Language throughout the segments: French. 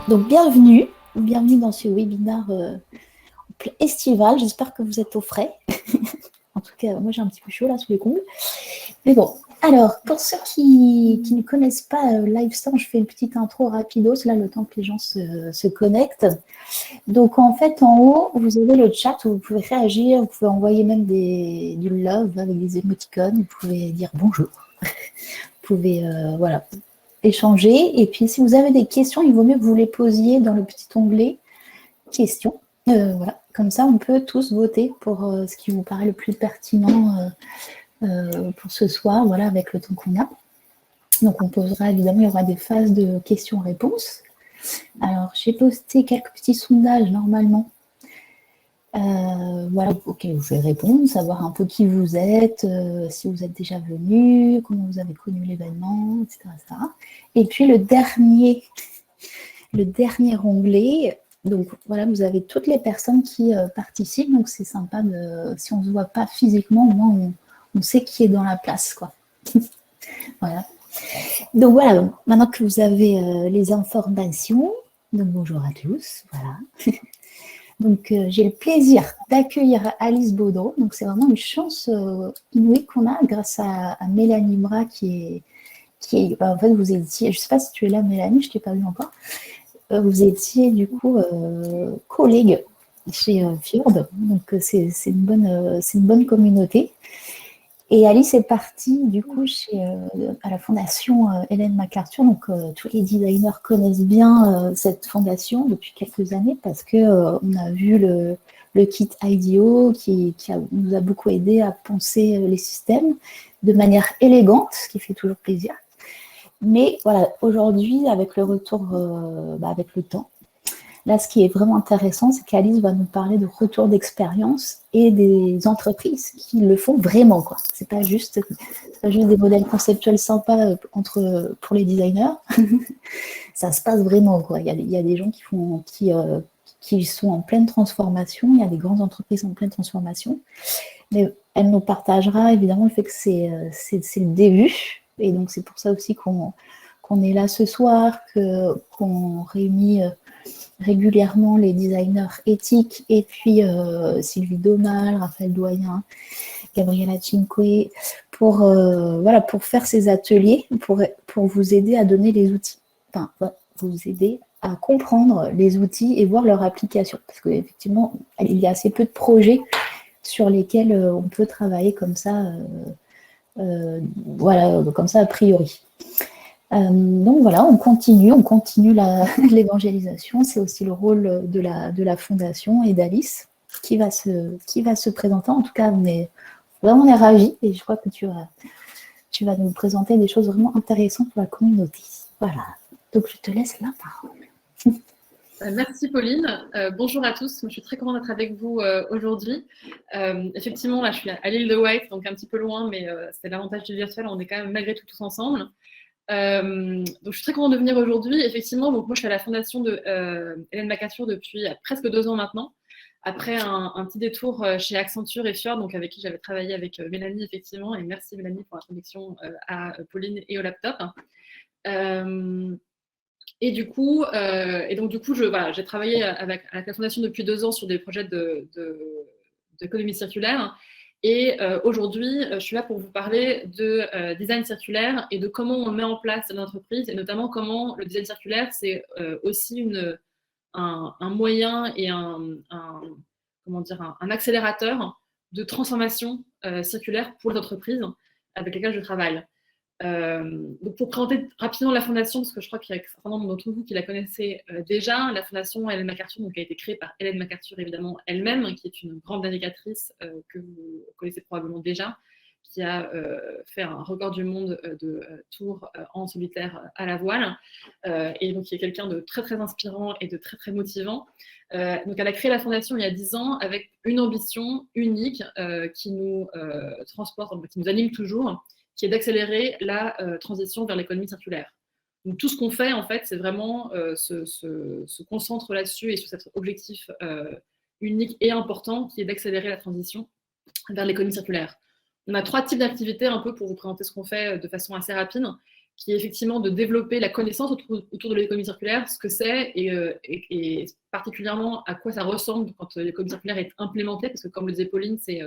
Donc, bienvenue dans ce webinaire estival. J'espère que vous êtes au frais. En tout cas, moi, j'ai un petit peu chaud là sous les combles. Mais bon, alors, pour ceux qui ne connaissent pas Livestorm, je fais une petite intro rapidos, là, le temps que les gens se connectent. Donc, en fait, en haut, vous avez le chat où vous pouvez réagir, vous pouvez envoyer même du love avec des émoticônes, vous pouvez dire bonjour, vous pouvez, voilà, échanger. Et puis, si vous avez des questions, il vaut mieux que vous les posiez dans le petit onglet questions. Voilà. Comme ça, on peut tous voter pour ce qui vous paraît le plus pertinent pour ce soir, voilà, avec le temps qu'on a. Donc, on posera, évidemment, il y aura des phases de questions-réponses. Alors, j'ai posté quelques petits sondages, normalement. Voilà, auxquels vous pouvez répondre, savoir un peu qui vous êtes, si vous êtes déjà venu, comment vous avez connu l'événement, etc., etc. Et puis, le dernier onglet, donc voilà, vous avez toutes les personnes qui participent, donc c'est sympa, si on ne se voit pas physiquement, au moins on sait qui est dans la place, quoi. Voilà. Donc voilà, donc, maintenant que vous avez les informations, donc bonjour à tous, voilà. Donc j'ai le plaisir d'accueillir Alice Baudreau, donc c'est vraiment une chance inouïe qu'on a grâce à Mélanie Bras qui est en fait vous étiez, je ne sais pas si tu es là Mélanie, je ne t'ai pas vu encore. Vous étiez du coup collègue chez Fjord, donc c'est une bonne communauté. Et Alice est partie du coup à la fondation Ellen MacArthur, donc tous les designers connaissent bien cette fondation depuis quelques années parce que on a vu le kit IDEO qui nous a beaucoup aidé à penser les systèmes de manière élégante, ce qui fait toujours plaisir. Mais voilà, aujourd'hui, avec le retour, avec le temps, là, ce qui est vraiment intéressant, c'est qu'Alice va nous parler de retour d'expérience et des entreprises qui le font vraiment, quoi. C'est pas juste des modèles conceptuels sympas pour les designers. Ça se passe vraiment, quoi. Il y a des gens qui sont en pleine transformation. Il y a des grandes entreprises en pleine transformation. Mais elle nous partagera évidemment le fait que c'est le début. Et donc, c'est pour ça aussi qu'on est là ce soir, qu'on réunit régulièrement les designers éthiques et puis Sylvie Donal, Raphaël Doyen, Gabriela Cinque pour faire ces ateliers, pour vous aider à donner les outils. Enfin, vous aider à comprendre les outils et voir leur application. Parce qu'effectivement, il y a assez peu de projets sur lesquels on peut travailler comme ça, comme ça a priori. Donc voilà, on continue l'évangélisation. C'est aussi le rôle de la fondation et d'Alice qui va se présenter. En tout cas, on est ravis et je crois que tu vas nous présenter des choses vraiment intéressantes pour la communauté. Voilà, donc je te laisse la parole. Merci Pauline. Bonjour à tous. Moi, je suis très contente d'être avec vous aujourd'hui. Effectivement, là, je suis à l'île de Wight, donc un petit peu loin, mais c'est l'avantage du virtuel. On est quand même malgré tout tous ensemble. Donc, je suis très contente de venir aujourd'hui. Effectivement, donc moi, je suis à la fondation de Ellen MacArthur depuis presque 2 ans maintenant. Après un petit détour chez Accenture et Fjord, donc avec qui j'avais travaillé avec Mélanie, effectivement. Et merci Mélanie pour l'introduction à Pauline et au laptop. Et donc du coup, j'ai travaillé avec la fondation depuis 2 ans sur des projets d'économie circulaire. Et aujourd'hui, je suis là pour vous parler de design circulaire et de comment on met en place l'entreprise, et notamment comment le design circulaire, c'est aussi un moyen et un accélérateur de transformation circulaire pour les entreprises avec lesquelles je travaille. Donc pour présenter rapidement la fondation, parce que je crois qu'il y a un certain nombre d'entre vous qui la connaissaient déjà, la fondation Ellen MacArthur a été créée par Ellen MacArthur évidemment elle-même, qui est une grande navigatrice que vous connaissez probablement déjà, qui a fait un record du monde de tours en solitaire à la voile, et donc qui est quelqu'un de très très inspirant et de très très motivant. Donc elle a créé la fondation il y a 10 ans avec une ambition unique qui nous transporte, qui nous anime toujours, qui est d'accélérer la transition vers l'économie circulaire. Donc tout ce qu'on fait, en fait, c'est vraiment se concentre là-dessus et sur cet objectif unique et important qui est d'accélérer la transition vers l'économie circulaire. On a 3 types d'activités un peu pour vous présenter ce qu'on fait de façon assez rapide, qui est effectivement de développer la connaissance autour de l'économie circulaire, ce que c'est et particulièrement à quoi ça ressemble quand l'économie circulaire est implémentée, parce que comme le disait Pauline, c'est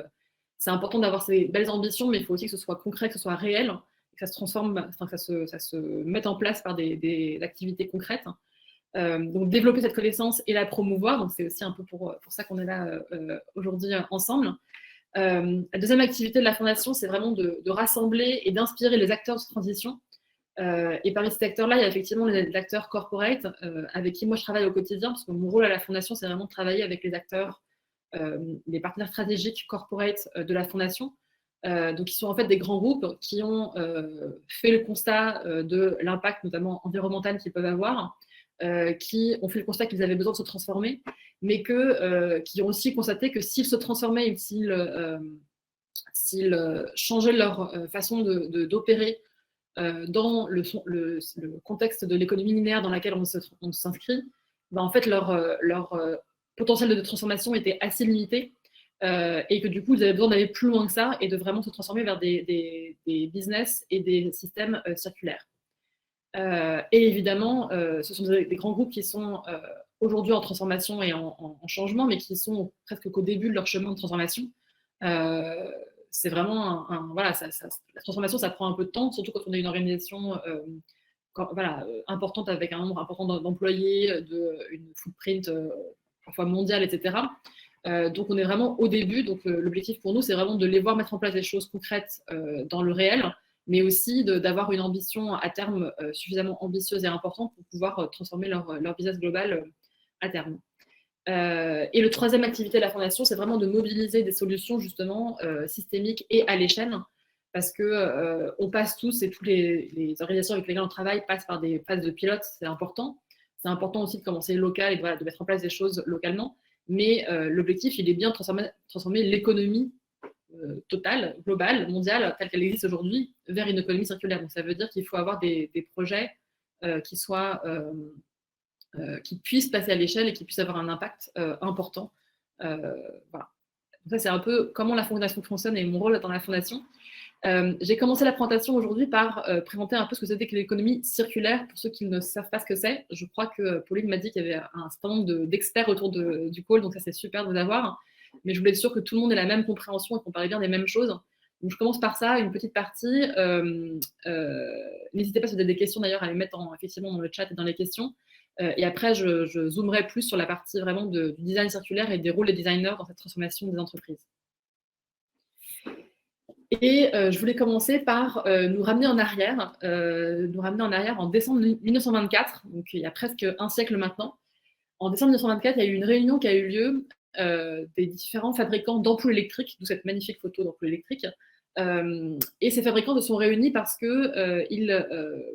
important d'avoir ces belles ambitions, mais il faut aussi que ce soit concret, que ce soit réel, que ça se transforme, enfin, que ça se mette en place par des activités concrètes. Donc développer cette connaissance et la promouvoir, donc c'est aussi un peu pour ça qu'on est là aujourd'hui ensemble. La deuxième activité de la Fondation, c'est vraiment de rassembler et d'inspirer les acteurs de cette transition. Et parmi ces acteurs-là, il y a effectivement les acteurs corporate avec qui moi je travaille au quotidien, parce que mon rôle à la Fondation, c'est vraiment de travailler avec les acteurs, les partenaires stratégiques corporate de la Fondation. Donc, ils sont en fait des grands groupes qui ont fait le constat de l'impact, notamment environnemental, qu'ils peuvent avoir, qui ont fait le constat qu'ils avaient besoin de se transformer, mais qui ont aussi constaté que s'ils se transformaient et s'ils changeaient leur façon d'opérer dans le contexte de l'économie linéaire dans laquelle on s'inscrit, ben en fait, leur potentiel de transformation était assez limité et que du coup, ils avaient besoin d'aller plus loin que ça et de vraiment se transformer vers des business et des systèmes circulaires. Et évidemment, ce sont des grands groupes qui sont aujourd'hui en transformation et en changement, mais qui sont presque qu'au début de leur chemin de transformation. C'est vraiment voilà, la transformation, ça prend un peu de temps, surtout quand on est une organisation importante avec un nombre important d'employés, une footprint parfois mondiale, etc. Donc on est vraiment au début. Donc l'objectif pour nous, c'est vraiment de les voir mettre en place des choses concrètes dans le réel, mais aussi d'avoir une ambition à terme suffisamment ambitieuse et importante pour pouvoir transformer leur business global à terme. Et le troisième activité de la Fondation, c'est vraiment de mobiliser des solutions justement systémiques et à l'échelle, parce que on passe tous, et toutes les organisations avec lesquelles on travaille passent par des phases de pilote, c'est important. C'est important aussi de commencer local et de mettre en place des choses localement, mais l'objectif, il est bien de transformer l'économie totale, globale, mondiale, telle qu'elle existe aujourd'hui, vers une économie circulaire. Donc ça veut dire qu'il faut avoir des projets qui soient qui puissent passer à l'échelle et qui puissent avoir un impact important. Voilà. Donc ça, c'est un peu comment la Fondation fonctionne et mon rôle dans la Fondation. J'ai commencé la présentation aujourd'hui par présenter un peu ce que c'était que l'économie circulaire, pour ceux qui ne savent pas ce que c'est. Je crois que Pauline m'a dit qu'il y avait un certain nombre d'experts autour du call, donc ça c'est super de vous avoir. Mais je voulais être sûre que tout le monde ait la même compréhension et qu'on parlait bien des mêmes choses. Donc je commence par ça, une petite partie. N'hésitez pas si vous avez des questions d'ailleurs à les mettre effectivement dans le chat et dans les questions. Et après, je zoomerai plus sur la partie vraiment du design circulaire et des rôles des designers dans cette transformation des entreprises. Et je voulais commencer par nous ramener en arrière en décembre 1924, donc il y a presque un siècle maintenant. En décembre 1924, il y a eu une réunion qui a eu lieu des différents fabricants d'ampoules électriques, d'où cette magnifique photo d'ampoules électriques. Et ces fabricants se sont réunis parce qu'ils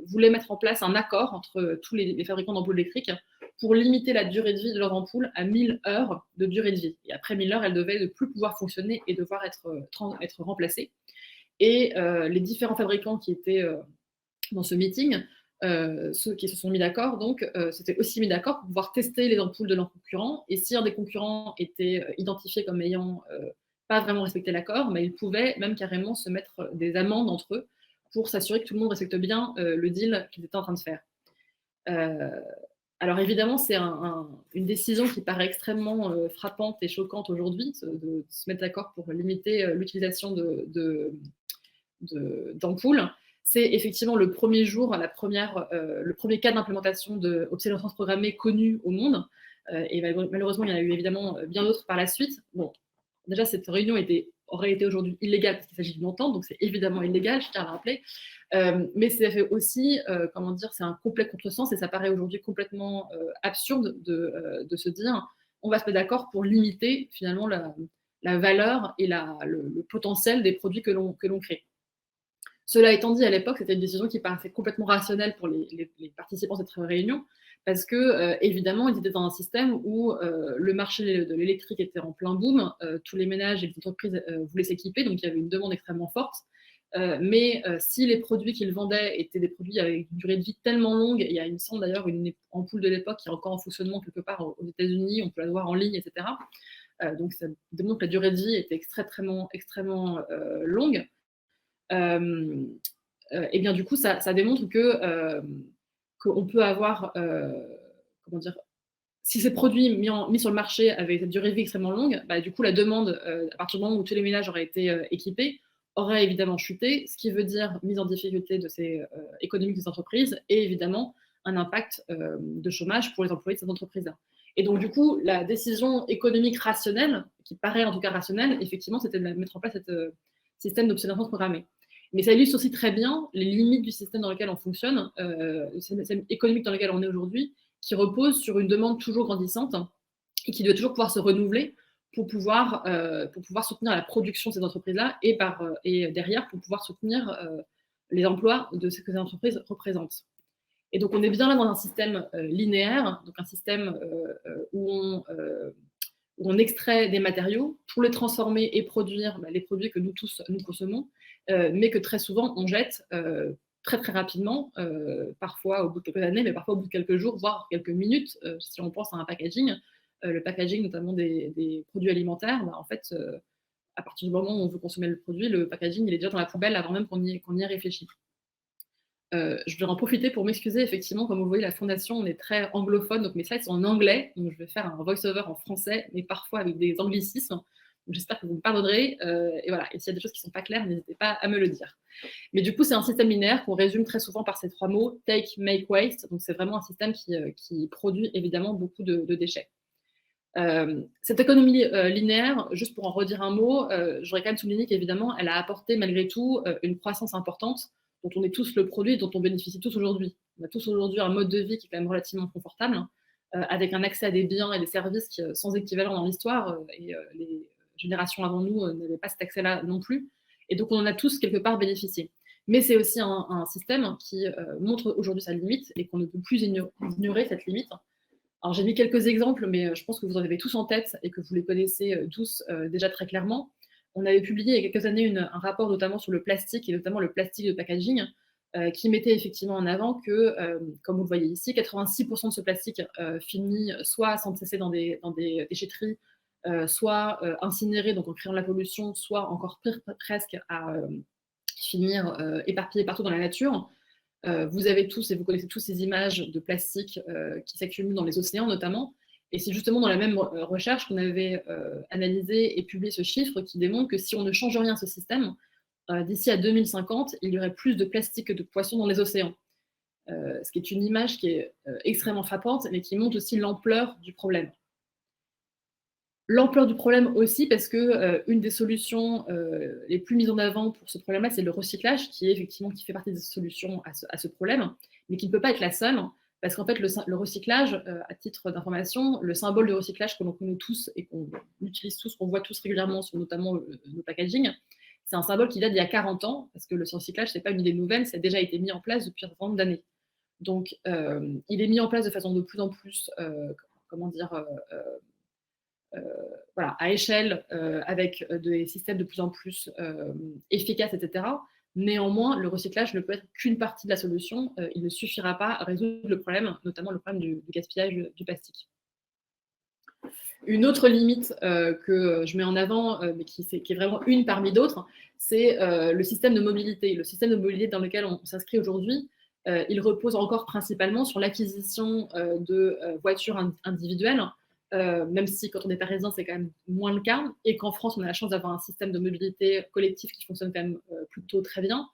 voulaient mettre en place un accord entre tous les fabricants d'ampoules électriques pour limiter la durée de vie de leurs ampoules à 1000 heures de durée de vie. Et après 1000 heures, elles devaient ne plus pouvoir fonctionner et devoir être remplacées. Et les différents fabricants qui étaient dans ce meeting, ceux qui se sont mis d'accord, donc s'étaient aussi mis d'accord pour pouvoir tester les ampoules de leurs concurrents. Et si un des concurrents était identifié comme ayant pas vraiment respecté l'accord, mais ils pouvaient même carrément se mettre des amendes entre eux pour s'assurer que tout le monde respecte bien le deal qu'ils étaient en train de faire. Alors évidemment, c'est une décision qui paraît extrêmement frappante et choquante aujourd'hui, de se mettre d'accord pour limiter l'utilisation d'ampoules. C'est effectivement le premier jour, le premier cas d'implémentation d'obsolescence programmée connu au monde. Et malheureusement, il y en a eu évidemment bien d'autres par la suite. Bon, déjà, cette réunion aurait été aujourd'hui illégale parce qu'il s'agit d'une entente, donc c'est évidemment illégal, je tiens à le rappeler. Mais ça fait aussi, c'est un complet contresens et ça paraît aujourd'hui complètement absurde de se dire on va se mettre d'accord pour limiter finalement la valeur et le potentiel des produits que l'on crée. Cela étant dit, à l'époque, c'était une décision qui paraissait complètement rationnelle pour les participants à cette réunion, parce que, évidemment, ils étaient dans un système où le marché de l'électrique était en plein boom, tous les ménages et les entreprises voulaient s'équiper, donc il y avait une demande extrêmement forte. Mais si les produits qu'ils vendaient étaient des produits avec une durée de vie tellement longue, il me semble d'ailleurs une ampoule de l'époque qui est encore en fonctionnement quelque part aux États-Unis, on peut la voir en ligne, etc. Donc ça démontre que la durée de vie était extrêmement longue. et bien du coup, ça démontre qu'on peut avoir, comment dire, si ces produits mis sur le marché avaient une durée de vie extrêmement longue, bah, du coup, la demande, à partir du moment où tous les ménages auraient été équipés, aurait évidemment chuté, ce qui veut dire mise en difficulté de ces économiques des entreprises et évidemment un impact de chômage pour les employés de ces entreprises-là. Et donc, du coup, la décision économique rationnelle, qui paraît en tout cas rationnelle, effectivement, c'était de mettre en place ce système d'obsolescence programmée. Mais ça illustre aussi très bien les limites du système dans lequel on fonctionne, le système économique dans lequel on est aujourd'hui, qui repose sur une demande toujours grandissante et qui doit toujours pouvoir se renouveler pour pouvoir soutenir la production de ces entreprises-là et derrière pour pouvoir soutenir les emplois de ce que ces entreprises représentent. Et donc on est bien là dans un système linéaire, donc un système où on extrait des matériaux pour les transformer et produire les produits que nous tous nous consommons, mais que très souvent on jette très très rapidement, parfois au bout de quelques années, mais parfois au bout de quelques jours, voire quelques minutes, si on pense à un packaging. Le packaging, notamment des produits alimentaires, bah, en fait, à partir du moment où on veut consommer le produit, le packaging il est déjà dans la poubelle avant même qu'on y ait réfléchi. Je vais en profiter pour m'excuser, effectivement, comme vous voyez, la fondation, on est très anglophone, donc mes slides sont en anglais, donc je vais faire un voice-over en français, mais parfois avec des anglicismes. J'espère que vous me pardonnerez. Et voilà, et s'il y a des choses qui ne sont pas claires, n'hésitez pas à me le dire. Mais du coup, c'est un système linéaire qu'on résume très souvent par ces trois mots, take, make, waste. Donc c'est vraiment un système qui produit évidemment beaucoup de déchets. Cette économie linéaire, juste pour en redire un mot, je voudrais quand même souligner qu'évidemment, elle a apporté malgré tout une croissance importante dont on est tous le produit et dont on bénéficie tous aujourd'hui. On a tous aujourd'hui un mode de vie qui est quand même relativement confortable, avec un accès à des biens et des services qui, sans équivalent dans l'histoire, et les générations avant nous n'avaient pas cet accès-là non plus. Et donc on en a tous quelque part bénéficié. Mais c'est aussi un système qui montre aujourd'hui sa limite et qu'on ne peut plus ignorer cette limite. Alors j'ai mis quelques exemples, mais je pense que vous en avez tous en tête et que vous les connaissez tous déjà très clairement. On avait publié il y a quelques années un rapport notamment sur le plastique et notamment le plastique de packaging qui mettait effectivement en avant que, comme vous le voyez ici, 86% de ce plastique finit soit sans cesser dans des déchetteries, soit incinéré, donc en créant de la pollution, soit encore pire presque à finir éparpillé partout dans la nature. Vous avez tous et vous connaissez tous ces images de plastique qui s'accumulent dans les océans notamment. Et c'est justement dans la même recherche qu'on avait analysé et publié ce chiffre qui démontre que si on ne change rien à ce système, d'ici à 2050, il y aurait plus de plastique que de poissons dans les océans. Ce qui est une image qui est extrêmement frappante, mais qui montre aussi l'ampleur du problème. L'ampleur du problème aussi parce que une des solutions les plus mises en avant pour ce problème-là, c'est le recyclage, qui fait partie des solutions à ce problème, mais qui ne peut pas être la seule, parce qu'en fait, le recyclage, à titre d'information, le symbole de recyclage que l'on connaît tous et qu'on utilise tous, qu'on voit tous régulièrement sur notamment nos packaging, c'est un symbole qui date d'il y a 40 ans, parce que le recyclage, ce n'est pas une idée nouvelle, ça a déjà été mis en place depuis un certain nombre d'années. Donc, il est mis en place de façon de plus en plus, voilà, à échelle, avec des systèmes de plus en plus efficaces, etc. Néanmoins, le recyclage ne peut être qu'une partie de la solution. Il ne suffira pas à résoudre le problème, notamment le problème du gaspillage du plastique. Une autre limite que je mets en avant, mais qui est vraiment une parmi d'autres, c'est le système de mobilité. Le système de mobilité dans lequel on s'inscrit aujourd'hui, il repose encore principalement sur l'acquisition de voitures individuelles, même si quand on est parisien, c'est quand même moins le cas, et qu'en France, on a la chance d'avoir un système de mobilité collective qui fonctionne quand même plutôt très bien.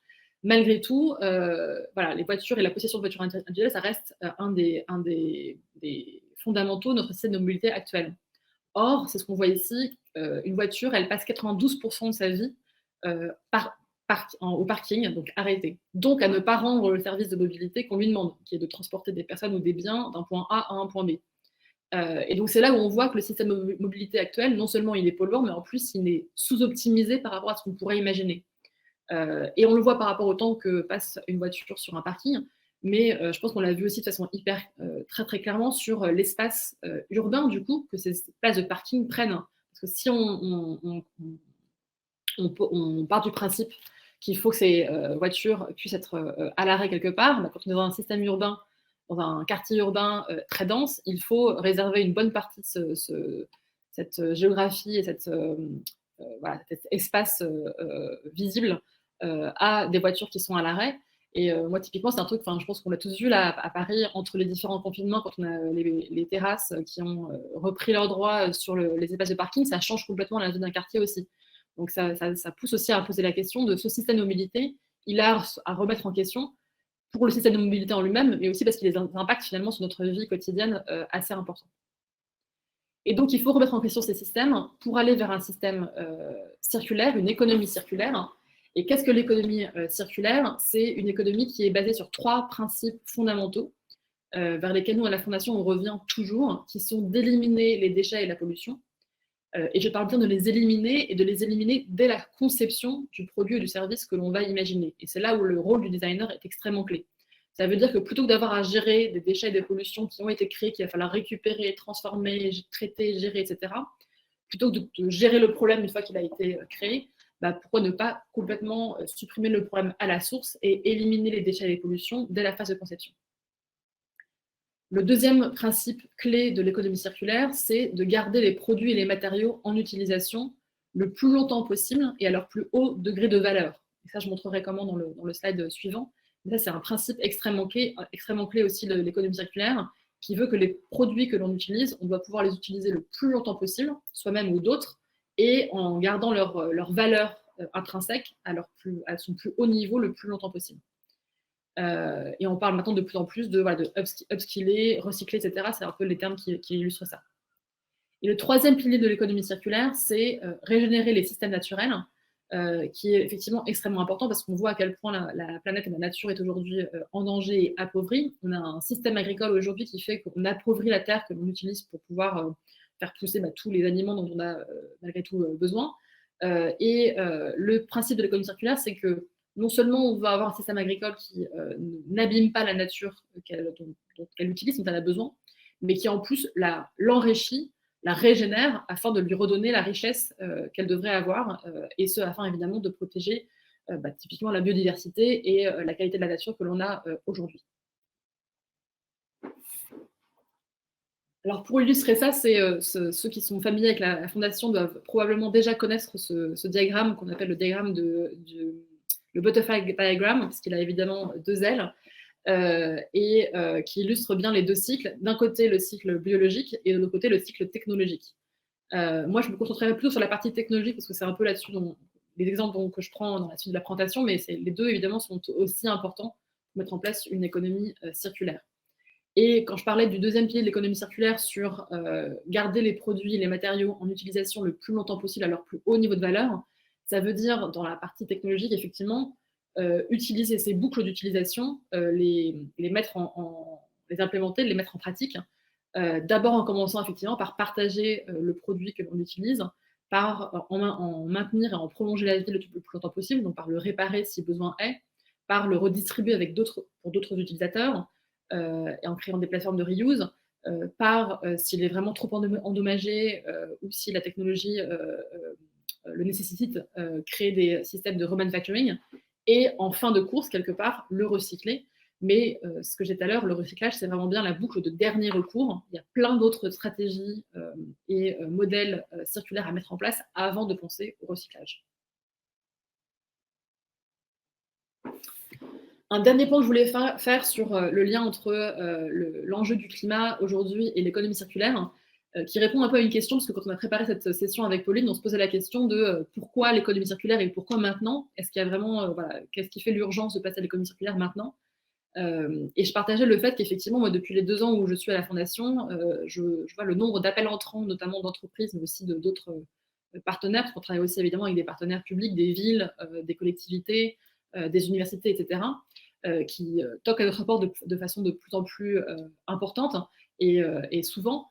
Malgré tout, voilà, les voitures et la possession de voitures individuelles, ça reste un des fondamentaux de notre système de mobilité actuel. Or, c'est ce qu'on voit ici, une voiture, elle passe 92% de sa vie au parking, donc arrêtée. Donc à ne pas rendre le service de mobilité qu'on lui demande, qui est de transporter des personnes ou des biens d'un point A à un point B. Et donc c'est là où on voit que le système de mobilité actuel, non seulement il est polluant, mais en plus il est sous-optimisé par rapport à ce qu'on pourrait imaginer. Et on le voit par rapport au temps que passe une voiture sur un parking, mais je pense qu'on l'a vu aussi de façon très très clairement sur l'espace urbain du coup que ces places de parking prennent. Parce que si on part du principe qu'il faut que ces voitures puissent être à l'arrêt quelque part, bah, quand on est dans un système urbain, dans un quartier urbain très dense, il faut réserver une bonne partie de cette géographie et voilà, cet espace visible à des voitures qui sont à l'arrêt. Et moi, typiquement, c'est un truc, je pense qu'on l'a tous vu là à Paris, entre les différents confinements, quand on a les terrasses qui ont repris leurs droits sur les espaces de parking, ça change complètement la vie d'un quartier aussi. Donc ça pousse aussi à poser la question de ce système de mobilité, il a à remettre en question pour le système de mobilité en lui-même, mais aussi parce qu'il a des impacts finalement sur notre vie quotidienne assez importants. Et donc, il faut remettre en question ces systèmes pour aller vers un système circulaire, une économie circulaire. Et qu'est-ce que l'économie circulaire? C'est une économie qui est basée sur 3 principes fondamentaux vers lesquels nous, à la Fondation, on revient toujours, qui sont d'éliminer les déchets et la pollution. Et je parle bien de les éliminer et de les éliminer dès la conception du produit ou du service que l'on va imaginer. Et c'est là où le rôle du designer est extrêmement clé. Ça veut dire que plutôt que d'avoir à gérer des déchets et des pollutions qui ont été créés, qu'il va falloir récupérer, transformer, traiter, gérer, etc., plutôt que de gérer le problème une fois qu'il a été créé, pourquoi ne pas complètement supprimer le problème à la source et éliminer les déchets et les pollutions dès la phase de conception. Le deuxième principe clé de l'économie circulaire, c'est de garder les produits et les matériaux en utilisation le plus longtemps possible et à leur plus haut degré de valeur. Et ça, je montrerai comment dans le slide suivant. Mais ça, c'est un principe extrêmement clé aussi de l'économie circulaire, qui veut que les produits que l'on utilise, on doit pouvoir les utiliser le plus longtemps possible, soi-même ou d'autres, et en gardant leur valeur intrinsèque à son plus haut niveau le plus longtemps possible. Et on parle maintenant de plus en plus de upskiller, recycler, etc. C'est un peu les termes qui illustrent ça. Et le troisième pilier de l'économie circulaire, c'est régénérer les systèmes naturels, qui est effectivement extrêmement important parce qu'on voit à quel point la planète et la nature est aujourd'hui en danger et appauvrie. On a un système agricole aujourd'hui qui fait qu'on appauvrit la terre que l'on utilise pour pouvoir faire pousser tous les aliments dont on a malgré tout besoin. Et le principe de l'économie circulaire, c'est que non seulement on va avoir un système agricole qui n'abîme pas la nature dont elle utilise, dont elle a besoin, mais qui en plus l'enrichit, la régénère afin de lui redonner la richesse qu'elle devrait avoir, et ce afin évidemment de protéger typiquement la biodiversité et la qualité de la nature que l'on a aujourd'hui. Alors pour illustrer ça, ceux qui sont familiers avec la Fondation doivent probablement déjà connaître ce diagramme qu'on appelle le diagramme le butterfly diagram, parce qu'il a évidemment 2 ailes, et qui illustre bien les 2 cycles. D'un côté, le cycle biologique, et de l'autre côté, le cycle technologique. Moi, je me concentrerai plutôt sur la partie technologique, parce que c'est un peu là-dessus les exemples que je prends dans la suite de la présentation, mais les 2, évidemment, sont aussi importants pour mettre en place une économie circulaire. Et quand je parlais du deuxième pilier de l'économie circulaire sur garder les produits et les matériaux en utilisation le plus longtemps possible à leur plus haut niveau de valeur, ça veut dire, dans la partie technologique, effectivement, utiliser ces boucles d'utilisation, les implémenter, les mettre en pratique, d'abord en commençant effectivement par partager le produit que l'on utilise, par en maintenir et en prolonger la vie le plus longtemps possible, donc par le réparer si besoin est, par le redistribuer pour d'autres utilisateurs, et en créant des plateformes de reuse, s'il est vraiment trop endommagé ou si la technologie le nécessite, créer des systèmes de remanufacturing, et en fin de course, quelque part, le recycler. Mais ce que j'ai dit tout à l'heure, le recyclage, c'est vraiment bien la boucle de dernier recours. Il y a plein d'autres stratégies et modèles circulaires à mettre en place avant de penser au recyclage. Un dernier point que je voulais faire sur le lien entre l'enjeu du climat aujourd'hui et l'économie circulaire, qui répond un peu à une question, parce que quand on a préparé cette session avec Pauline, on se posait la question de pourquoi l'économie circulaire et pourquoi maintenant? Est-ce qu'il y a vraiment, qu'est-ce qui fait l'urgence de passer à l'économie circulaire maintenant? Et je partageais le fait qu'effectivement, moi, depuis les 2 ans où je suis à la Fondation, je vois le nombre d'appels entrants, notamment d'entreprises, mais aussi d'autres partenaires, parce qu'on travaille aussi évidemment avec des partenaires publics, des villes, des collectivités, des universités, etc., qui toquent à notre porte de façon de plus en plus importante et souvent.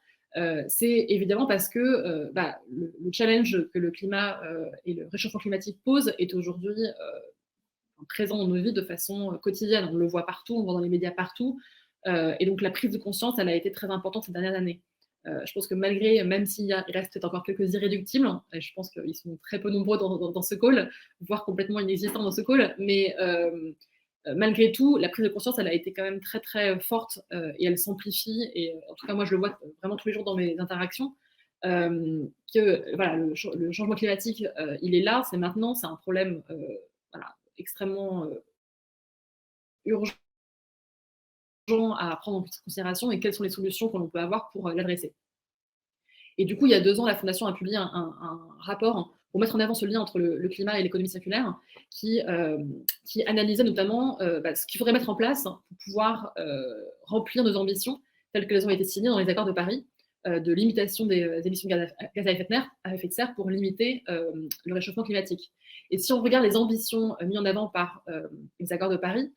C'est évidemment parce que le challenge que le climat et le réchauffement climatique posent est aujourd'hui présent dans nos vies de façon quotidienne. On le voit partout, on le voit dans les médias partout. Et donc la prise de conscience, elle a été très importante ces dernières années. Je pense que même s'il reste peut-être encore quelques irréductibles, et je pense qu'ils sont très peu nombreux dans ce call, voire complètement inexistants dans ce call, mais malgré tout, la prise de conscience, elle a été quand même très très forte et elle s'amplifie. Et en tout cas, moi, je le vois vraiment tous les jours dans mes interactions, que le changement climatique, il est là, c'est maintenant, c'est un problème extrêmement urgent à prendre en considération et quelles sont les solutions que l'on peut avoir pour l'adresser. Et du coup, il y a 2 ans, la Fondation a publié un rapport pour mettre en avant ce lien entre le climat et l'économie circulaire qui analysait notamment ce qu'il faudrait mettre en place pour pouvoir remplir nos ambitions telles qu'elles ont été signées dans les accords de Paris de limitation des émissions de gaz à effet de serre pour limiter le réchauffement climatique. Et si on regarde les ambitions mises en avant par les accords de Paris,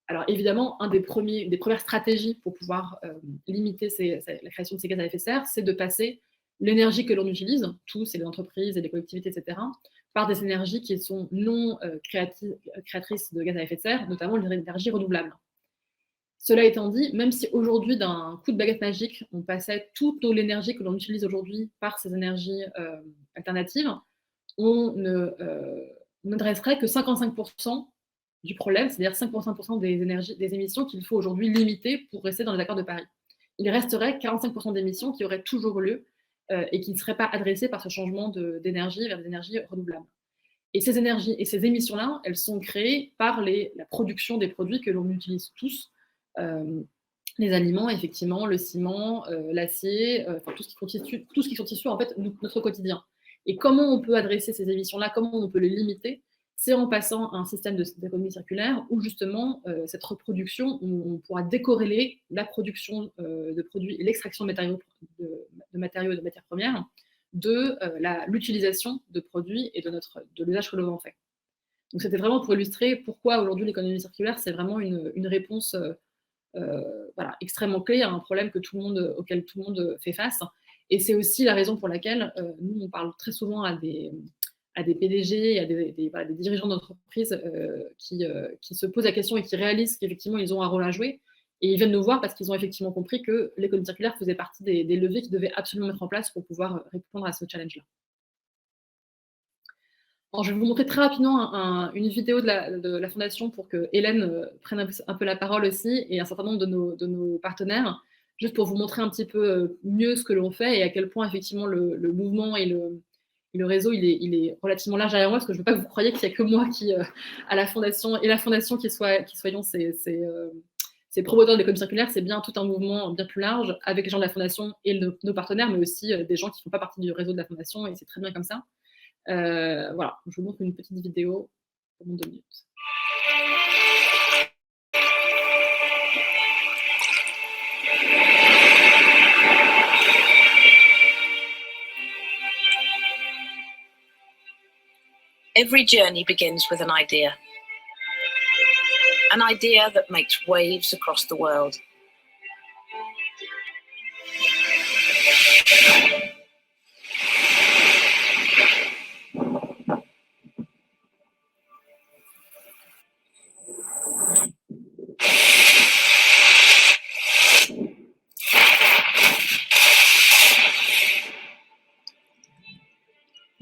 alors évidemment, des premières stratégies pour pouvoir limiter la création de ces gaz à effet de serre, c'est de passer l'énergie que l'on utilise, tous, et les entreprises et les collectivités, etc., par des énergies qui sont non créatrices de gaz à effet de serre, notamment les énergies renouvelables. Cela étant dit, même si aujourd'hui, d'un coup de baguette magique, on passait toute l'énergie que l'on utilise aujourd'hui par ces énergies alternatives, on n'adresserait que 55% du problème, c'est-à-dire 5% des émissions qu'il faut aujourd'hui limiter pour rester dans les accords de Paris. Il resterait 45% d'émissions qui auraient toujours lieu et qui ne seraient pas adressées par ce changement d'énergie vers des énergies renouvelables. Et ces énergies et ces émissions-là, elles sont créées par la production des produits que l'on utilise tous, les aliments, effectivement, le ciment, l'acier, tout ce qui constitue en fait notre quotidien. Et comment on peut adresser ces émissions-là, comment on peut les limiter, c'est en passant à un système d'économie circulaire où justement cette reproduction, on pourra décorréler la production de produits et l'extraction de matériaux et de matières premières de l'utilisation de produits et de l'usage que l'on en fait. Donc c'était vraiment pour illustrer pourquoi aujourd'hui l'économie circulaire, c'est vraiment une réponse extrêmement clé à un problème auquel tout le monde fait face. Et c'est aussi la raison pour laquelle nous, on parle très souvent à des PDG et à des dirigeants d'entreprise qui se posent la question et qui réalisent qu'effectivement, ils ont un rôle à jouer. Et ils viennent nous voir parce qu'ils ont effectivement compris que l'économie circulaire faisait partie des leviers qu'ils devaient absolument mettre en place pour pouvoir répondre à ce challenge-là. Alors, je vais vous montrer très rapidement une vidéo de la Fondation pour que Hélène prenne un peu la parole aussi et un certain nombre de nos partenaires, juste pour vous montrer un petit peu mieux ce que l'on fait et à quel point effectivement le mouvement et le réseau il est relativement large derrière moi, parce que je ne veux pas que vous croyiez qu'il n'y a que moi qui à la Fondation et la Fondation qui soyons ces promoteurs de l'économie circulaire. C'est bien tout un mouvement bien plus large avec les gens de la Fondation et nos partenaires, mais aussi des gens qui ne font pas partie du réseau de la Fondation, et c'est très bien comme ça. Voilà, je vous montre une petite vidéo pendant 2 minutes. Every journey begins with an idea that makes waves across the world.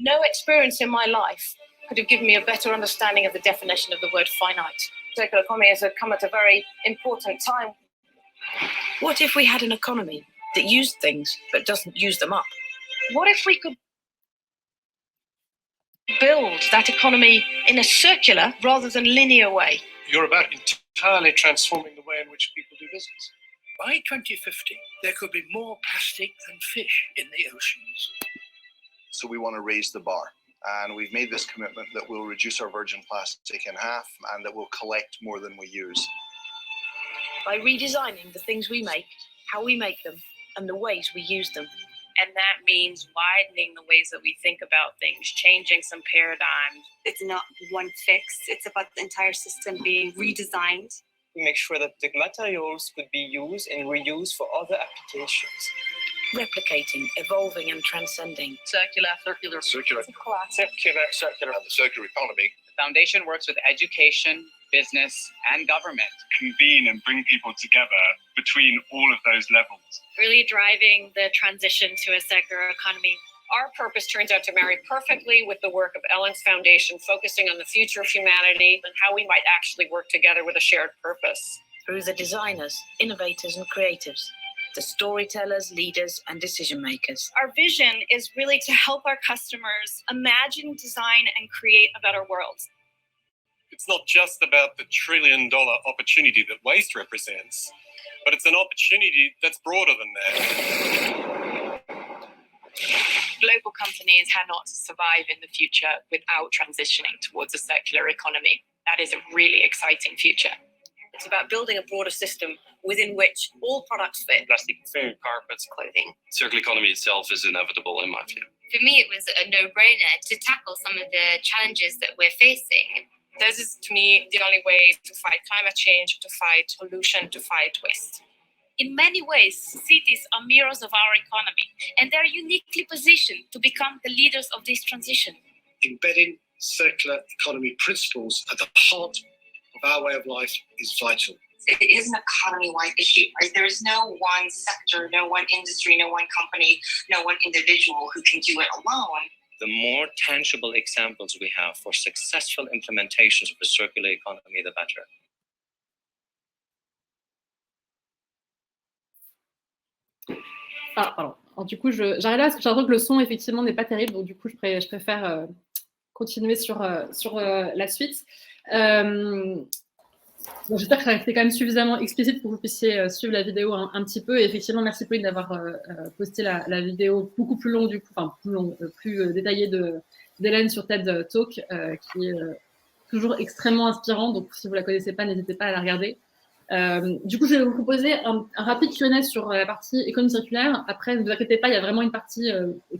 No experience in my life could have given me a better understanding of the definition of the word finite. Circular economy has come at a very important time. What if we had an economy that used things but doesn't use them up? What if we could build that economy in a circular rather than linear way? You're about entirely transforming the way in which people do business. By 2050, there could be more plastic than fish in the oceans. So we want to raise the bar. And we've made this commitment that we'll reduce our virgin plastic in half and that we'll collect more than we use. By redesigning the things we make, how we make them, and the ways we use them. And that means widening the ways that we think about things, changing some paradigms. It's not one fix, it's about the entire system being redesigned. We make sure that the materials could be used and reused for other applications. Replicating, evolving and transcending. Circular. And the circular economy. The foundation works with education, business, and government. Convene and bring people together between all of those levels. Really driving the transition to a circular economy. Our purpose turns out to marry perfectly with the work of Ellen's Foundation, focusing on the future of humanity and how we might actually work together with a shared purpose. Through the designers, innovators and creatives, the storytellers, leaders and decision makers. Our vision is really to help our customers imagine, design and create a better world. It's not just about the $1 trillion opportunity that waste represents, but it's an opportunity that's broader than that. Global companies cannot survive in the future without transitioning towards a circular economy. That is a really exciting future. It's about building a broader system within which all products fit. Plastic food, carpets, clothing. Circular economy itself is inevitable in my view. For me, it was a no-brainer to tackle some of the challenges that we're facing. This is, to me, the only way to fight climate change, to fight pollution, to fight waste. In many ways, cities are mirrors of our economy, and they're uniquely positioned to become the leaders of this transition. Embedding circular economy principles at the heart of our way of life is vital. It is an economy-wide issue, right? There is no one sector, no one industry, no one company, no one individual who can do it alone. The more tangible examples we have for successful implementations of the circular economy, the better. Ah, pardon. Alors, du coup, j'arrête là parce que j'ai l'impression que le son, effectivement, n'est pas terrible. Donc, du coup, je préfère continuer sur la suite. Bon, j'espère que ça a été quand même suffisamment explicite pour que vous puissiez suivre la vidéo un petit peu. Et effectivement, merci Pauline d'avoir posté la vidéo beaucoup plus longue, du coup, enfin plus détaillée d'Hélène sur TED Talk, qui est toujours extrêmement inspirant. Donc, si vous ne la connaissez pas, n'hésitez pas à la regarder. Du coup, je vais vous proposer un rapide Q&A sur la partie économie circulaire. Après, ne vous inquiétez pas, il y a vraiment une partie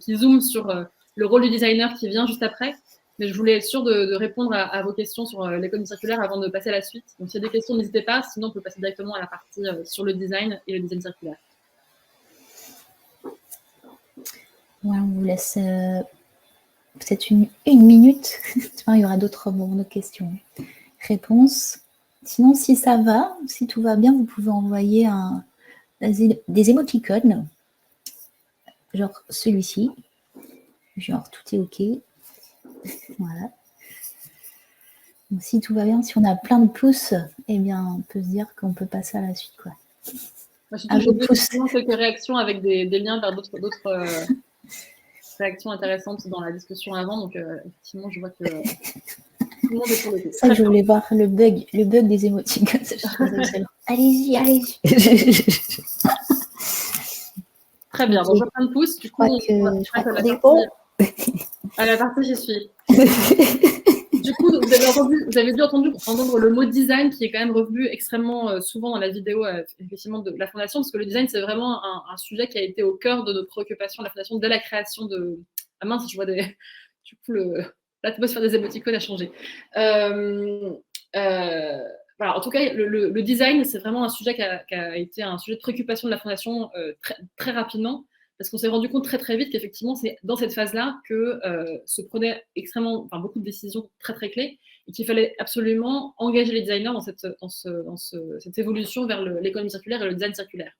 qui zoome sur le rôle du designer qui vient juste après. Mais je voulais être sûre de répondre à vos questions sur l'économie circulaire avant de passer à la suite. Donc, s'il y a des questions, n'hésitez pas. Sinon, on peut passer directement à la partie sur le design et le design circulaire. Ouais, on vous laisse peut-être une minute. Il y aura d'autres questions. Réponses. Sinon, si ça va, si tout va bien, vous pouvez envoyer des émoticônes. Genre celui-ci. Genre tout est OK. Voilà. Donc, si tout va bien, si on a plein de pouces, eh bien, on peut se dire qu'on peut passer à la suite, quoi. Moi, j'ai quelques réactions avec des liens vers d'autres réactions intéressantes dans la discussion avant. Donc, effectivement, je vois que tout le monde est pour le coup. Ça, je voulais voir le bug des émoticônes. Allez-y. Très bien. Bon, je vois plein de pouces. Du coup, à la partie, j'y suis. Du coup, vous avez dû entendre le mot design qui est quand même revenu extrêmement souvent dans la vidéo effectivement de la Fondation, parce que le design, c'est vraiment un sujet qui a été au cœur de nos préoccupations de la Fondation dès la création de... Ah mince, je vois du coup, l'atmosphère des émoticônes a changé. Voilà, en tout cas, le design, c'est vraiment un sujet qui a été un sujet de préoccupation de la Fondation très, très rapidement. Parce qu'on s'est rendu compte très très vite qu'effectivement, c'est dans cette phase-là que se prenaient beaucoup de décisions très très clés et qu'il fallait absolument engager les designers dans cette évolution vers l'économie circulaire et le design circulaire.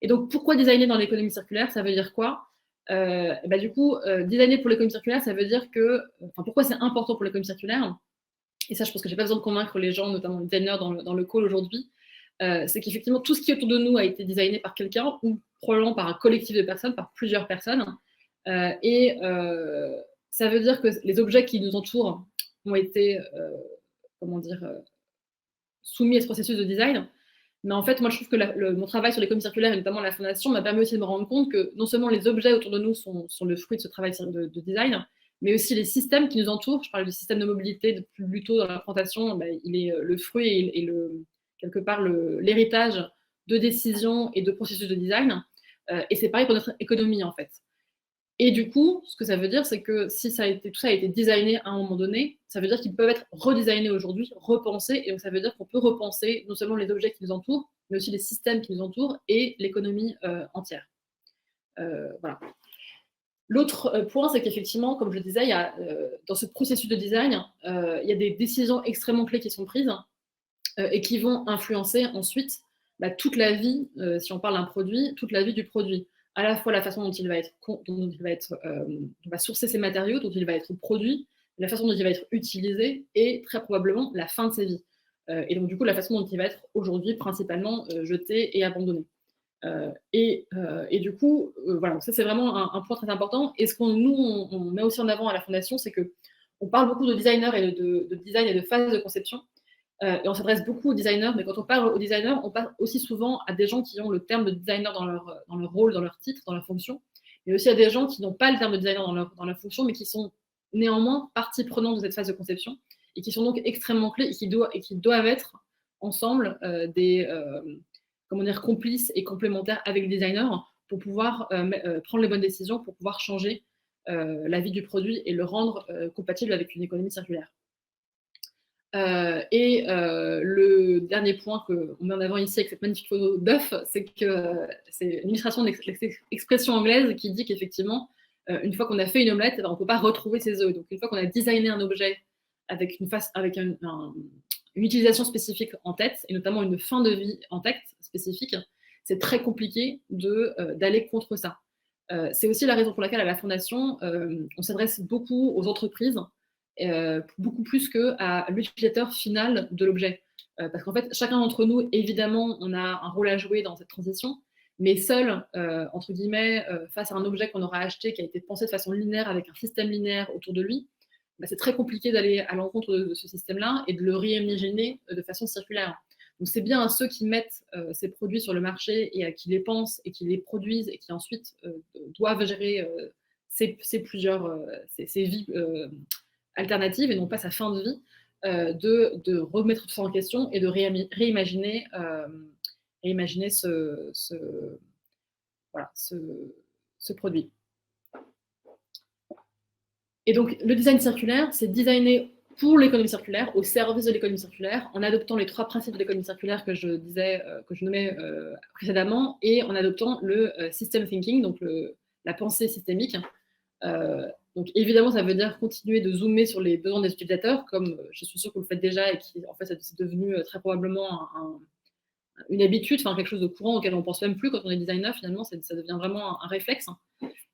Et donc, pourquoi designer dans l'économie circulaire? Ça veut dire quoi? Du coup, designer pour l'économie circulaire, ça veut dire que... pourquoi c'est important pour l'économie circulaire? Et ça, je pense que je n'ai pas besoin de convaincre les gens, notamment les designers dans le call aujourd'hui. C'est qu'effectivement, tout ce qui est autour de nous a été designé par quelqu'un ou probablement par un collectif de personnes, par plusieurs personnes. Ça veut dire que les objets qui nous entourent ont été, soumis à ce processus de design. Mais en fait, moi, je trouve que mon travail sur l'économie circulaire, et notamment la Fondation, m'a permis aussi de me rendre compte que non seulement les objets autour de nous sont le fruit de ce travail de design, mais aussi les systèmes qui nous entourent. Je parlais du système de mobilité plus tôt dans la présentation, il est le fruit et quelque part l'héritage de décisions et de processus de design. Et c'est pareil pour notre économie, en fait. Et du coup, ce que ça veut dire, c'est que si tout ça a été designé à un moment donné, ça veut dire qu'ils peuvent être redesignés aujourd'hui, repensés, et donc ça veut dire qu'on peut repenser non seulement les objets qui nous entourent, mais aussi les systèmes qui nous entourent et l'économie entière. Voilà. L'autre point, c'est qu'effectivement, comme je le disais, dans ce processus de design, il y a des décisions extrêmement clés qui sont prises et qui vont influencer ensuite toute la vie, si on parle d'un produit, toute la vie du produit. À la fois la façon dont on va sourcer ses matériaux, dont il va être produit, la façon dont il va être utilisé et très probablement la fin de sa vie. Et donc du coup, la façon dont il va être aujourd'hui principalement jeté et abandonné. Et du coup, voilà, ça c'est vraiment un point très important. Et ce qu'on met aussi en avant à la Fondation, c'est qu'on on parle beaucoup de designers et de design et de phase de conception, et on s'adresse beaucoup aux designers, mais quand on parle aux designers, on parle aussi souvent à des gens qui ont le terme de designer dans leur rôle, dans leur titre, dans leur fonction, mais aussi à des gens qui n'ont pas le terme de designer dans leur fonction, mais qui sont néanmoins partie prenante de cette phase de conception, et qui sont donc extrêmement clés, et qui doivent être ensemble complices et complémentaires avec le designer pour pouvoir prendre les bonnes décisions, pour pouvoir changer la vie du produit et le rendre compatible avec une économie circulaire. Le dernier point qu'on met en avant ici avec cette magnifique photo d'œuf, c'est que c'est une illustration de l'expression anglaise qui dit qu'effectivement, une fois qu'on a fait une omelette, on ne peut pas retrouver ses œufs. Donc une fois qu'on a designé un objet avec une utilisation spécifique en tête, et notamment une fin de vie en tête spécifique, c'est très compliqué d'aller contre ça. C'est aussi la raison pour laquelle à la Fondation, on s'adresse beaucoup aux entreprises, beaucoup plus qu'à l'utilisateur final de l'objet. Parce qu'en fait, chacun d'entre nous, évidemment, on a un rôle à jouer dans cette transition, mais seul, entre guillemets, face à un objet qu'on aura acheté, qui a été pensé de façon linéaire, avec un système linéaire autour de lui, c'est très compliqué d'aller à l'encontre de ce système-là et de le réimaginer de façon circulaire. Donc c'est bien à ceux qui mettent ces produits sur le marché et à qui les pensent et qui les produisent et qui ensuite doivent gérer ces vies alternatives et non pas sa fin de vie, de remettre tout ça en question et de réimaginer ce produit. Et donc, le design circulaire, c'est designer pour l'économie circulaire, au service de l'économie circulaire, en adoptant les 3 principes de l'économie circulaire que je nommais précédemment, et en adoptant le system thinking, donc la pensée systémique. Donc, évidemment, ça veut dire continuer de zoomer sur les besoins des utilisateurs, comme je suis sûre que vous le faites déjà, et qui, en fait, c'est devenu très probablement une habitude, quelque chose de courant auquel on ne pense même plus quand on est designer, finalement, ça devient vraiment un réflexe.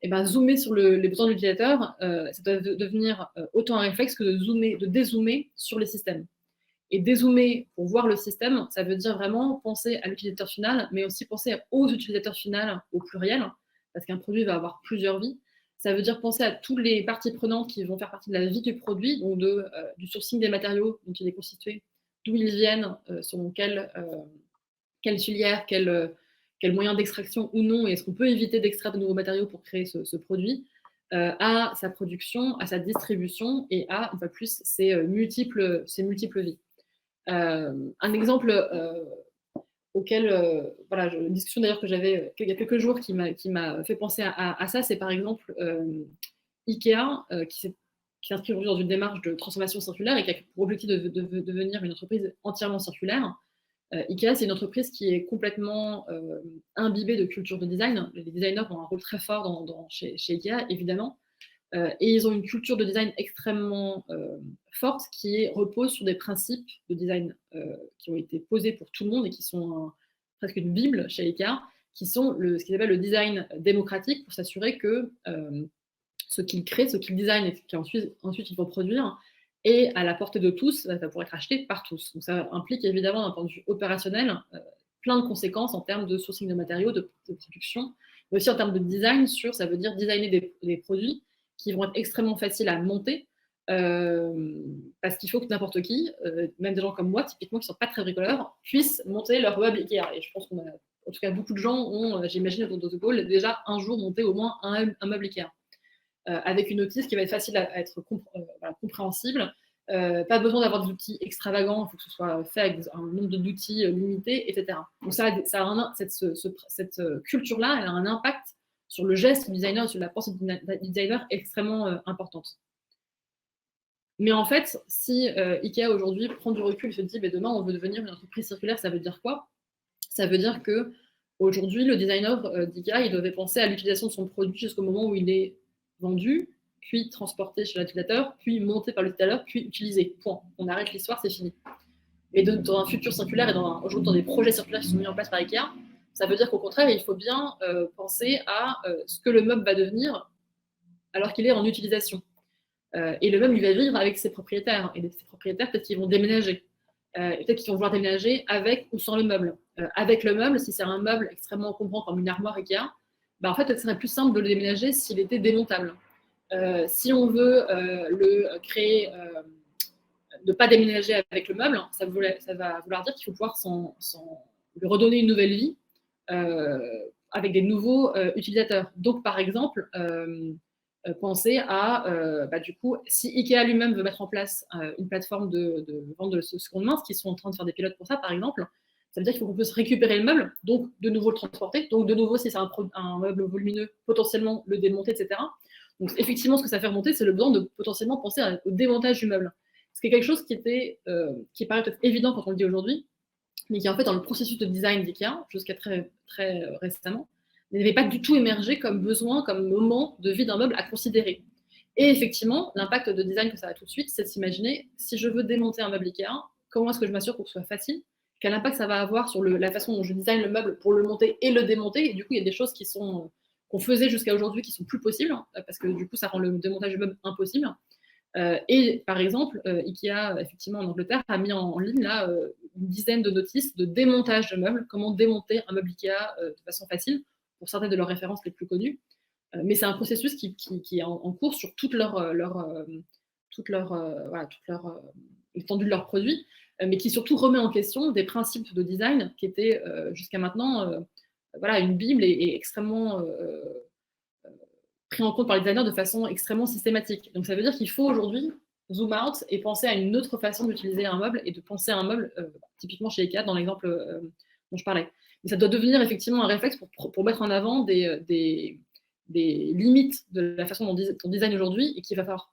Et zoomer sur les besoins de l'utilisateur, ça doit devenir autant un réflexe que de dézoomer sur les systèmes. Et dézoomer pour voir le système, ça veut dire vraiment penser à l'utilisateur final, mais aussi penser aux utilisateurs finaux au pluriel, parce qu'un produit va avoir plusieurs vies. Ça veut dire penser à toutes les parties prenantes qui vont faire partie de la vie du produit, donc du sourcing des matériaux dont il est constitué, d'où ils viennent, selon quelle filière, quel moyen d'extraction ou non, et est-ce qu'on peut éviter d'extraire de nouveaux matériaux pour créer ce produit, à sa production, à sa distribution, et à, une fois plus, ses multiples vies. Un exemple une discussion d'ailleurs que j'avais il y a quelques jours qui m'a fait penser à ça, c'est par exemple Ikea, qui s'inscrit aujourd'hui dans une démarche de transformation circulaire et qui a pour objectif de devenir une entreprise entièrement circulaire. Ikea, c'est une entreprise qui est complètement imbibée de culture de design. Les designers ont un rôle très fort chez Ikea, évidemment. Et ils ont une culture de design extrêmement forte qui repose sur des principes de design qui ont été posés pour tout le monde et qui sont presque une bible chez Ikea, qui sont ce qu'ils appellent le design démocratique, pour s'assurer que ce qu'ils créent, ce qu'ils designent et qu'ensuite ils vont produire, et à la portée de tous, ça pourrait être acheté par tous. Donc ça implique évidemment d'un point de vue opérationnel plein de conséquences en termes de sourcing de matériaux, de production, mais aussi en termes de design, ça veut dire designer des produits qui vont être extrêmement faciles à monter, parce qu'il faut que n'importe qui, même des gens comme moi, typiquement, qui ne sont pas très bricoleurs, puissent monter leur meuble Ikea. Et je pense qu'en tout cas, beaucoup de gens ont, j'imagine, autour de Gaulle, déjà un jour monté au moins un meuble Ikea. Avec une notice qui va être facile à être compréhensible. Pas besoin d'avoir des outils extravagants, il faut que ce soit fait avec un nombre d'outils limité, etc. Donc cette culture-là, elle a un impact sur le geste du designer, sur la pensée du designer extrêmement importante. Mais en fait, si Ikea aujourd'hui prend du recul et se dit demain on veut devenir une entreprise circulaire, ça veut dire quoi? Ça veut dire que aujourd'hui le designer d'Ikea, il devait penser à l'utilisation de son produit jusqu'au moment où il est vendu, puis transporté chez l'utilisateur, puis monté par l'utilisateur, puis utilisé. Point. On arrête l'histoire, c'est fini. Et dans un futur circulaire et aujourd'hui dans des projets circulaires qui sont mis en place par Ikea, ça veut dire qu'au contraire, il faut bien penser à ce que le meuble va devenir alors qu'il est en utilisation. Et le meuble, il va vivre avec ses propriétaires. Et ces propriétaires, peut-être qu'ils vont déménager. Peut-être qu'ils vont vouloir déménager avec ou sans le meuble. Avec le meuble, si c'est un meuble extrêmement encombrant comme une armoire Ikea, en fait, ce serait plus simple de le déménager s'il était démontable. Si on veut le créer, ne pas déménager avec le meuble, ça va vouloir dire qu'il faut pouvoir lui redonner une nouvelle vie avec des nouveaux utilisateurs. Donc, par exemple, penser à, du coup, si Ikea lui-même veut mettre en place une plateforme de vente de seconde main, ce qu'ils sont en train de faire des pilotes pour ça, par exemple, ça veut dire qu'il faut qu'on puisse récupérer le meuble, donc de nouveau le transporter, donc de nouveau, si c'est un meuble volumineux, potentiellement le démonter, etc. Donc, effectivement, ce que ça fait remonter, c'est le besoin de potentiellement penser au démontage du meuble. Ce qui est quelque chose qui paraît peut-être évident quand on le dit aujourd'hui, mais qui en fait dans le processus de design d'IKEA, jusqu'à très, très récemment, n'avait pas du tout émergé comme besoin, comme moment de vie d'un meuble à considérer. Et effectivement, l'impact de design que ça a tout de suite, c'est de s'imaginer, si je veux démonter un meuble IKEA, comment est-ce que je m'assure pour que ce soit facile, quel impact ça va avoir sur la façon dont je design le meuble pour le monter et le démonter. Et du coup, il y a des choses qu'on faisait jusqu'à aujourd'hui qui sont plus possibles, parce que du coup, ça rend le démontage du meuble impossible. Et par exemple, Ikea, effectivement, en Angleterre, a mis en ligne là, une dizaine de notices de démontage de meubles, comment démonter un meuble Ikea de façon facile, pour certaines de leurs références les plus connues. Mais c'est un processus qui est en cours sur toute l'étendue de leurs produits, mais qui surtout remet en question des principes de design qui étaient jusqu'à maintenant une bible et extrêmement pris en compte par les designers de façon extrêmement systématique. Donc ça veut dire qu'il faut aujourd'hui zoom out et penser à une autre façon d'utiliser un meuble et de penser à un meuble, typiquement chez Ikea, dans l'exemple dont je parlais. Mais ça doit devenir effectivement un réflexe pour mettre en avant des limites de la façon dont on design aujourd'hui et qu'il va falloir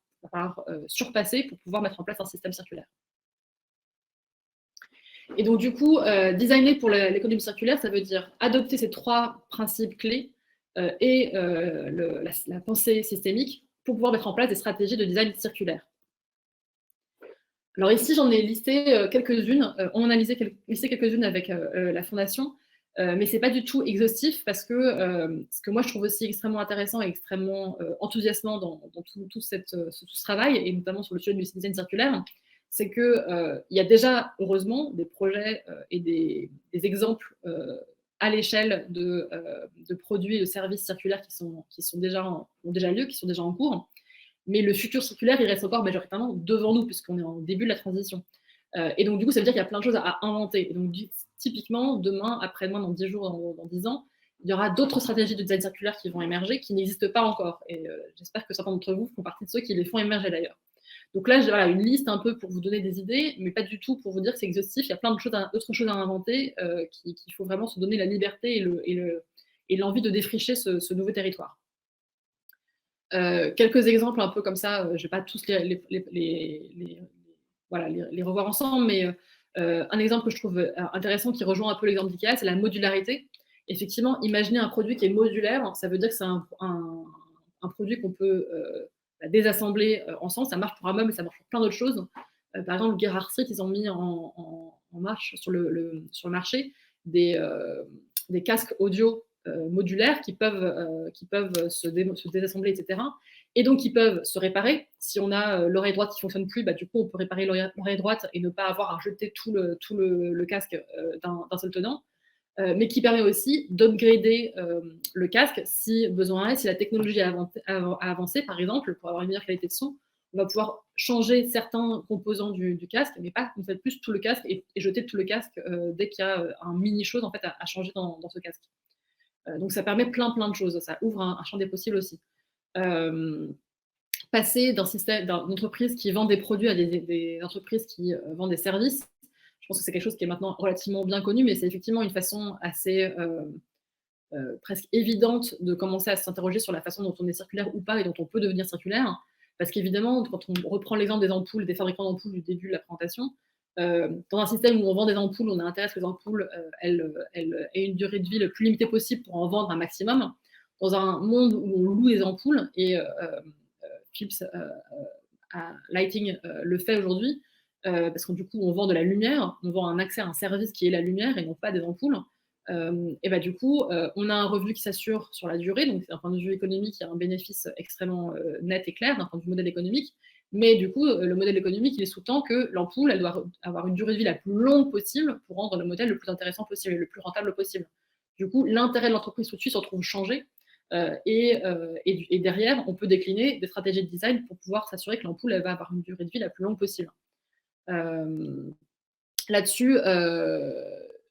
surpasser pour pouvoir mettre en place un système circulaire. Et donc du coup, designer pour l'économie circulaire, ça veut dire adopter ces 3 principes clés et la pensée systémique pour pouvoir mettre en place des stratégies de design circulaire. Alors ici, j'en ai listé quelques-unes. On en a listé quelques-unes avec la Fondation, mais ce n'est pas du tout exhaustif parce que ce que moi, je trouve aussi extrêmement intéressant et extrêmement enthousiasmant dans tout ce travail, et notamment sur le sujet du design circulaire, c'est qu'il y a déjà, heureusement, des projets et des exemples à l'échelle de produits et de services circulaires qui ont déjà lieu, qui sont déjà en cours. Mais le futur circulaire, il reste encore majoritairement devant nous, puisqu'on est en début de la transition. Et donc, du coup, ça veut dire qu'il y a plein de choses à inventer. Et donc, typiquement, demain, après-demain, dans 10 jours, dans 10 ans, il y aura d'autres stratégies de design circulaire qui vont émerger, qui n'existent pas encore. Et j'espère que certains d'entre vous font partie de ceux qui les font émerger d'ailleurs. Donc là, j'ai une liste un peu pour vous donner des idées, mais pas du tout pour vous dire que c'est exhaustif. Il y a plein d'autres choses à inventer, qu'il faut vraiment se donner la liberté et l'envie de défricher ce nouveau territoire. Quelques exemples un peu comme ça, je ne vais pas tous les revoir ensemble, mais un exemple que je trouve intéressant qui rejoint un peu l'exemple d'IKEA, c'est la modularité. Effectivement, imaginez un produit qui est modulaire, ça veut dire que c'est un produit qu'on peut désassembler ensemble. Ça marche pour un meuble, mais ça marche pour plein d'autres choses. Par exemple, Gerhard Street, ils ont mis en marche sur le marché des casques audio modulaires qui peuvent se désassembler, etc. Et donc, qui peuvent se réparer. Si on a l'oreille droite qui ne fonctionne plus, du coup, on peut réparer l'oreille droite et ne pas avoir à jeter tout le casque d'un seul tenant. Mais qui permet aussi d'upgrader le casque si besoin est, si la technologie a avancé, par exemple, pour avoir une meilleure qualité de son, on va pouvoir changer certains composants du casque, mais pas en fait, plus tout le casque et jeter tout le casque dès qu'il y a un mini-chose en fait, à changer dans ce casque. Donc ça permet plein de choses, ça ouvre un champ des possibles aussi. Passer d'une entreprise qui vend des produits à des entreprises qui vendent des services, je pense que c'est quelque chose qui est maintenant relativement bien connu, mais c'est effectivement une façon assez presque évidente de commencer à s'interroger sur la façon dont on est circulaire ou pas et dont on peut devenir circulaire. Parce qu'évidemment, quand on reprend l'exemple des ampoules, des fabricants d'ampoules du début de la présentation, dans un système où on vend des ampoules, on a intérêt à ce que les ampoules aient une durée de vie le plus limitée possible pour en vendre un maximum. Dans un monde où on loue des ampoules, et Philips Lighting le fait aujourd'hui, parce que du coup, on vend de la lumière, on vend un accès à un service qui est la lumière et non pas des ampoules. Et du coup, on a un revenu qui s'assure sur la durée, donc d'un point de vue économique, il y a un bénéfice extrêmement net et clair d'un point de vue modèle économique. Mais du coup, le modèle économique, il est sous-tend que l'ampoule, elle doit avoir une durée de vie la plus longue possible pour rendre le modèle le plus intéressant possible et le plus rentable possible. Du coup, l'intérêt de l'entreprise tout de suite se retrouve changé Et derrière, on peut décliner des stratégies de design pour pouvoir s'assurer que l'ampoule elle va avoir une durée de vie la plus longue possible. Là-dessus,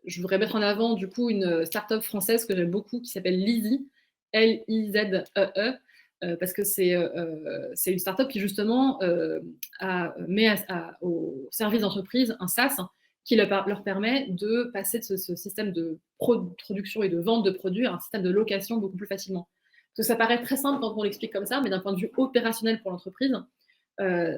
je voudrais mettre en avant du coup une start-up française que j'aime beaucoup qui s'appelle Lizee, L-I-Z-E-E, parce que c'est une start-up qui justement met au service d'entreprise un SaaS qui leur permet de passer de ce système de production et de vente de produits à un système de location beaucoup plus facilement. Parce que ça paraît très simple quand on l'explique comme ça, mais d'un point de vue opérationnel pour l'entreprise,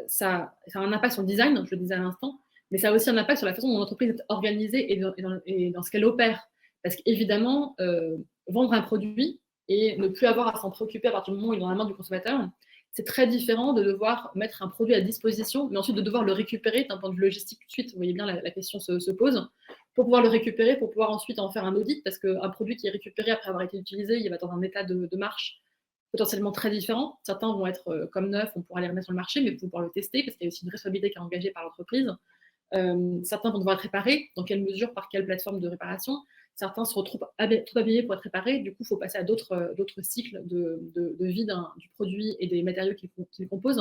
ça a un impact sur le design, je le disais à l'instant, mais ça a aussi un impact sur la façon dont l'entreprise est organisée et dans ce qu'elle opère. Parce qu'évidemment, vendre un produit et ne plus avoir à s'en préoccuper à partir du moment où il est dans la main du consommateur, c'est très différent de devoir mettre un produit à disposition, mais ensuite de devoir le récupérer d'un point de vue logistique tout de suite. Vous voyez bien, la question se pose. Pour pouvoir le récupérer, pour pouvoir ensuite en faire un audit, parce qu'un produit qui est récupéré après avoir été utilisé, il va dans un état de marche potentiellement très différent. Certains vont être comme neufs, on pourra les remettre sur le marché, mais pour pouvoir le tester, parce qu'il y a aussi une responsabilité qui est engagée par l'entreprise. Certains vont devoir être réparés, dans quelle mesure, par quelle plateforme de réparation. Certains seront trop abîmés pour être réparés, du coup, il faut passer à d'autres cycles de vie du produit et des matériaux qui le composent.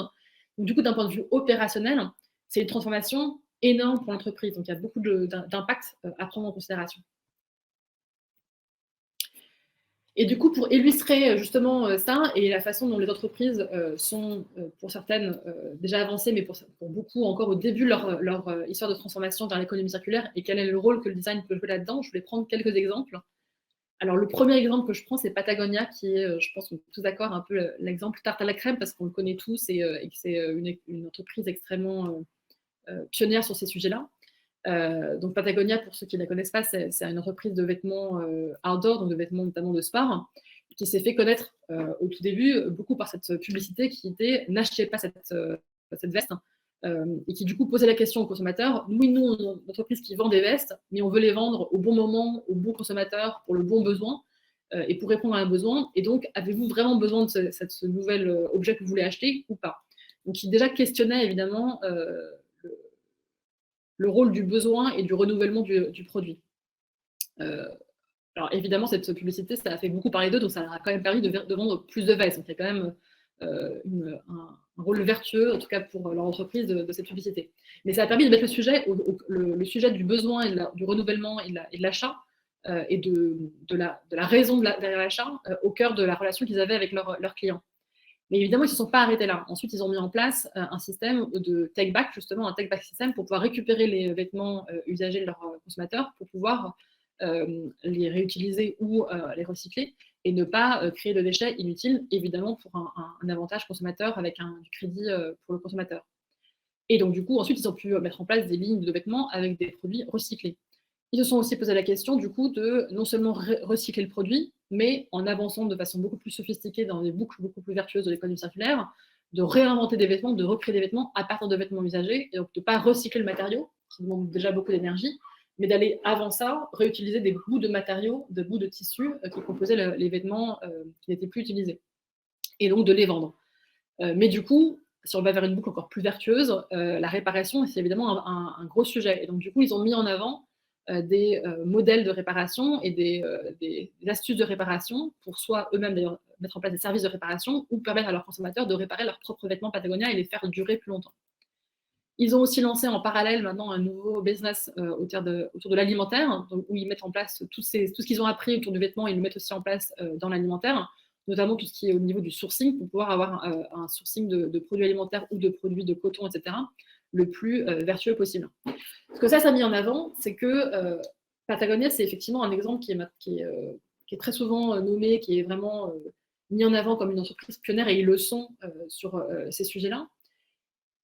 Donc, du coup, d'un point de vue opérationnel, c'est une transformation énorme pour l'entreprise. Donc, il y a beaucoup d'impact à prendre en considération. Et du coup, pour illustrer justement ça et la façon dont les entreprises sont, pour certaines, déjà avancées, mais pour beaucoup encore au début de leur histoire de transformation vers l'économie circulaire, et quel est le rôle que le design peut jouer là-dedans, je voulais prendre quelques exemples. Alors, le premier exemple que je prends, c'est Patagonia, qui est, je pense, on est tous d'accord, un peu l'exemple tarte à la crème, parce qu'on le connaît tous et que c'est une entreprise extrêmement pionnière sur ces sujets-là. Donc Patagonia, pour ceux qui ne la connaissent pas, c'est une entreprise de vêtements outdoor, donc de vêtements notamment de sport, qui s'est fait connaître au tout début beaucoup par cette publicité qui était « n'achetez pas cette veste », et qui du coup posait la question aux consommateurs. Oui, nous, on est une entreprise qui vend des vestes, mais on veut les vendre au bon moment, au bon consommateur, pour le bon besoin, et pour répondre à un besoin. Et donc, avez-vous vraiment besoin de ce nouvel objet que vous voulez acheter ou pas? Donc, qui déjà questionnait évidemment le rôle du besoin et du renouvellement du produit. Alors évidemment, cette publicité, ça a fait beaucoup parler d'eux, donc ça a quand même permis de vendre plus de vestes. Donc il y a quand même un rôle vertueux, en tout cas pour leur entreprise, de cette publicité. Mais ça a permis de mettre le sujet du besoin et du renouvellement et de l'achat et de la raison derrière l'achat au cœur de la relation qu'ils avaient avec leurs clients. Mais évidemment, ils ne se sont pas arrêtés là. Ensuite, ils ont mis en place un système de take-back, justement, un take-back système pour pouvoir récupérer les vêtements usagés de leurs consommateurs pour pouvoir les réutiliser ou les recycler et ne pas créer de déchets inutiles, évidemment, pour un avantage consommateur avec du crédit pour le consommateur. Et donc, du coup, ensuite, ils ont pu mettre en place des lignes de vêtements avec des produits recyclés. Ils se sont aussi posé la question, du coup, de non seulement recycler le produit, mais en avançant de façon beaucoup plus sophistiquée dans des boucles beaucoup plus vertueuses de l'économie circulaire, de réinventer des vêtements, de recréer des vêtements à partir de vêtements usagés, et donc de ne pas recycler le matériau, qui demande déjà beaucoup d'énergie, mais d'aller avant ça, réutiliser des bouts de matériaux, des bouts de tissus qui composaient les vêtements qui n'étaient plus utilisés, et donc de les vendre. Mais du coup, si on va vers une boucle encore plus vertueuse, la réparation, c'est évidemment un gros sujet. Et donc du coup, ils ont mis en avant des modèles de réparation et des astuces de réparation pour soit eux-mêmes d'ailleurs mettre en place des services de réparation ou permettre à leurs consommateurs de réparer leurs propres vêtements Patagonia et les faire durer plus longtemps. Ils ont aussi lancé en parallèle maintenant un nouveau business autour de l'alimentaire, où ils mettent en place tout ce qu'ils ont appris autour du vêtement, ils le mettent aussi en place dans l'alimentaire, notamment tout ce qui est au niveau du sourcing, pour pouvoir avoir un sourcing de produits alimentaires ou de produits de coton, etc., le plus vertueux possible. Ce que ça a mis en avant, c'est que Patagonia, c'est effectivement un exemple qui est très souvent nommé, qui est vraiment mis en avant comme une entreprise pionnière, et ils le sont sur ces sujets-là.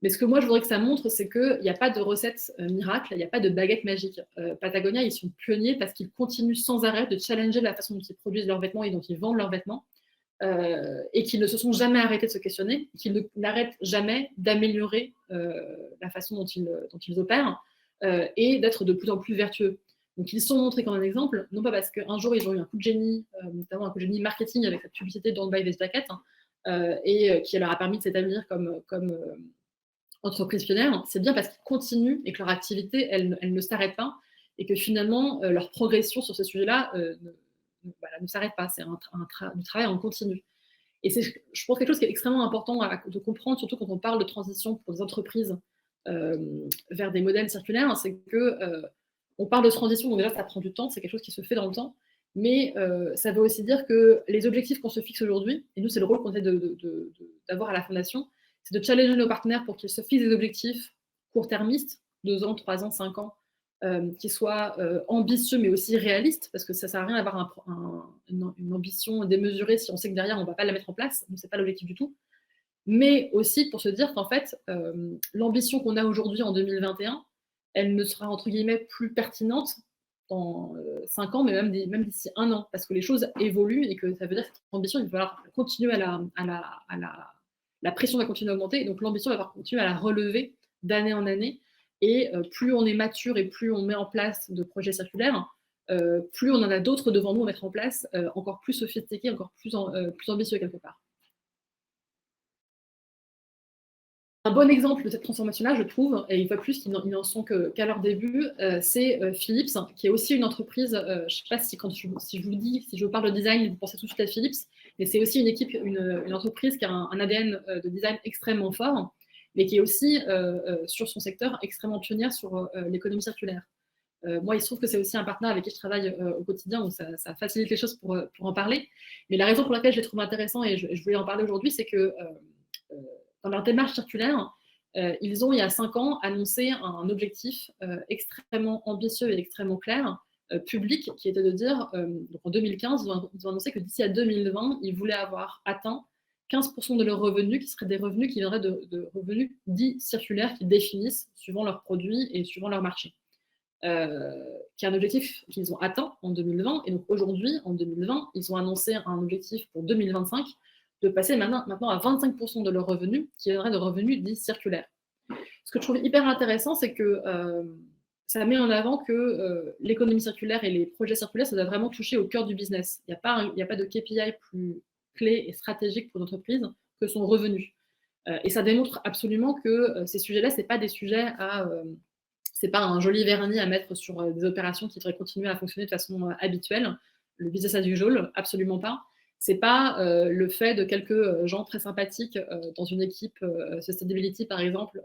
Mais ce que moi, je voudrais que ça montre, c'est qu'il n'y a pas de recette miracle, il n'y a pas de baguette magique. Patagonia, ils sont pionniers parce qu'ils continuent sans arrêt de challenger la façon dont ils produisent leurs vêtements et dont ils vendent leurs vêtements, et qu'ils ne se sont jamais arrêtés de se questionner, qu'ils n'arrêtent jamais d'améliorer la façon dont ils opèrent et d'être de plus en plus vertueux. Donc ils sont montrés comme un exemple, non pas parce qu'un jour ils ont eu un coup de génie, notamment un coup de génie marketing avec cette publicité Don't Buy This Jacket, et qui leur a permis de s'établir comme entreprise pionnière, c'est bien parce qu'ils continuent et que leur activité, elle ne s'arrête pas, et que finalement, leur progression sur ce sujet-là ne s'arrête pas, c'est du travail en continu. Et c'est, je pense, quelque chose qui est extrêmement important de comprendre, surtout quand on parle de transition pour des entreprises vers des modèles circulaires, c'est que on parle de transition, donc déjà ça prend du temps, c'est quelque chose qui se fait dans le temps, mais ça veut aussi dire que les objectifs qu'on se fixe aujourd'hui, et nous c'est le rôle qu'on essaie d'avoir à la Fondation, c'est de challenger nos partenaires pour qu'ils se fixent des objectifs court-termistes, 2 ans, 3 ans, 5 ans, qui soient ambitieux mais aussi réalistes, parce que ça ne sert à rien d'avoir une ambition démesurée si on sait que derrière on ne va pas la mettre en place, donc ce n'est pas l'objectif du tout. Mais aussi pour se dire qu'en fait, l'ambition qu'on a aujourd'hui en 2021, elle ne sera entre guillemets plus pertinente dans 5 ans, mais même d'ici 1 an, parce que les choses évoluent et que ça veut dire que cette ambition, il va falloir continuer la pression va continuer à augmenter, et donc l'ambition va falloir continuer à la relever d'année en année. Et plus on est mature et plus on met en place de projets circulaires, plus on en a d'autres devant nous à mettre en place, encore plus sophistiqués, encore plus ambitieux quelque part. Un bon exemple de cette transformation-là, je trouve, et une fois plus, ils n'en sont qu'à leur début, c'est Philips, qui est aussi une entreprise, je ne sais pas si je vous parle de design, vous pensez tout de suite à Philips, mais c'est aussi une entreprise qui a un ADN de design extrêmement fort, mais qui est aussi, sur son secteur, extrêmement pionnière sur l'économie circulaire. Moi, il se trouve que c'est aussi un partenaire avec qui je travaille au quotidien, donc ça facilite les choses pour en parler. Mais la raison pour laquelle je l'ai trouvé intéressant, et je voulais en parler aujourd'hui, c'est que dans leur démarche circulaire, ils ont, il y a 5 ans, annoncé un objectif extrêmement ambitieux et extrêmement clair, public, qui était de dire, donc en 2015, ils ont annoncé que d'ici à 2020, ils voulaient avoir atteint 15% de leurs revenus qui seraient des revenus qui viendraient de revenus dits circulaires qu'ils définissent suivant leurs produits et suivant leur marché. Qui est un objectif qu'ils ont atteint en 2020. Et donc aujourd'hui, en 2020, ils ont annoncé un objectif pour 2025 de passer maintenant à 25% de leurs revenus qui viendraient de revenus dits circulaires. Ce que je trouve hyper intéressant, c'est que ça met en avant que l'économie circulaire et les projets circulaires, ça doit vraiment toucher au cœur du business. Il n'y a pas de KPI plus clé et stratégique pour l'entreprise que son revenu. Et ça démontre absolument que ces sujets-là, ce n'est pas des sujets c'est pas un joli vernis à mettre sur des opérations qui devraient continuer à fonctionner de façon habituelle. Le business as usual, absolument pas. C'est pas le fait de quelques gens très sympathiques dans une équipe sustainability, par exemple,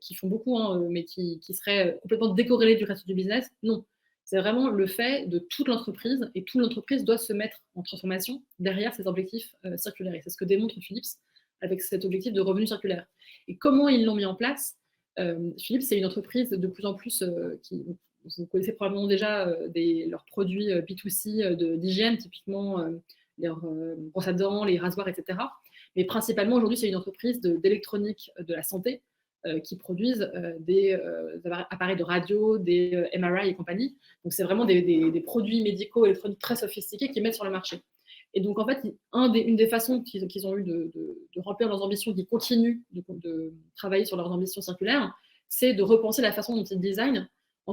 qui font beaucoup, mais qui seraient complètement décorrélés du reste du business. Non. C'est vraiment le fait de toute l'entreprise, et toute l'entreprise doit se mettre en transformation derrière ces objectifs circulaires. Et c'est ce que démontre Philips avec cet objectif de revenu circulaire. Et comment ils l'ont mis en place? Philips, c'est une entreprise de plus en plus vous connaissez probablement déjà leurs produits B2C d'hygiène, typiquement leurs brosses à dents, les rasoirs, etc. Mais principalement, aujourd'hui, c'est une entreprise d'électronique de la santé qui produisent des appareils de radio, des MRI et compagnie. Donc, c'est vraiment des produits médicaux électroniques très sophistiqués qu'ils mettent sur le marché. Et donc, en fait, une des façons qu'ils ont eu de remplir leurs ambitions, qui continuent de travailler sur leurs ambitions circulaires, c'est de repenser la façon dont ils designent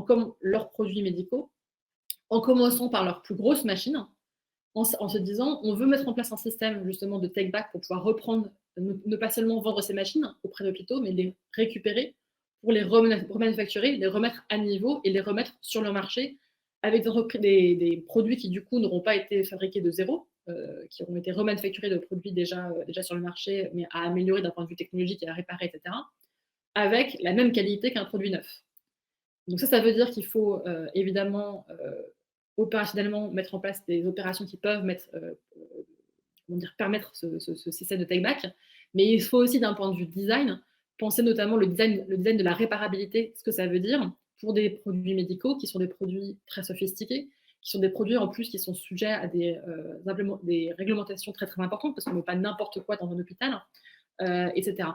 comme leurs produits médicaux, en commençant par leurs plus grosses machines, en se disant, on veut mettre en place un système justement de take-back pour pouvoir reprendre, ne pas seulement vendre ces machines auprès d'hôpitaux, mais les récupérer pour les remanufacturer, les remettre à niveau et les remettre sur le marché avec des produits qui du coup n'auront pas été fabriqués de zéro, qui auront été remanufacturés de produits déjà sur le marché, mais à améliorer d'un point de vue technologique et à réparer, etc., avec la même qualité qu'un produit neuf. Donc ça veut dire qu'il faut évidemment opérationnellement mettre en place des opérations qui peuvent permettre ce système de take-back, mais il faut aussi, d'un point de vue design, penser notamment le design de la réparabilité, ce que ça veut dire pour des produits médicaux qui sont des produits très sophistiqués, qui sont des produits en plus qui sont sujets à des réglementations très très importantes, parce qu'on ne met pas n'importe quoi dans un hôpital, etc.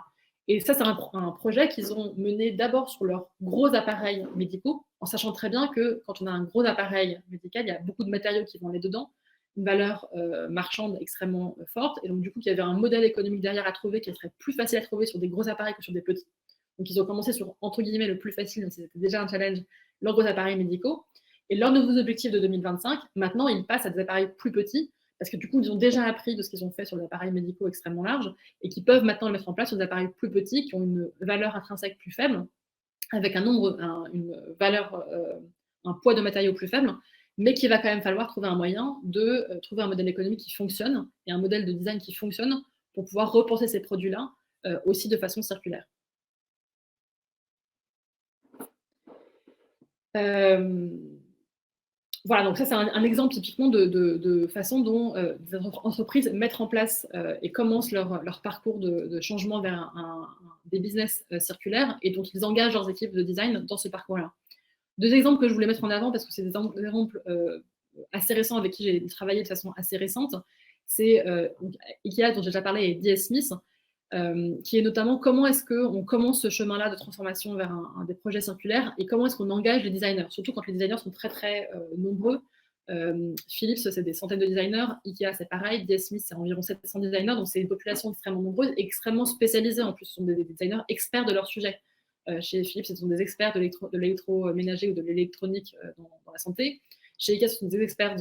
Et ça, c'est un projet qu'ils ont mené d'abord sur leurs gros appareils médicaux, en sachant très bien que quand on a un gros appareil médical, il y a beaucoup de matériaux qui vont aller dedans, une valeur marchande extrêmement forte, et donc du coup, il y avait un modèle économique derrière à trouver qui serait plus facile à trouver sur des gros appareils que sur des petits. Donc ils ont commencé sur, entre guillemets, le plus facile, donc c'était déjà un challenge, leurs gros appareils médicaux. Et leurs nouveaux objectifs de 2025, maintenant, ils passent à des appareils plus petits, parce que du coup, ils ont déjà appris de ce qu'ils ont fait sur des appareils médicaux extrêmement larges, et qui peuvent maintenant le mettre en place sur des appareils plus petits, qui ont une valeur intrinsèque plus faible, avec un poids de matériaux plus faible, mais qu'il va quand même falloir trouver un moyen de trouver un modèle économique qui fonctionne et un modèle de design qui fonctionne pour pouvoir repenser ces produits-là aussi de façon circulaire. Voilà, donc ça c'est un exemple typiquement de façon dont des entreprises mettent en place et commencent leur parcours de changement vers des business circulaires et donc ils engagent leurs équipes de design dans ce parcours-là. Deux exemples que je voulais mettre en avant parce que c'est des exemples assez récents avec qui j'ai travaillé de façon assez récente. C'est IKEA dont j'ai déjà parlé et DS Smith, qui est notamment comment est-ce qu'on commence ce chemin-là de transformation vers des projets circulaires et comment est-ce qu'on engage les designers, surtout quand les designers sont très très nombreux. Philips, c'est des centaines de designers, IKEA c'est pareil, DS Smith c'est environ 700 designers, donc c'est une population extrêmement nombreuse et extrêmement spécialisée en plus, ce sont des designers experts de leur sujet. Chez Philips, ce sont des experts de l'électroménager ou de l'électronique dans la santé. Chez IKEA, ce sont des experts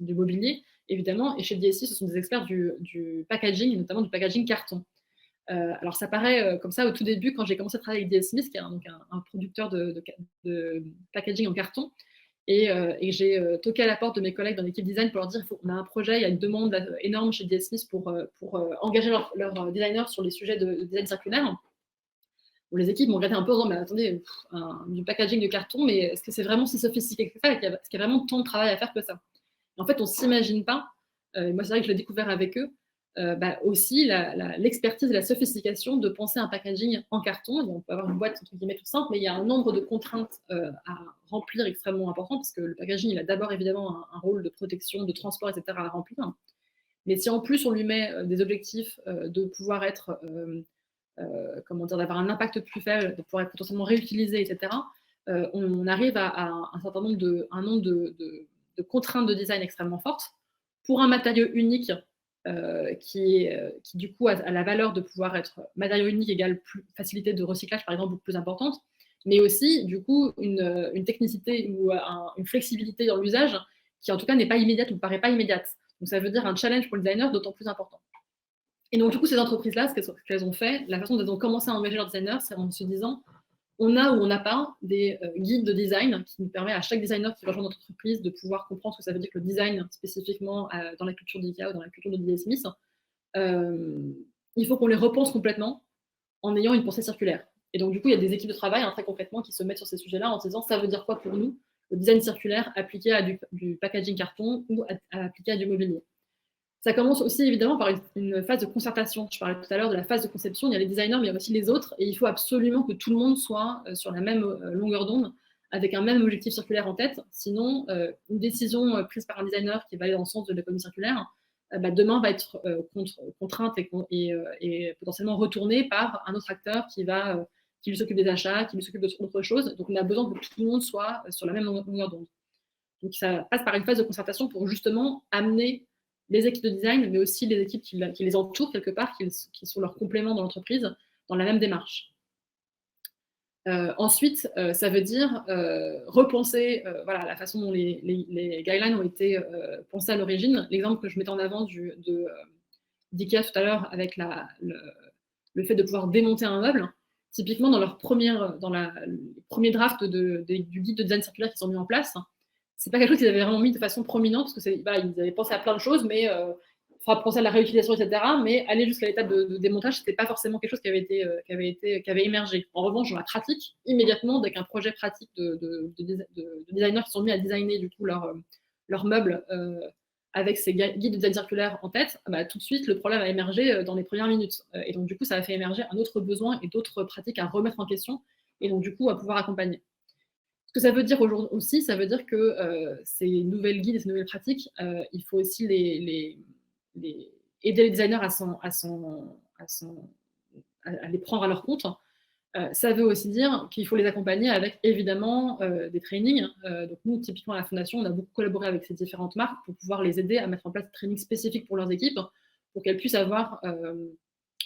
du mobilier, évidemment. Et chez DSI, ce sont des experts du packaging, et notamment du packaging carton. Alors, ça paraît comme ça au tout début, quand j'ai commencé à travailler avec DS Smith, qui est un producteur de packaging en carton. Et j'ai toqué à la porte de mes collègues dans l'équipe design pour leur dire on a un projet, il y a une demande énorme chez DS Smith pour engager leurs designers sur les sujets de design circulaire. Bon, les équipes m'ont regardé un peu en disant mais attendez, du packaging de carton, mais est-ce que c'est vraiment si sophistiqué que ça? Est-ce qu'il y a vraiment tant de travail à faire que ça? Et en fait, on ne s'imagine pas, moi c'est vrai que je l'ai découvert avec eux, aussi l'expertise et la sophistication de penser un packaging en carton. On peut avoir une boîte entre guillemets toute simple, mais il y a un nombre de contraintes à remplir extrêmement important, parce que le packaging, il a d'abord évidemment un rôle de protection, de transport, etc. à remplir. Mais si en plus on lui met des objectifs de pouvoir être... comment dire, d'avoir un impact plus faible, de pouvoir être potentiellement réutilisé, etc., on arrive à un certain nombre de contraintes de design extrêmement fortes pour un matériau unique qui du coup a la valeur de pouvoir être matériau unique égale facilité de recyclage, par exemple, beaucoup plus importante, mais aussi du coup une technicité ou une flexibilité dans l'usage qui en tout cas n'est pas immédiate ou ne paraît pas immédiate. Donc ça veut dire un challenge pour le designer d'autant plus important. Et donc, du coup, ces entreprises-là, ce qu'elles ont fait, la façon dont elles ont commencé à engager leurs designers, c'est en se disant, on a ou on n'a pas des guides de design qui nous permettent à chaque designer qui rejoint notre entreprise de pouvoir comprendre ce que ça veut dire que le design, spécifiquement dans la culture d'IKEA ou dans la culture de DS Smith. Il faut qu'on les repense complètement en ayant une pensée circulaire. Et donc, du coup, il y a des équipes de travail, très concrètement, qui se mettent sur ces sujets-là en se disant, ça veut dire quoi pour nous, le design circulaire appliqué à du packaging carton ou appliqué à du mobilier. Ça commence aussi évidemment par une phase de concertation. Je parlais tout à l'heure de la phase de conception, il y a les designers, mais il y a aussi les autres, et il faut absolument que tout le monde soit sur la même longueur d'onde, avec un même objectif circulaire en tête. Sinon, une décision prise par un designer qui va aller dans le sens de l'économie circulaire, demain va être contrainte et potentiellement retournée par un autre acteur qui lui s'occupe des achats, qui lui s'occupe d'autres choses. Donc on a besoin que tout le monde soit sur la même longueur d'onde. Donc ça passe par une phase de concertation pour justement amener les équipes de design, mais aussi les équipes qui les entourent quelque part, qui sont leurs compléments dans l'entreprise, dans la même démarche. Ensuite, ça veut dire repenser la façon dont les guidelines ont été pensés à l'origine. L'exemple que je mettais en avant d'IKEA tout à l'heure avec le fait de pouvoir démonter un meuble, typiquement dans le premier draft du guide de design circulaire qu'ils ont mis en place, c'est pas quelque chose qu'ils avaient vraiment mis de façon prominente, parce que ils avaient pensé à plein de choses, mais il faudra penser à la réutilisation, etc. Mais aller jusqu'à l'étape de démontage, c'était pas forcément quelque chose qui avait émergé. En revanche, dans la pratique, immédiatement, dès qu'un projet pratique de designers qui sont mis à designer du coup leurs meubles avec ces guides de design circulaire en tête, tout de suite, le problème a émergé dans les premières minutes. Et donc, du coup, ça a fait émerger un autre besoin et d'autres pratiques à remettre en question, et donc, du coup, à pouvoir accompagner. Ce que ça veut dire aujourd'hui aussi, ça veut dire que ces nouvelles guides et ces nouvelles pratiques, il faut aussi aider les designers à les prendre à leur compte. Ça veut aussi dire qu'il faut les accompagner avec évidemment des trainings. Donc nous, typiquement à la Fondation, on a beaucoup collaboré avec ces différentes marques pour pouvoir les aider à mettre en place des trainings spécifiques pour leurs équipes, pour qu'elles puissent avoir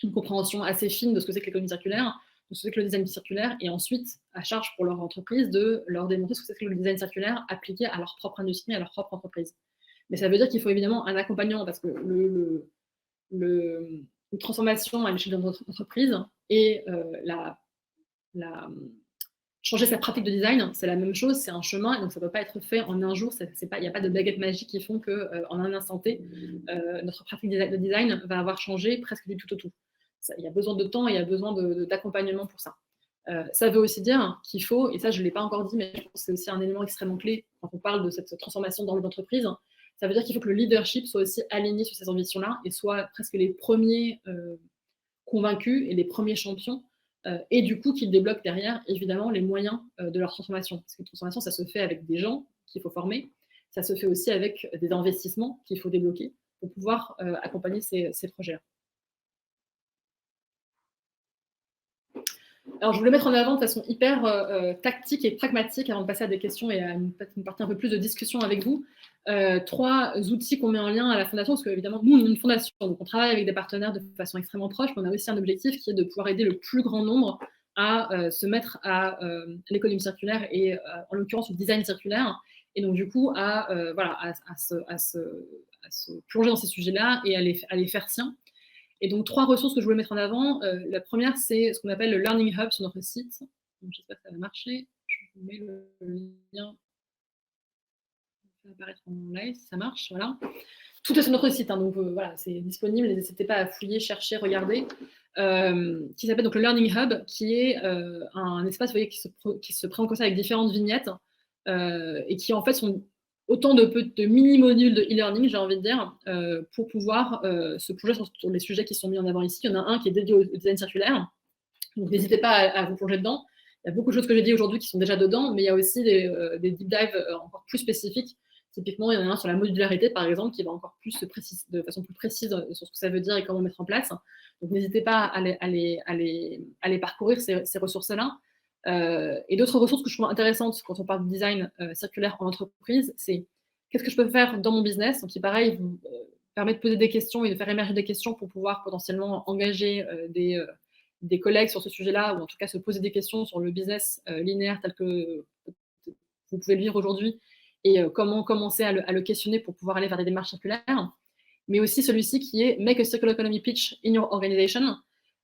une compréhension assez fine de ce que c'est que l'économie circulaire, de ce que c'est que le design circulaire, et ensuite à charge pour leur entreprise de leur démontrer ce que c'est que le design circulaire appliqué à leur propre industrie, à leur propre entreprise. Mais ça veut dire qu'il faut évidemment un accompagnement, parce que une transformation à l'échelle de notre entreprise et changer sa pratique de design, c'est la même chose, c'est un chemin, et donc ça ne peut pas être fait en un jour. Il n'y a pas de baguette magique qui font qu'en un instant T, notre pratique de design va avoir changé presque du tout au tout. Il y a besoin de temps et il y a besoin d'accompagnement pour ça. Ça veut aussi dire qu'il faut, et ça je ne l'ai pas encore dit, mais je pense que c'est aussi un élément extrêmement clé quand on parle de cette transformation dans l'entreprise, ça veut dire qu'il faut que le leadership soit aussi aligné sur ces ambitions-là et soit presque les premiers convaincus et les premiers champions, et du coup qu'ils débloquent derrière, évidemment, les moyens de leur transformation. Parce qu'une transformation, ça se fait avec des gens qu'il faut former, ça se fait aussi avec des investissements qu'il faut débloquer pour pouvoir accompagner ces projets-là. Alors, je voulais mettre en avant de façon hyper tactique et pragmatique, avant de passer à des questions et à une partie un peu plus de discussion avec vous, 3 outils qu'on met en lien à la fondation, parce qu'évidemment, nous, on est une fondation, donc on travaille avec des partenaires de façon extrêmement proche, mais on a aussi un objectif qui est de pouvoir aider le plus grand nombre à se mettre à l'économie circulaire et en l'occurrence au design circulaire, et donc du coup à se plonger dans ces sujets-là et à les faire siens. Et donc, 3 ressources que je voulais mettre en avant. La première, c'est ce qu'on appelle le Learning Hub sur notre site. J'espère que ça va marcher. Je vous mets le lien. Ça va apparaître en live, si ça marche. Voilà. Tout est sur notre site, hein, donc voilà, c'est disponible. N'hésitez pas à fouiller, chercher, regarder. Qui s'appelle donc le Learning Hub, qui est un espace, vous voyez, qui se présente comme ça avec différentes vignettes et qui en fait sont autant de mini-modules de e-learning, j'ai envie de dire, pour pouvoir se plonger sur les sujets qui sont mis en avant ici. Il y en a un qui est dédié au design circulaire, donc n'hésitez pas à vous plonger dedans. Il y a beaucoup de choses que j'ai dit aujourd'hui qui sont déjà dedans, mais il y a aussi des deep dives encore plus spécifiques. Typiquement, il y en a un sur la modularité, par exemple, qui va encore plus de façon plus précise sur ce que ça veut dire et comment mettre en place. Donc n'hésitez pas à les parcourir, ces ressources-là. Et d'autres ressources que je trouve intéressantes quand on parle de design circulaire en entreprise, c'est qu'est-ce que je peux faire dans mon business, donc qui pareil vous permet de poser des questions et de faire émerger des questions pour pouvoir potentiellement engager des collègues sur ce sujet-là, ou en tout cas se poser des questions sur le business linéaire tel que vous pouvez le vivre aujourd'hui, et comment commencer à le questionner pour pouvoir aller vers des démarches circulaires. Mais aussi celui-ci qui est Make a Circular Economy Pitch in Your Organization,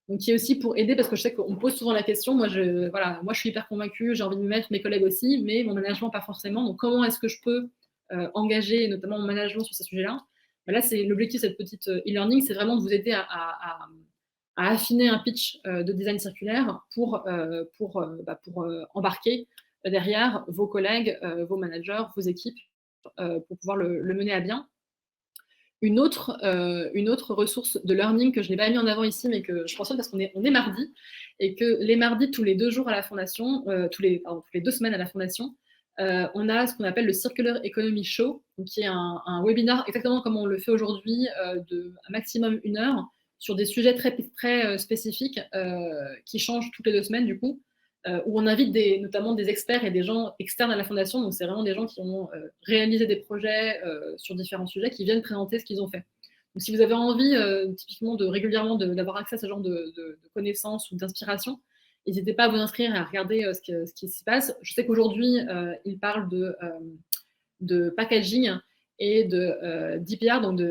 donc qui est aussi pour aider, parce que je sais qu'on me pose souvent la question, moi je suis hyper convaincue, j'ai envie de me mettre, mes collègues aussi, mais mon management pas forcément, donc comment est-ce que je peux engager notamment mon management sur ces sujets-là? Là, c'est l'objectif de cette petite e-learning, c'est vraiment de vous aider à affiner un pitch de design circulaire pour embarquer derrière vos collègues, vos managers, vos équipes, pour pouvoir le mener à bien. Une autre ressource de learning que je n'ai pas mis en avant ici, mais que je mentionne parce qu'on est mardi, et que les mardis, tous les 2 jours à la fondation, tous les 2 semaines à la fondation, on a ce qu'on appelle le Circular Economy Show, donc qui est un webinaire exactement comme on le fait aujourd'hui, de maximum 1 heure, sur des sujets très, très spécifiques qui changent toutes les 2 semaines du coup, où on invite notamment des experts et des gens externes à la fondation, donc c'est vraiment des gens qui ont réalisé des projets sur différents sujets, qui viennent présenter ce qu'ils ont fait. Donc si vous avez envie typiquement régulièrement d'avoir accès à ce genre de connaissances ou d'inspiration, n'hésitez pas à vous inscrire et à regarder ce qui s'y passe. Je sais qu'aujourd'hui, ils parlent de packaging et d'IPR, donc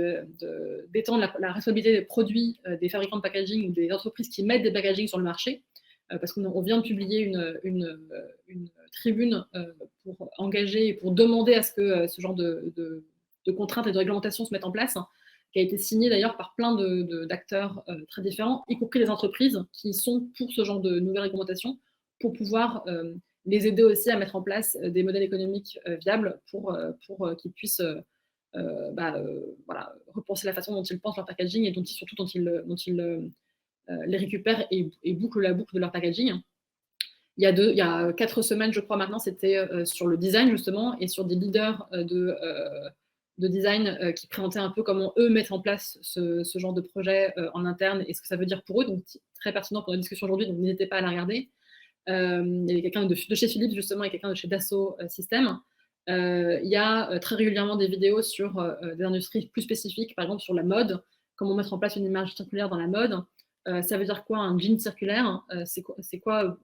d'étendre la responsabilité des produits des fabricants de packaging ou des entreprises qui mettent des packaging sur le marché. Parce qu'on vient de publier une tribune pour engager et pour demander à ce que ce genre de contraintes et de réglementations se mettent en place, qui a été signée d'ailleurs par plein d'acteurs très différents, y compris les entreprises qui sont pour ce genre de nouvelles réglementations, pour pouvoir les aider aussi à mettre en place des modèles économiques viables pour qu'ils puissent repenser la façon dont ils pensent leur packaging et surtout dont ils les récupèrent et bouclent la boucle de leur packaging. Il y a 4 semaines, je crois maintenant, c'était sur le design justement, et sur des leaders de design qui présentaient un peu comment eux mettent en place ce genre de projet en interne et ce que ça veut dire pour eux, donc très pertinent pour la discussion aujourd'hui, donc n'hésitez pas à la regarder. Il y avait quelqu'un de chez Philips justement et quelqu'un de chez Dassault Systèmes. Il y a très régulièrement des vidéos sur des industries plus spécifiques, par exemple sur la mode, comment mettre en place une image circulaire dans la mode. Ça veut dire quoi un jean circulaire? C'est quoi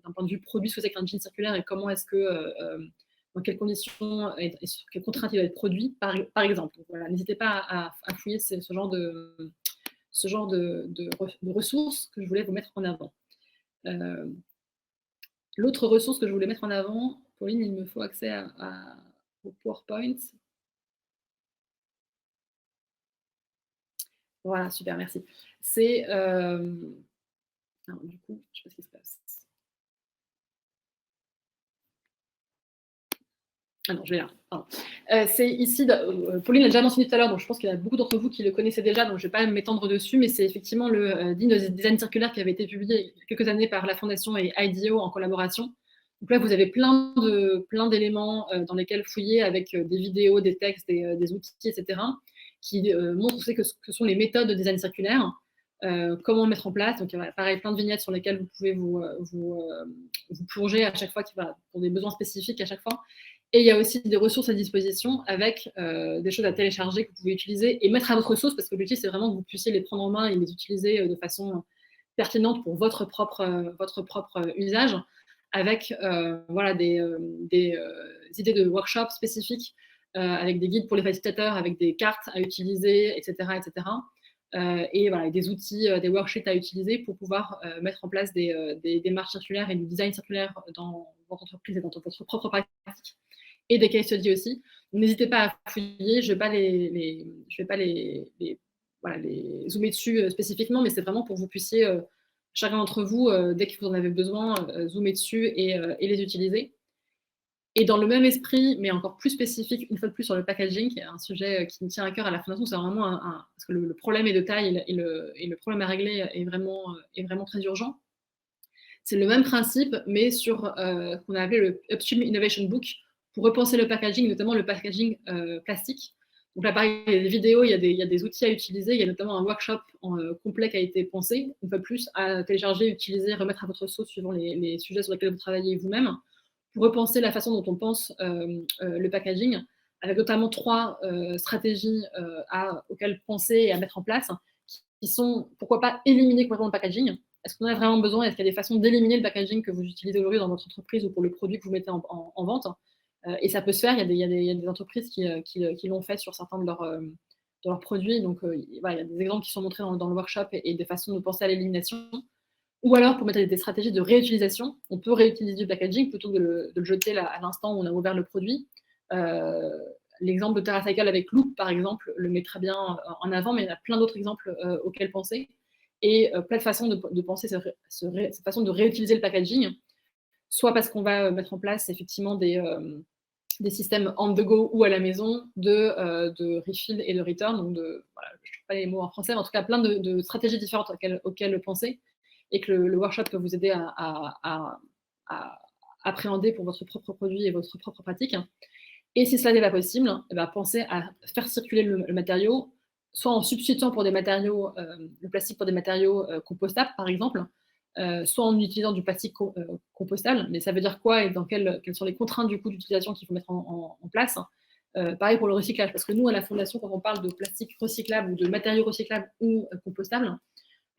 d'un point de vue produit, ce que c'est qu'un jean circulaire et comment est-ce que, dans quelles conditions et sur quelles contraintes il va être produit, par exemple. Donc, voilà, n'hésitez pas à fouiller ce genre de ressources que je voulais vous mettre en avant. L'autre ressource que je voulais mettre en avant, Pauline, il me faut accès au PowerPoint. Voilà, super, merci. C'est... alors, du coup, je ne sais pas ce qui se passe. Ah non, je vais là. C'est ici, Pauline l'a déjà mentionné tout à l'heure, donc je pense qu'il y a beaucoup d'entre vous qui le connaissaient déjà, donc je ne vais pas m'étendre dessus, mais c'est effectivement le design circulaire qui avait été publié il y a quelques années par la Fondation et IDEO en collaboration. Donc là, vous avez plein d'éléments dans lesquels fouiller avec des vidéos, des textes, des outils, etc., qui montrent ce que sont les méthodes de design circulaire, comment le mettre en place. Donc, il y a pareil, plein de vignettes sur lesquelles vous pouvez vous plonger à chaque fois, pour des besoins spécifiques à chaque fois. Et il y a aussi des ressources à disposition avec des choses à télécharger que vous pouvez utiliser et mettre à votre sauce, parce que l'objectif, c'est vraiment que vous puissiez les prendre en main et les utiliser de façon pertinente pour votre propre usage, avec voilà, des idées de workshops spécifiques, avec des guides pour les facilitateurs, avec des cartes à utiliser, etc. etc. Et voilà, des outils, des worksheets à utiliser pour pouvoir mettre en place des démarches circulaires et du design circulaire dans votre entreprise et dans votre propre pratique. Et des case studies aussi. N'hésitez pas à fouiller, je ne vais pas les zoomer dessus spécifiquement, mais c'est vraiment pour que vous puissiez, chacun d'entre vous, dès que vous en avez besoin, zoomer dessus et les utiliser. Et dans le même esprit, mais encore plus spécifique, une fois de plus sur le packaging, qui est un sujet qui me tient à cœur à la Fondation, c'est vraiment parce que le problème est de taille et le problème à régler est vraiment très urgent. C'est le même principe, mais sur ce qu'on a appelé le Upstream Innovation Book, pour repenser le packaging, notamment le packaging plastique. Donc là, pareil, il y a des vidéos, il y a des outils à utiliser, il y a notamment un workshop complet qui a été pensé, une fois de plus, à télécharger, utiliser, remettre à votre sauce suivant les sujets sur lesquels vous travaillez vous-même, pour repenser la façon dont on pense le packaging, avec notamment 3 stratégies auxquelles penser et à mettre en place, qui sont, pourquoi pas, éliminer complètement le packaging. Est-ce qu'on en a vraiment besoin? Est-ce qu'il y a des façons d'éliminer le packaging que vous utilisez aujourd'hui dans votre entreprise ou pour le produit que vous mettez en vente? Et ça peut se faire, il y a des entreprises qui l'ont fait sur certains de leurs produits. Donc, voilà, il y a des exemples qui sont montrés dans le workshop et des façons de penser à l'élimination. Ou alors, pour mettre des stratégies de réutilisation, on peut réutiliser du packaging plutôt que de le jeter à l'instant où on a ouvert le produit. L'exemple de TerraCycle avec Loop, par exemple, le met très bien en avant, mais il y a plein d'autres exemples auxquels penser. Et plein de façons de penser cette façon de réutiliser le packaging, soit parce qu'on va mettre en place effectivement des systèmes on the go ou à la maison de refill et de return, donc voilà, je ne trouve pas les mots en français, mais en tout cas plein de stratégies différentes auxquelles penser, et que le workshop peut vous aider à appréhender pour votre propre produit et votre propre pratique. Et si cela n'est pas possible, pensez à faire circuler le matériau, soit en substituant pour des matériaux, le plastique pour des matériaux compostables, par exemple, soit en utilisant du plastique compostable. Mais ça veut dire quoi et quelles sont les contraintes du coup d'utilisation qu'il faut mettre en place. Pareil pour le recyclage, parce que nous, à la Fondation, quand on parle de plastique recyclable ou de matériaux recyclables ou compostables,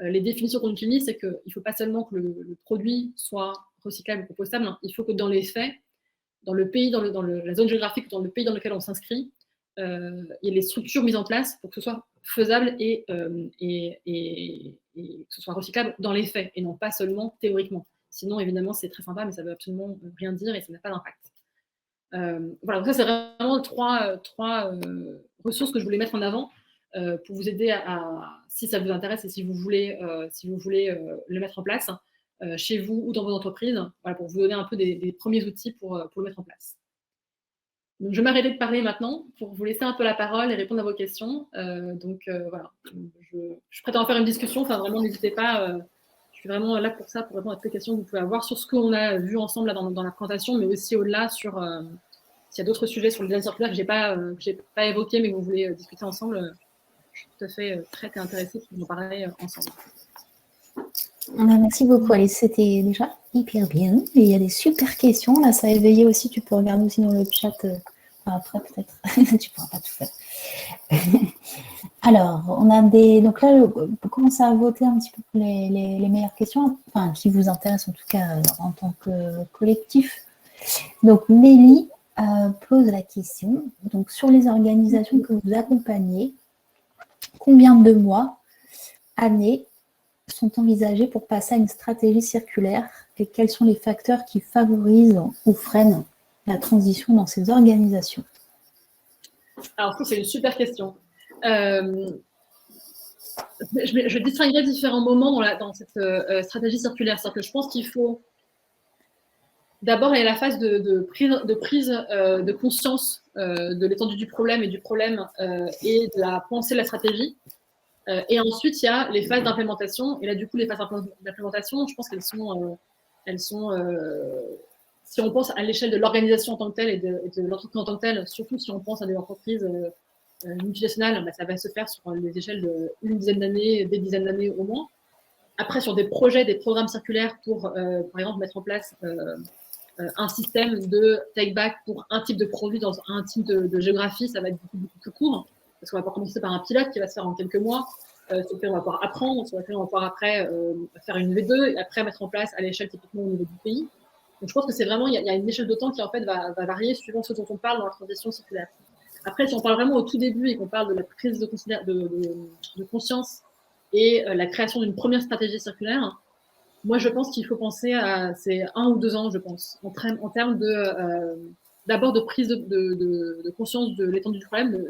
les définitions qu'on utilise, c'est qu'il ne faut pas seulement que le produit soit recyclable ou compostable, hein, il faut que dans les faits, dans le pays, dans la zone géographique, dans le pays dans lequel on s'inscrit, il y a les structures mises en place pour que ce soit faisable et que ce soit recyclable dans les faits et non pas seulement théoriquement. Sinon, évidemment, c'est très sympa, mais ça ne veut absolument rien dire et ça n'a pas d'impact. Voilà, donc ça, c'est vraiment trois ressources que je voulais mettre en avant pour vous aider si ça vous intéresse et si vous voulez le mettre en place chez vous ou dans vos entreprises, voilà, pour vous donner un peu des premiers outils pour le mettre en place. Donc, je vais m'arrêter de parler maintenant pour vous laisser un peu la parole et répondre à vos questions. Voilà, je suis prête à en faire une discussion. Enfin, vraiment, n'hésitez pas. Je suis vraiment là pour ça, pour répondre à toutes les questions que vous pouvez avoir sur ce qu'on a vu ensemble là, dans la présentation, mais aussi au-delà sur s'il y a d'autres sujets sur le design circulaire que je n'ai pas évoqué, mais que vous voulez discuter ensemble. Je suis tout à fait prête et intéressée pour en parler ensemble. Merci beaucoup, Alice. C'était déjà hyper bien. Et il y a des super questions. Là, ça a éveillé aussi. Tu peux regarder aussi dans le chat après, peut-être. Tu ne pourras pas tout faire. Alors, on a donc là, on peut commencer à voter un petit peu pour les meilleures questions, enfin, qui vous intéressent en tout cas en tant que collectif. Donc, Nelly pose la question. Donc, sur les organisations que vous accompagnez, combien de mois, années sont envisagés pour passer à une stratégie circulaire et quels sont les facteurs qui favorisent ou freinent la transition dans ces organisations? Alors, ça, c'est une super question. Je distinguerai différents moments dans cette stratégie circulaire. C'est-à-dire que je pense qu'il faut d'abord aller à la phase de prise de conscience de l'étendue du problème et du problème et de la pensée de la stratégie. Et ensuite, il y a les phases d'implémentation. Et là, du coup, les phases d'implémentation, je pense qu'elles sont, si on pense à l'échelle de l'organisation en tant que telle et de l'entreprise en tant que telle, surtout si on pense à des entreprises multinationales, ça va se faire sur des échelles d'une dizaine d'années, des dizaines d'années au moins. Après, sur des projets, des programmes circulaires pour, par exemple, mettre en place un système de take-back pour un type de produit dans un type de géographie, ça va être beaucoup plus court, parce qu'on va pouvoir commencer par un pilote qui va se faire en quelques mois, sur lequel on va pouvoir apprendre, sur lequel on va pouvoir après faire une V2, et après mettre en place à l'échelle typiquement au niveau du pays. Donc je pense que c'est vraiment, il y a une échelle de temps qui en fait va varier suivant ce dont on parle dans la transition circulaire. Après, si on parle vraiment au tout début et qu'on parle de la prise de conscience et la création d'une première stratégie circulaire, moi, je pense qu'il faut penser à c'est 1 ou 2 ans, je pense, en termes d'abord de prise de conscience de l'étendue du problème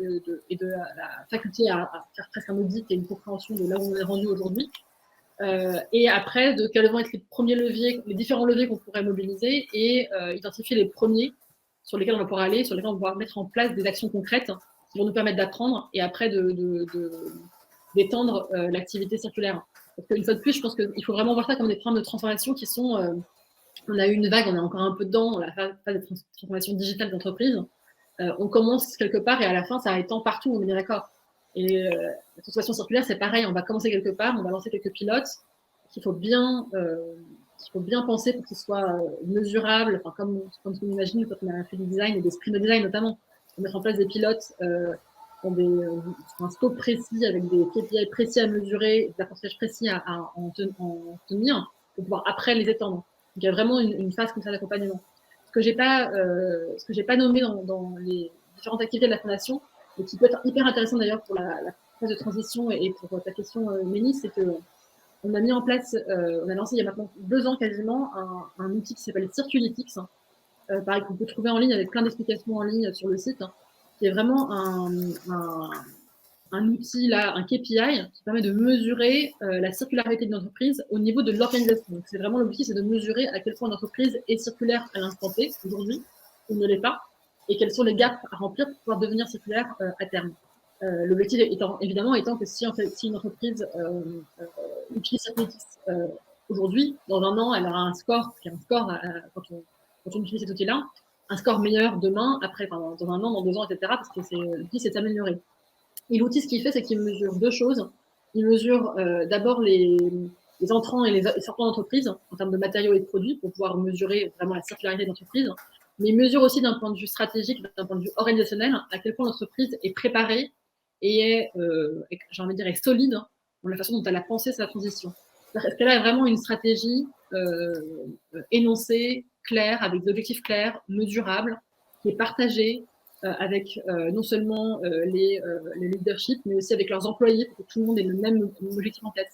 et de la faculté à faire presque un audit et une compréhension de là où on est rendu aujourd'hui. Et après, de quels vont être les premiers leviers, les différents leviers qu'on pourrait mobiliser et identifier les premiers sur lesquels on va pouvoir aller, sur lesquels on va pouvoir mettre en place des actions concrètes qui vont nous permettre d'apprendre et après d'étendre l'activité circulaire. Parce qu'une fois de plus, je pense qu'il faut vraiment voir ça comme des programmes de transformation qui sont... on a eu une vague, on est encore un peu dedans, on a fait des transformations digitales d'entreprise. On commence quelque part et à la fin, ça étend partout, on est bien d'accord. Et la transformation circulaire, c'est pareil, on va commencer quelque part, on va lancer quelques pilotes qu'il faut bien penser pour qu'ils soient mesurables, enfin, comme on imagine quand on a fait du design et des sprints de design notamment. On mettre en place des pilotes sur un scope précis, avec des KPI précis à mesurer, des pourcentages précis à en tenir, pour pouvoir après les étendre. Donc, il y a vraiment une phase comme ça d'accompagnement. Ce que j'ai pas nommé dans les différentes activités de la Fondation, et qui peut être hyper intéressant d'ailleurs pour la phase de transition et pour ta question, Ménie, c'est que on a mis en place, on a lancé il y a maintenant 2 ans quasiment un outil qui s'appelle Circulytics, pareil, qu'on peut trouver en ligne avec plein d'explications en ligne sur le site, qui est vraiment un outil, là, un KPI, qui permet de mesurer la circularité d'une entreprise au niveau de l'organisation. Donc, c'est vraiment l'objectif, c'est de mesurer à quel point une entreprise est circulaire à l'instant T, aujourd'hui, ou ne l'est pas, et quels sont les gaps à remplir pour pouvoir devenir circulaire à terme. L'objectif évidemment étant que si une entreprise utilise Circulytics aujourd'hui, dans 1 an, elle aura un score, qui est un score quand on utilise cet outil-là, un score meilleur demain, après, dans 1 an, dans 2 ans, etc., parce que l'outil s'est amélioré. Et l'outil, ce qu'il fait, c'est qu'il mesure 2 choses. Il mesure d'abord les entrants et les sortants d'entreprise en termes de matériaux et de produits pour pouvoir mesurer vraiment la circularité de l'entreprise. Mais il mesure aussi d'un point de vue stratégique, d'un point de vue organisationnel, à quel point l'entreprise est préparée et j'ai envie de dire, est solide dans la façon dont elle a pensé sa transition. Est-ce qu'elle a vraiment une stratégie énoncée, claire, avec des objectifs clairs, mesurables, qui est partagée avec non seulement les leaderships, mais aussi avec leurs employés, pour que tout le monde ait le même objectif en tête.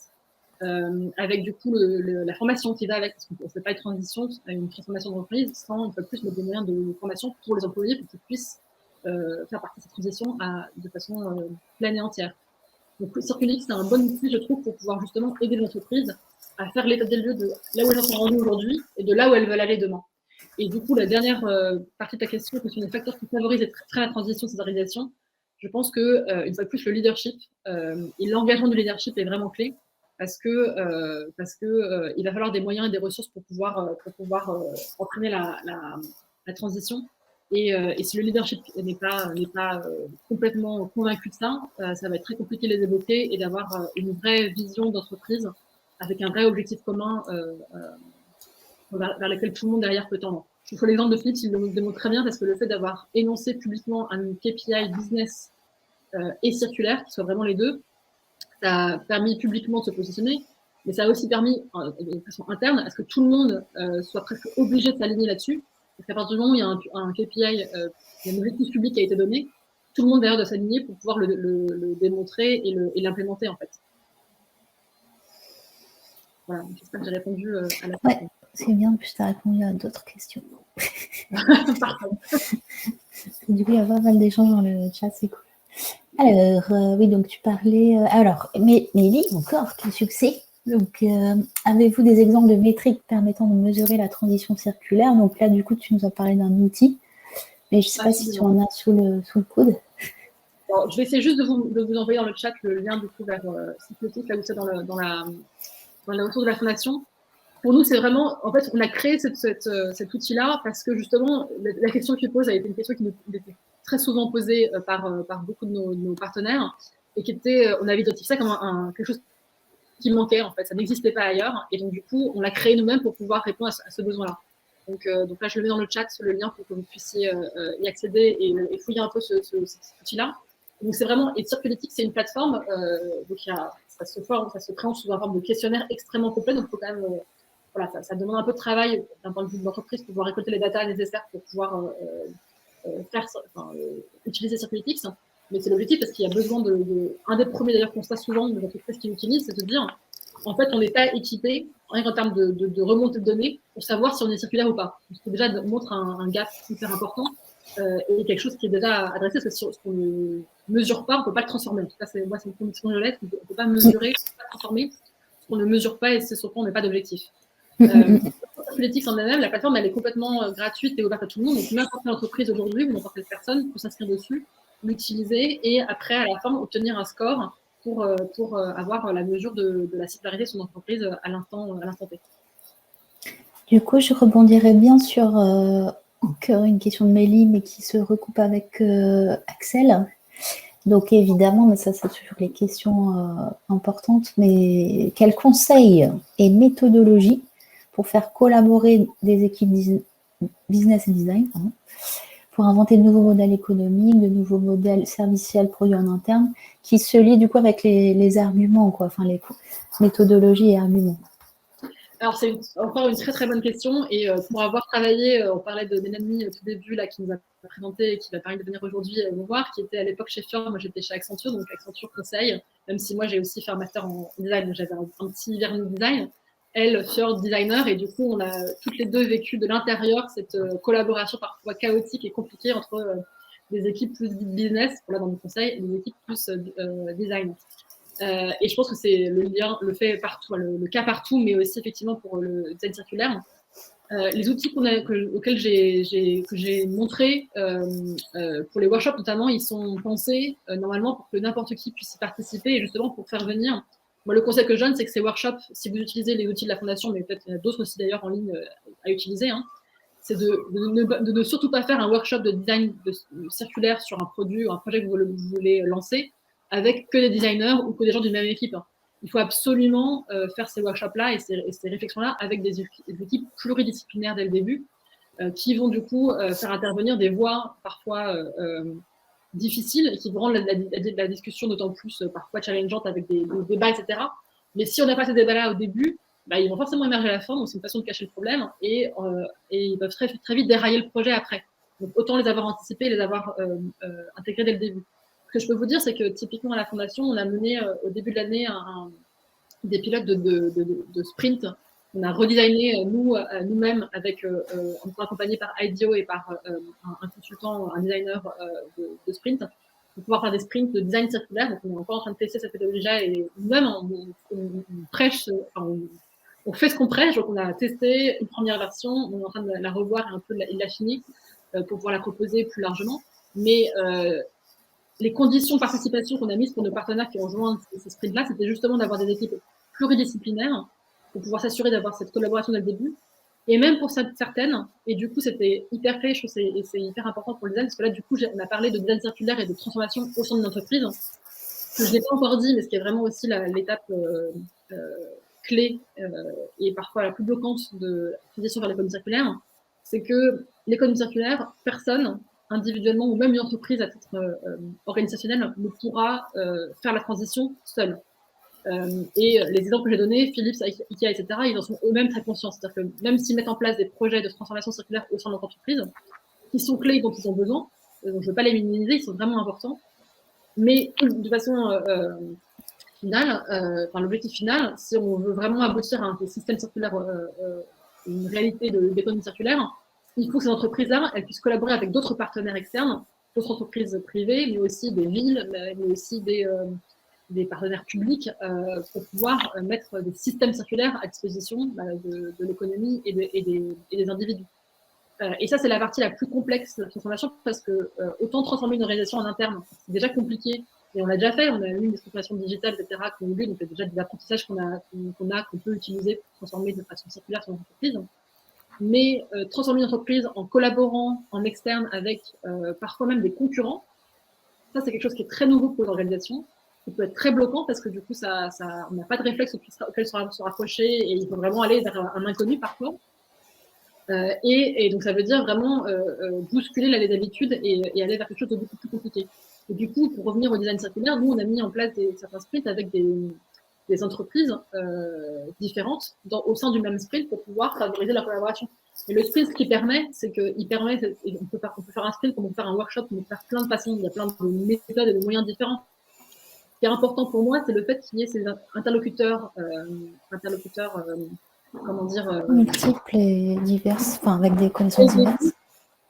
Avec du coup la formation qui va avec, parce qu'on ne fait pas une transition, une transformation d'entreprise sans une fois de plus mettre des moyens de formation pour les employés pour qu'ils puissent faire partie de cette transition de façon pleine et entière. Donc Circulytics, c'est un bon outil, je trouve, pour pouvoir justement aider l'entreprise à faire l'état des lieux de là où elles en sont rendues aujourd'hui et de là où elles veulent aller demain. Et du coup, la dernière partie de ta question, que sont les facteurs qui favorisent et très la transition de ces organisations, je pense que une fois de plus, le leadership et l'engagement du leadership est vraiment clé. Parce que il va falloir des moyens et des ressources pour pouvoir entraîner la transition. Et si le leadership n'est pas complètement convaincu de ça, ça va être très compliqué de les évoquer et d'avoir une vraie vision d'entreprise avec un vrai objectif commun vers lequel tout le monde derrière peut tendre. Je trouve l'exemple de Philips, il le démontre très bien parce que le fait d'avoir énoncé publiquement un KPI business et circulaire, qui soit vraiment les deux, ça a permis publiquement de se positionner, mais ça a aussi permis, de façon interne, à ce que tout le monde soit presque obligé de s'aligner là-dessus. Parce qu'à partir du moment où il y a un KPI, il y a un objectif public qui a été donné, tout le monde derrière doit s'aligner pour pouvoir le démontrer et l'implémenter, en fait. Voilà, j'espère que j'ai répondu à la question. Ouais, c'est bien, en plus tu as répondu à d'autres questions. Parfait. Du coup, il y a pas mal d'échanges dans le chat, c'est cool. Alors, oui, donc tu parlais... alors, Mélie, encore, quel succès. Donc, avez-vous des exemples de métriques permettant de mesurer la transition circulaire? Donc là, du coup, tu nous as parlé d'un outil, mais je ne sais pas si tu en as sous le coude. Alors, je vais essayer juste de vous envoyer dans le chat le lien du coup vers Cyclotique, là où c'est dans la ressource de la fondation. Pour nous, c'est vraiment, en fait, on a créé cet outil-là parce que justement, la question qu'il pose a été une question qui nous était très souvent posée par beaucoup de nos partenaires et qui était, on avait identifié ça comme quelque chose qui manquait, en fait, ça n'existait pas ailleurs. Et donc, du coup, on l'a créé nous-mêmes pour pouvoir répondre à ce besoin-là. Donc là, je le mets dans le chat, le lien pour que vous puissiez y accéder et fouiller un peu cet outil-là. Donc, c'est vraiment, et Circulytics, c'est une plateforme, donc ça se présente sous une forme de questionnaire extrêmement complet, donc il faut quand même, voilà, ça demande un peu de travail d'un point de vue de l'entreprise pour pouvoir récolter les datas nécessaires pour pouvoir utiliser Circulytics. Mais c'est l'objectif parce qu'il y a besoin un des premiers d'ailleurs constats souvent de l'entreprise qui l'utilise, c'est de dire, en fait, on n'est pas équipé en termes de remontée de données pour savoir si on est circulaire ou pas. Ce qui déjà montre un gap hyper important et quelque chose qui est déjà adressé, parce que ce qu'on ne mesure pas, on ne peut pas le transformer. En tout cas, moi, c'est une conviction que je laisse, on ne peut pas mesurer, on ne peut pas transformer ce qu'on ne mesure pas et c'est sur quoi on n'est pas d'objectif. Circulytics en elle-même, la plateforme, elle est complètement gratuite et ouverte à tout le monde. Donc, n'importe quelle entreprise aujourd'hui ou n'importe quelle personne peut s'inscrire dessus, l'utiliser et après, à la fin, obtenir un score pour avoir la mesure de la circularité de son entreprise à l'instant T. Du coup, je rebondirais bien sur encore une question de Mélie, mais qui se recoupe avec Axel. Donc évidemment, mais ça c'est toujours les questions importantes, mais quels conseils et méthodologies pour faire collaborer des équipes business et design pour inventer de nouveaux modèles économiques, de nouveaux modèles serviciels produits en interne, qui se lient du coup avec les arguments, quoi, enfin les méthodologies et arguments. Alors, c'est encore une très très bonne question. Et pour avoir travaillé, on parlait de Mélanie au tout début, là, qui nous a présenté et qui va permis de venir aujourd'hui nous voir, qui était à l'époque chez Fior. Moi, j'étais chez Accenture, donc Accenture Conseil, même si moi, j'ai aussi fait un master en design, donc j'avais un petit vernis design. Elle, Fior designer, et du coup, on a toutes les deux vécu de l'intérieur cette collaboration parfois chaotique et compliquée entre des équipes plus business, là, dans le conseil, et des équipes plus design. Et je pense que c'est le fait partout, le cas partout, mais aussi effectivement pour le design circulaire. Les outils auxquels j'ai montrés pour les workshops notamment, ils sont pensés normalement pour que n'importe qui puisse y participer et justement pour faire venir. Moi, le conseil que je donne, c'est que ces workshops, si vous utilisez les outils de la Fondation, mais peut-être d'autres aussi d'ailleurs en ligne à utiliser, c'est de ne surtout pas faire un workshop de design circulaire sur un produit ou un projet que vous voulez lancer avec que des designers ou que des gens d'une même équipe. Il faut absolument faire ces workshops-là et ces réflexions-là avec des équipes pluridisciplinaires dès le début, qui vont du coup faire intervenir des voix parfois difficiles et qui vont rendre la discussion d'autant plus parfois challengeante avec des débats, etc. Mais si on n'a pas ces débats-là au début, ils vont forcément émerger à la fin, donc c'est une façon de cacher le problème et ils peuvent très vite dérailler le projet après. Donc autant les avoir anticipés et les avoir intégrés dès le début. Ce que je peux vous dire, c'est que typiquement à la Fondation, on a mené au début de l'année des pilotes de sprint. On a redesigné nous-mêmes en étant accompagnés par IDEO et par un consultant, un designer de sprint, pour pouvoir faire des sprints de design circulaire. Donc on est encore en train de tester cette méthodologie et nous-mêmes on prêche, on fait ce qu'on prêche. Donc on a testé une première version, on est en train de la revoir et un peu de l'affiner pour pouvoir la proposer plus largement. Mais les conditions de participation qu'on a mises pour nos partenaires qui ont rejoint ces sprints-là, c'était justement d'avoir des équipes pluridisciplinaires pour pouvoir s'assurer d'avoir cette collaboration dès le début. Et même pour certaines, et du coup, c'était hyper clé, je trouve, et c'est hyper important pour le design, parce que là, du coup, on a parlé de design circulaire et de transformation au sein de l'entreprise, que je n'ai pas encore dit, mais ce qui est vraiment aussi l'étape clé et parfois la plus bloquante de la transition vers l'économie circulaire, c'est que l'économie circulaire, personne, individuellement ou même une entreprise à titre organisationnel, ne pourra faire la transition seule. Et les exemples que j'ai donnés, Philips, Ikea, etc., ils en sont eux-mêmes très conscients. C'est-à-dire que même s'ils mettent en place des projets de transformation circulaire au sein de leur entreprise, qui sont clés dont ils ont besoin, donc je ne veux pas les minimiser, ils sont vraiment importants, mais de façon final, l'objectif final, si on veut vraiment aboutir à un système circulaire, une réalité d'économie circulaire, il faut que ces entreprises-là, elles puissent collaborer avec d'autres partenaires externes, d'autres entreprises privées, mais aussi des villes, mais aussi des partenaires publics, pour pouvoir mettre des systèmes circulaires à disposition de l'économie et des individus. Et ça, c'est la partie la plus complexe de la transformation, parce que autant transformer une organisation en interne, c'est déjà compliqué, et on l'a déjà fait, on a eu des transformations digitales, etc., qu'on oublie, donc il y a déjà des apprentissages qu'on peut utiliser pour transformer de façon circulaire son entreprise. Mais transformer une entreprise en collaborant en externe avec parfois même des concurrents, ça c'est quelque chose qui est très nouveau pour les organisations. Ça peut être très bloquant parce que du coup, on n'a pas de réflexe auquel se rapprocher et il faut vraiment aller vers un inconnu parfois. Et donc ça veut dire vraiment bousculer les habitudes et aller vers quelque chose de beaucoup plus compliqué. Et du coup, pour revenir au design circulaire, nous on a mis en place certains sprints avec des entreprises différentes au sein du même sprint pour pouvoir favoriser la collaboration. Et le sprint, ce qu'il permet, c'est qu'on peut faire un sprint, on peut faire un workshop, on peut faire plein de façons, il y a plein de méthodes et de moyens différents. Ce qui est important pour moi, c'est le fait qu'il y ait ces interlocuteurs comment dire, multiples et diverses, enfin avec des connaissances diverses.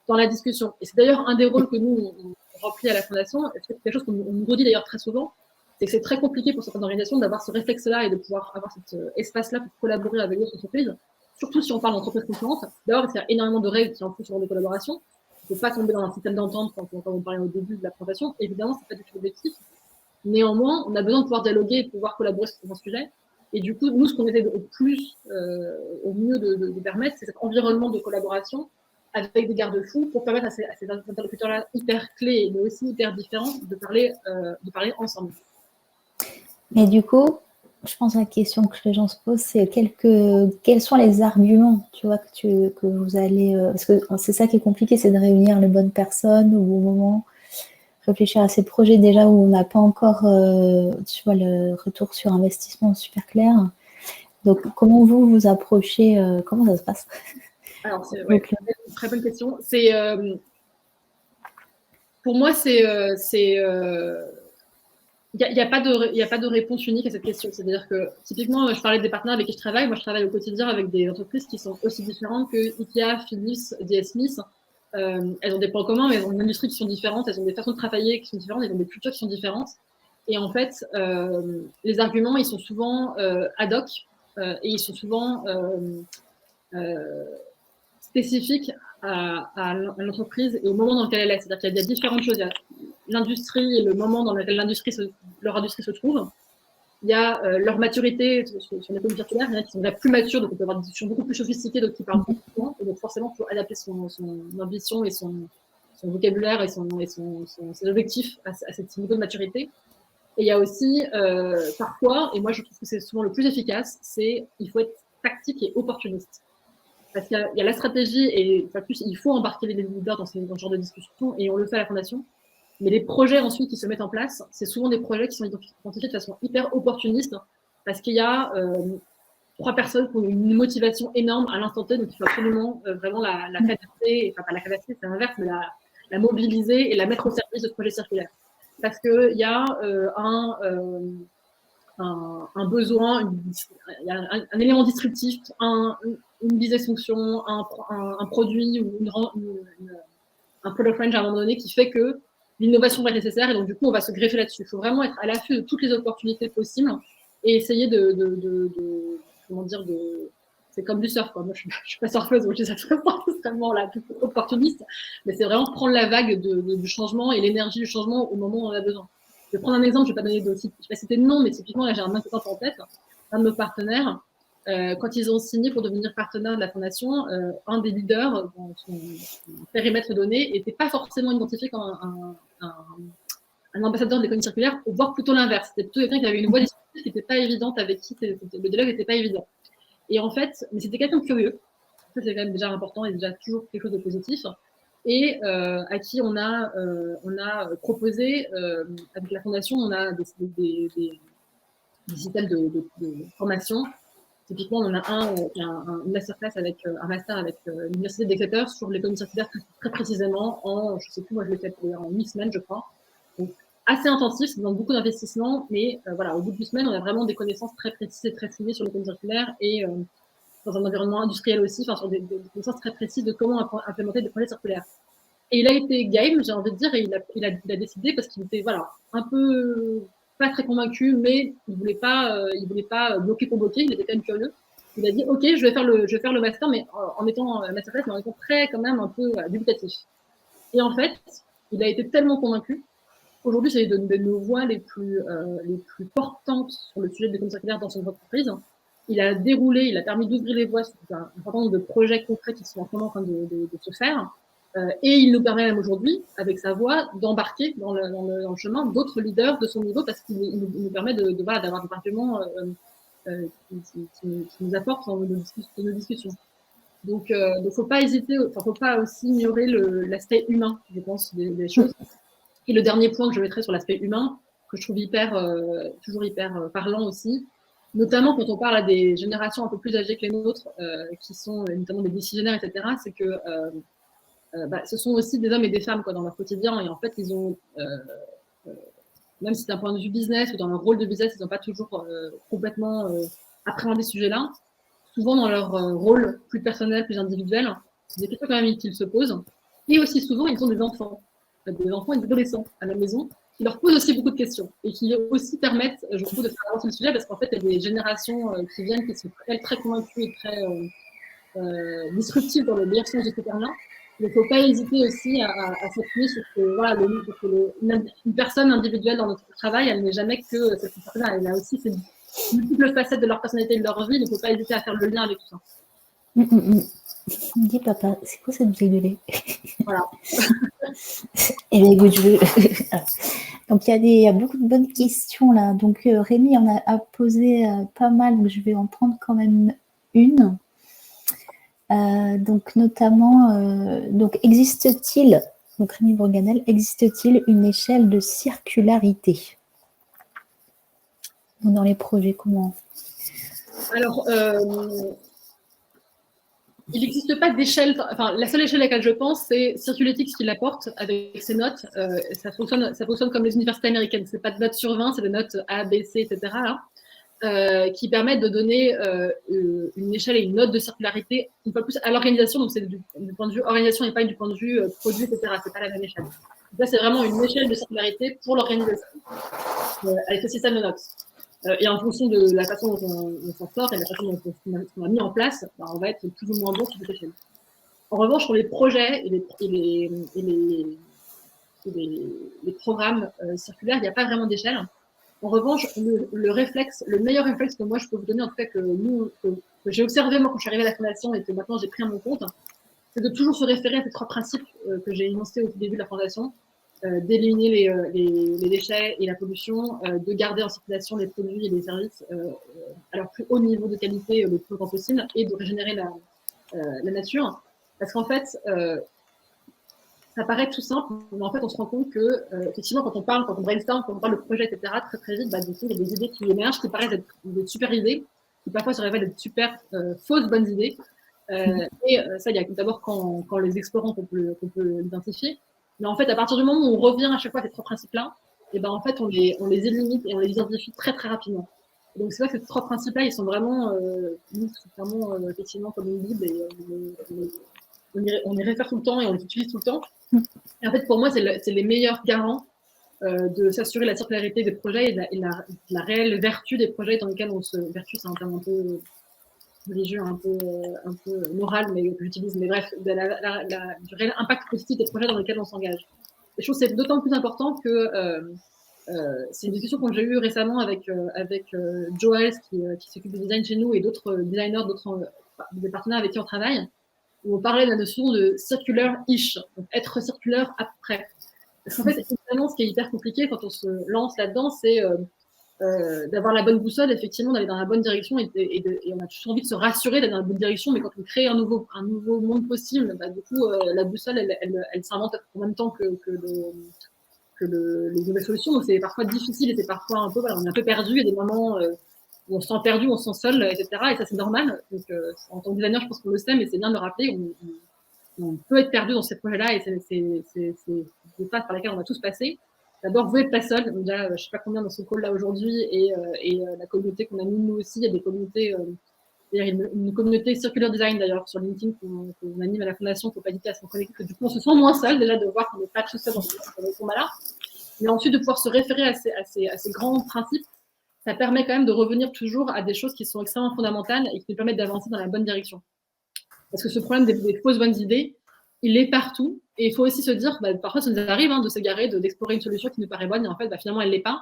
Dans la discussion. Et c'est d'ailleurs un des rôles que nous, on remplit à la Fondation. C'est quelque chose qu'on nous redit d'ailleurs très souvent, c'est que c'est très compliqué pour certaines organisations d'avoir ce réflexe-là et de pouvoir avoir cet espace-là pour collaborer avec d'autres entreprises, surtout si on parle d'entreprises concurrentes. D'abord parce qu'il y a énormément de règles qui influent sur les collaborations. Il ne faut pas tomber dans un système d'entente quand on parlait au début de la présentation. Évidemment, c'est pas du tout l'objectif. Néanmoins, on a besoin de pouvoir dialoguer et de pouvoir collaborer sur un sujet. Et du coup, nous, ce qu'on essaie au mieux de permettre, c'est cet environnement de collaboration avec des garde-fous pour permettre à ces interlocuteurs-là hyper clés, mais aussi hyper différents, de parler ensemble. Mais du coup, je pense que la question que les gens se posent, c'est quels sont les arguments, tu vois, que vous allez... parce que c'est ça qui est compliqué, c'est de réunir les bonnes personnes au bon moment, réfléchir à ces projets déjà où on n'a pas encore, tu vois, le retour sur investissement super clair. Donc, comment vous approchez, comment ça se passe? Alors, c'est une très bonne question. Pour moi, il n'y a pas de réponse unique à cette question. C'est-à-dire que, typiquement, je parlais des partenaires avec qui je travaille. Moi, je travaille au quotidien avec des entreprises qui sont aussi différentes que Ikea, Philips, DS Smith. Elles ont des points communs, mais elles ont une industrie qui sont différentes, elles ont des façons de travailler qui sont différentes, elles ont des cultures qui sont différentes. Et en fait, les arguments, ils sont souvent ad hoc et ils sont souvent spécifiques à l'entreprise et au moment dans lequel elle est. C'est-à-dire qu'il y a différentes choses. Il y a l'industrie et le moment dans lequel leur industrie se trouve. Il y a leur maturité sur l'économie circulaire. Il y en a qui sont déjà plus matures, donc on peut avoir des discussions beaucoup plus sophistiquées, d'autres qui parlent beaucoup moins. Et donc forcément, il faut adapter son ambition et son vocabulaire et ses objectifs à ce niveau de maturité. Et il y a aussi, parfois, et moi je trouve que c'est souvent le plus efficace, il faut être tactique et opportuniste. Parce qu'il y a la stratégie et enfin, plus, il faut embarquer les leaders dans ce genre de discussion et on le fait à la Fondation. Mais les projets ensuite qui se mettent en place, c'est souvent des projets qui sont identifiés de façon hyper opportuniste parce qu'il y a 3 personnes qui ont une motivation énorme à l'instant T, donc il faut absolument vraiment la capacité, enfin pas la capacité, c'est l'inverse, mais la mobiliser et la mettre au service de ce projet circulaire. Parce qu'il y a un besoin, il y a un élément disruptif, une business fonction, un produit ou un product range à un moment donné qui fait que l'innovation va être nécessaire et donc du coup on va se greffer là-dessus. Il faut vraiment être à l'affût de toutes les opportunités possibles et essayer comment dire, c'est comme du surf, quoi. Moi je suis pas surfeuse, donc je dis ça extrêmement là, opportuniste, mais c'est vraiment prendre la vague du changement et l'énergie du changement au moment où on en a besoin. Je vais prendre un exemple, je vais pas donner je vais pas citer de nom, mais typiquement là j'ai un exemple en tête, un de nos partenaires. Quand ils ont signé pour devenir partenaire de la Fondation, un des leaders dans son périmètre donné n'était pas forcément identifié comme un ambassadeur de l'économie circulaire, voire plutôt l'inverse. C'était plutôt quelqu'un qui avait une voix disruptive qui n'était pas évidente, avec qui le dialogue n'était pas évident. Et en fait, mais c'était quelqu'un de curieux. Ça, c'est quand même déjà important et déjà toujours quelque chose de positif. Et à qui on a proposé, avec la Fondation, on a des systèmes de formation. Typiquement, on a une masterclass avec un master avec l'université d'Exeter sur l'économie circulaire très précisément en, je sais plus, moi je l'ai fait en 8 semaines, je crois. Donc, assez intensif, ça demande beaucoup d'investissement, mais voilà, au bout d'une semaine, on a vraiment des connaissances très précises et très ciblées sur l'économie circulaire et dans un environnement industriel aussi, enfin sur des connaissances très précises de comment implémenter des projets circulaires. Et il a été game, j'ai envie de dire, et il a décidé parce qu'il était voilà un peu pas très convaincu, mais il voulait pas bloquer pour bloquer, il était quand même curieux. Il a dit ok, je vais faire le master, mais en étant masterclass, mais en étant très quand même un peu dubitatif. Et en fait, il a été tellement convaincu. Aujourd'hui, c'est une de nos voix les plus portantes sur le sujet de l'économie circulaire dans son entreprise. Il a permis d'ouvrir les voies sur un certain nombre de projets concrets qui sont en train de se faire. Et il nous permet même aujourd'hui, avec sa voix, d'embarquer dans le chemin d'autres leaders de son niveau parce qu'il nous permet d'avoir des arguments qui nous apportent dans nos discussions. Donc, faut pas hésiter, faut pas aussi ignorer l'aspect humain, je pense, des choses. Et le dernier point que je mettrai sur l'aspect humain, que je trouve toujours hyper parlant aussi, notamment quand on parle à des générations un peu plus âgées que les nôtres, qui sont notamment des décisionnaires, etc., c'est que ce sont aussi des hommes et des femmes dans leur quotidien, et en fait, ils ont, même si d'un point de vue business ou dans leur rôle de business, ils n'ont pas toujours complètement appréhendé ce sujet-là, souvent dans leur rôle plus personnel, plus individuel, c'est des questions quand même qu'ils se posent, et aussi souvent, ils ont des enfants et des adolescents à la maison, qui leur posent aussi beaucoup de questions et qui aussi permettent, je trouve, de faire avancer le sujet parce qu'en fait, il y a des générations qui viennent qui sont très convaincues et très disruptives dans le meilleur sens de ce terme-là. Il ne faut pas hésiter aussi à s'appuyer sur que, voilà, une personne individuelle dans notre travail, elle n'est jamais que cette personne-là. Elle a aussi ces multiples facettes de leur personnalité et de leur vie. Il ne faut pas hésiter à faire le lien avec tout ça. Dis papa, c'est quoi cette bouteille de lait? Voilà. Et bien écoute, donc il y a beaucoup de bonnes questions là. Donc Rémi en a posé pas mal, donc je vais en prendre quand même une. Donc notamment, donc existe-t-il, donc Rémi Bourganel, existe-t-il une échelle de circularité dans les projets? Comment? Alors, il n'existe pas d'échelle, enfin, la seule échelle à laquelle je pense, c'est Circulytics qui l'apporte avec ses notes. Ça fonctionne comme les universités américaines. C'est pas de notes sur 20, c'est des notes A, B, C, etc. Qui permettent de donner une échelle et une note de circularité une fois plus à l'organisation. Donc, c'est du point de vue organisation et pas du point de vue produit, etc. C'est pas la même échelle. Donc là, c'est vraiment une échelle de circularité pour l'organisation avec ce système de notes. Et en fonction de la façon dont on s'en sort et de la façon dont on a mis en place, on va être plus ou moins bon sur cette échelle. En revanche, sur les projets et les programmes circulaires, il n'y a pas vraiment d'échelle. En revanche, le meilleur réflexe que moi je peux vous donner, en tout cas que j'ai observé moi quand je suis arrivée à la fondation et que maintenant j'ai pris à mon compte, c'est de toujours se référer à ces 3 principes que j'ai énoncés au début de la fondation. D'éliminer les déchets et la pollution, de garder en circulation les produits et les services à leur plus haut niveau de qualité le plus longtemps possible et de régénérer la nature. Parce qu'en fait, ça paraît tout simple, mais en fait, on se rend compte que, effectivement, quand on brainstorm, quand on parle de projet, etc., très vite, du coup, il y a des idées qui émergent, qui paraissent être des super idées, qui parfois se révèlent être super fausses bonnes idées. Et ça, il y a d'abord quand les explorants qu'on peut l'identifier. Mais en fait, à partir du moment où on revient à chaque fois à ces 3 principes-là, et ben en fait, on les élimine et on les identifie très rapidement. Et donc c'est vrai que ces 3 principes-là, ils sont vraiment, effectivement comme une bible et on y réfère tout le temps et on les utilise tout le temps. Et en fait, pour moi, c'est les meilleurs garants de s'assurer la circularité des projets et la réelle vertu des projets dans lesquels vertu, c'est un terme un peu religieux, un peu moral, mais que j'utilise, mais bref, du réel impact positif des projets dans lesquels on s'engage. Et je trouve que c'est d'autant plus important que c'est une discussion que j'ai eue récemment avec Joe Hales, qui s'occupe du design chez nous, et d'autres designers, des partenaires avec qui on travaille, où on parlait de la notion de circular-ish, donc être circulaire après. Parce qu'en fait, évidemment, ce qui est hyper compliqué quand on se lance là-dedans, c'est d'avoir la bonne boussole, effectivement, d'aller dans la bonne direction et on a toujours envie de se rassurer d'aller dans la bonne direction, mais quand on crée un nouveau monde possible, du coup, la boussole, elle s'invente en même temps que les nouvelles solutions, donc c'est parfois difficile et c'est parfois un peu, voilà, on est un peu perdu, il y a des moments où on se sent perdu, on se sent seul, etc. Et ça, c'est normal. Donc, en tant que designer, je pense qu'on le sait, mais c'est bien de le rappeler. On peut être perdu dans ces projets-là et c'est des phases par lesquelles on va tous passer. d'abord, vous n'êtes pas seul. Déjà, je ne sais pas combien dans ce call là aujourd'hui, et la communauté qu'on a mis nous aussi, il y a des communautés, une communauté Circular Design d'ailleurs sur LinkedIn qu'on anime à la Fondation, qu'il ne faut pas hésiter à se connecter. Du coup, on se sent moins seul déjà de voir qu'on n'est pas tout seul dans ce combat-là. Mais ensuite, de pouvoir se référer à ces grands principes, ça permet quand même de revenir toujours à des choses qui sont extrêmement fondamentales et qui nous permettent d'avancer dans la bonne direction. Parce que ce problème des fausses bonnes idées, il est partout. Et il faut aussi se dire, parfois ça nous arrive de s'égarer, d'explorer une solution qui nous paraît bonne, et en fait, finalement, elle ne l'est pas.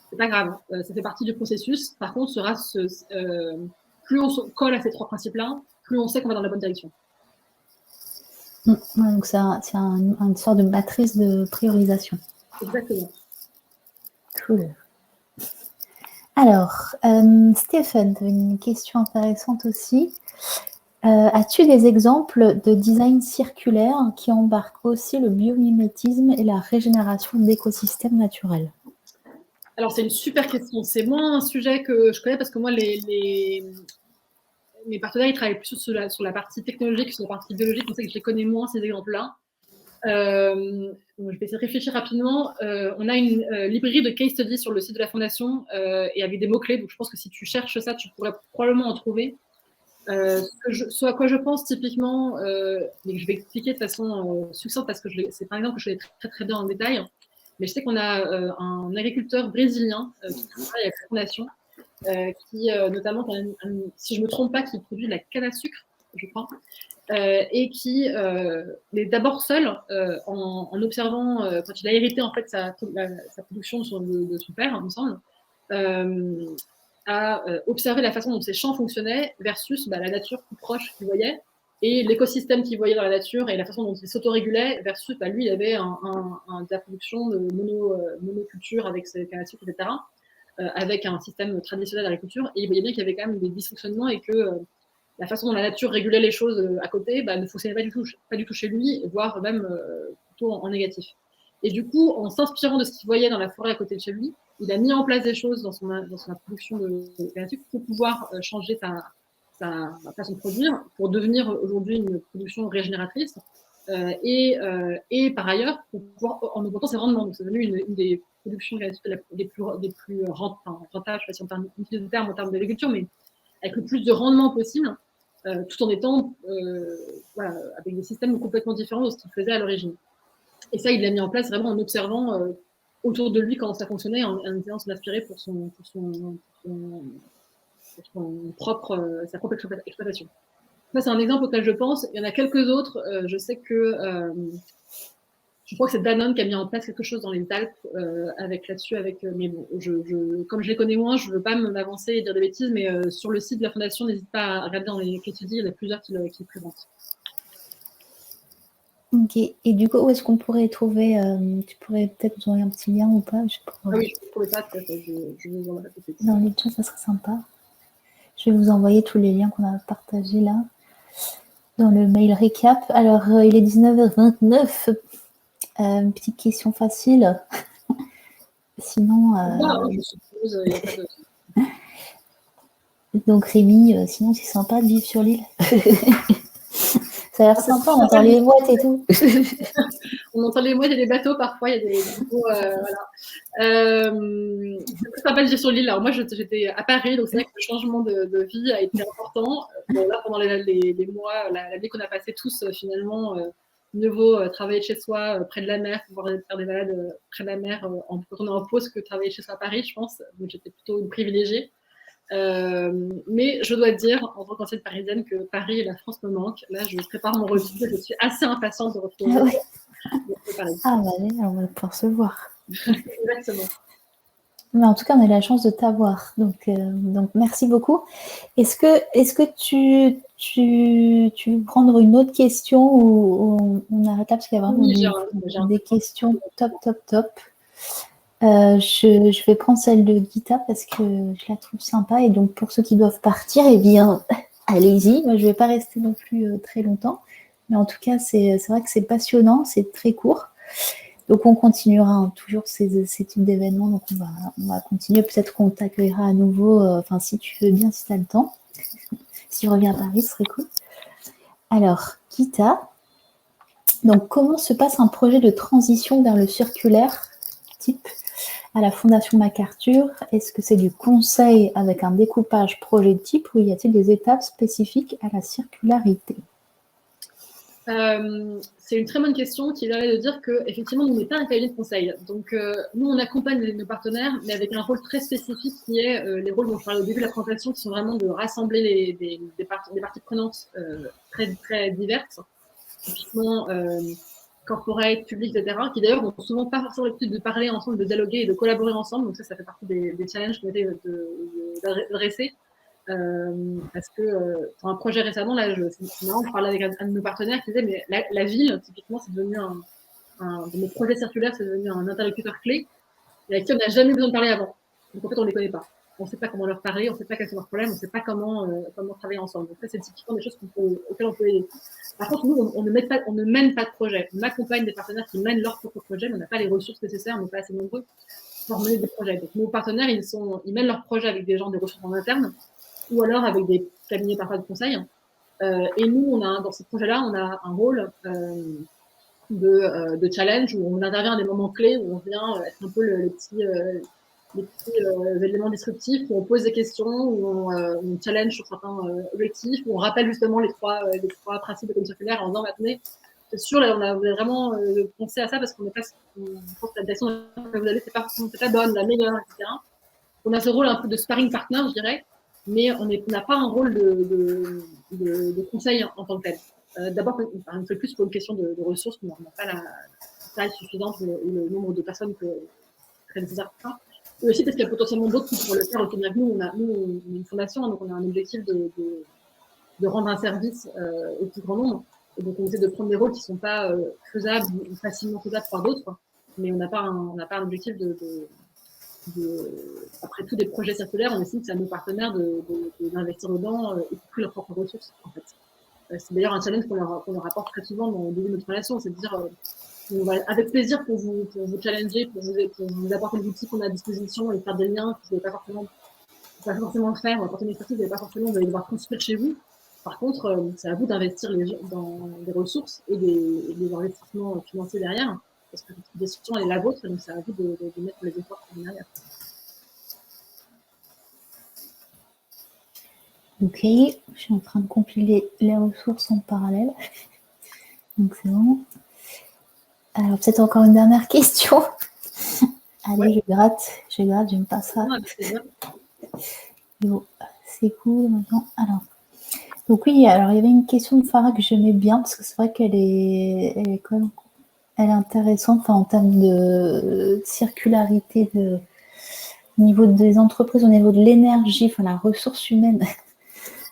C'est pas grave. Ça fait partie du processus. Par contre, plus on se colle à ces trois principes-là, plus on sait qu'on va dans la bonne direction. Donc, c'est une sorte de matrice de priorisation. Exactement. Cool. Alors, Stéphane, une question intéressante aussi. As-tu des exemples de design circulaire qui embarquent aussi le biomimétisme et la régénération d'écosystèmes naturels? Alors, c'est une super question. C'est moins un sujet que je connais parce que moi, mes partenaires, ils travaillent plus sur la partie technologique, sur la partie biologique. On sait que je les connais moins, ces exemples-là. Je vais essayer de réfléchir rapidement. On a une librairie de case study sur le site de la Fondation et avec des mots-clés. Donc, je pense que si tu cherches ça, tu pourrais probablement en trouver. Ce à quoi je pense typiquement, mais je vais expliquer de façon succincte parce que c'est par exemple que je connais très, très bien en détail. Mais je sais qu'on a un agriculteur brésilien qui travaille avec la Fondation, qui notamment, si je ne me trompe pas, qui produit de la canne à sucre, je crois, et qui est d'abord seul en observant, quand il a hérité en fait sa production de son père, il me semble, à observer la façon dont ses champs fonctionnaient versus la nature plus proche qu'il voyait et l'écosystème qu'il voyait dans la nature et la façon dont il s'autorégulait versus lui, il avait de la production de monoculture avec ses cannes à sucre, etc., avec un système traditionnel d'agriculture, et il voyait bien qu'il y avait quand même des dysfonctionnements et que la façon dont la nature régulait les choses à côté ne fonctionnait pas du tout chez lui, voire même plutôt en négatif. Et du coup, en s'inspirant de ce qu'il voyait dans la forêt à côté de chez lui, il a mis en place des choses dans sa production de canne à sucre pour pouvoir changer sa façon de produire, pour devenir aujourd'hui une production régénératrice, et par ailleurs, pour pouvoir, en augmentant ses rendements. Donc, c'est devenu une des productions les plus rentables, je ne sais pas si on parle de terme en termes d'agriculture, mais avec le plus de rendement possible, tout en étant avec des systèmes complètement différents de ce qu'il faisait à l'origine. Et ça, il l'a mis en place vraiment en observant autour de lui comment ça fonctionnait, en essayant de s'en inspirer pour sa propre exploitation. Ça, c'est un exemple auquel je pense. Il y en a quelques autres. Je sais que je crois que c'est Danone qui a mis en place quelque chose dans les Alpes mais bon, comme je les connais moins, je ne veux pas m'avancer et dire des bêtises, mais sur le site de la Fondation, n'hésite pas à regarder dans les case studies, il y en a plusieurs qui le présentent. Ok, et du coup, où est-ce qu'on pourrait trouver tu pourrais peut-être nous envoyer un petit lien ou pas? Oui, je ne trouvais pas, je vous envoie tout de suite. Dans les chats, ça serait sympa. Je vais vous envoyer tous les liens qu'on a partagés là, dans le mail récap. Alors, il est 19h29. Une petite question facile. Sinon... je suppose, il n'y a pas de... Donc, Rémi, sinon, c'est sympa de vivre sur l'île. Ça a l'air sympa, on entend les mouettes et tout. On entend les mouettes et les bateaux parfois, il y a des bateaux, voilà. C'est sympa de vivre sur l'île. Alors moi, j'étais à Paris, donc c'est vrai que le changement de vie a été important. Bon, là, pendant les mois, l'année qu'on a passé tous, finalement, mieux vaut travailler de chez soi, près de la mer, pouvoir faire des balades près de la mer, quand on est en pause, que travailler chez soi à Paris, je pense. Donc j'étais plutôt une privilégiée. Mais je dois dire, en tant qu'ancienne parisienne, que Paris et la France me manquent. Là, je prépare mon retour. Je suis assez impatiente de retrouver Paris. Ah, bah, on va pouvoir se voir. Exactement. Mais en tout cas, on a la chance de t'avoir. Donc merci beaucoup. Est-ce que tu veux prendre une autre question ou on arrête là parce qu'il y a vraiment des questions top. Je vais prendre celle de Gita parce que je la trouve sympa. Et donc, pour ceux qui doivent partir, eh bien, allez-y. Moi, je ne vais pas rester non plus très longtemps. Mais en tout cas, c'est vrai que c'est passionnant, c'est très court. Donc, on continuera toujours ces types d'événements. Donc, on va continuer. Peut-être qu'on t'accueillera à nouveau, si tu veux bien, si tu as le temps. Si tu reviens à Paris, ce serait cool. Alors, Gita, donc, comment se passe un projet de transition vers le circulaire type à la Fondation MacArthur? Est-ce que c'est du conseil avec un découpage projet type ou y a-t-il des étapes spécifiques à la circularité? C'est une très bonne question qui permet de dire qu'effectivement, nous, on n'est pas un cabinet de conseil. Donc, nous, on accompagne nos partenaires, mais avec un rôle très spécifique qui est les rôles dont je parlais au début de la présentation, qui sont vraiment de rassembler des parties prenantes très, très diverses, typiquement corporate, public, etc., qui d'ailleurs n'ont souvent pas forcément l'habitude de parler ensemble, de dialoguer et de collaborer ensemble. Donc, ça fait partie des challenges qu'on essaie d'adresser. Parce que pour un projet récemment, là, c'est marrant, je parlais avec un de nos partenaires qui disait, mais la ville, typiquement, c'est devenu de nos projets circulaires, c'est devenu un interlocuteur clé, et avec qui on n'a jamais besoin de parler avant. Donc en fait, on ne les connaît pas. On ne sait pas comment leur parler, on ne sait pas quels sont leurs problèmes, on ne sait pas comment travailler ensemble. Donc ça, c'est typiquement des choses auxquelles on peut aider. Par contre, nous, on ne mène pas de projet. On accompagne des partenaires qui mènent leur propre projet, mais on n'a pas les ressources nécessaires, on n'est pas assez nombreux pour mener des projets. Donc nos partenaires, ils mènent leurs projets avec des gens, des ressources en interne, ou alors avec des cabinets parfois de conseil. Et nous, dans ce projet-là, on a un rôle de challenge où on intervient à des moments clés, où on vient être un peu les petits éléments disruptifs, où on pose des questions, où on challenge sur certains objectifs, où on rappelle justement les trois principes de l'économie circulaire en disant, attendez, c'est sûr, là, on a vraiment pensé à ça parce qu'on n'est pas, je pense que la direction que vous allez, c'est pas bonne, la meilleure, etc. On a ce rôle un peu de sparring partner, je dirais, mais on n'a pas un rôle de conseil en tant que tel. D'abord, on fait plus pour une question de ressources, on n'a pas la taille suffisante ou le nombre de personnes que très nécessaire pour ça. Et aussi parce qu'il y a potentiellement d'autres qui pourraient le faire aussi bien que nous. On a une fondation, donc on a un objectif de rendre un service au plus grand nombre. Et donc on essaie de prendre des rôles qui ne sont pas faisables ou facilement faisables par d'autres, mais on n'a pas un objectif après tous les projets circulaires, on estime que c'est à nos partenaires d'investir dedans, y compris leurs propres ressources, en fait. C'est d'ailleurs un challenge qu'on leur apporte très souvent dans le début de notre relation, c'est de dire on va avec plaisir pour vous challenger, pour vous apporter les outils qu'on a à disposition et faire des liens que vous n'avez pas forcément faire, on va apporter une expertise, vous n'avez pas forcément, vous allez devoir construire chez vous. Par contre, c'est à vous d'investir dans des ressources et des investissements financiers derrière, parce que la décision elle est la vôtre, donc c'est à vous de mettre les efforts derrière. Ok, je suis en train de compiler les ressources en parallèle. Donc c'est bon. Alors peut-être encore une dernière question. Allez, ouais. je gratte, j'aime pas ça. Bon, c'est cool maintenant. Alors, donc oui, alors il y avait une question de Farah que j'aimais bien parce que c'est vrai qu'elle est intéressante, enfin, en termes de circularité au niveau des entreprises, au niveau de l'énergie, enfin la ressource humaine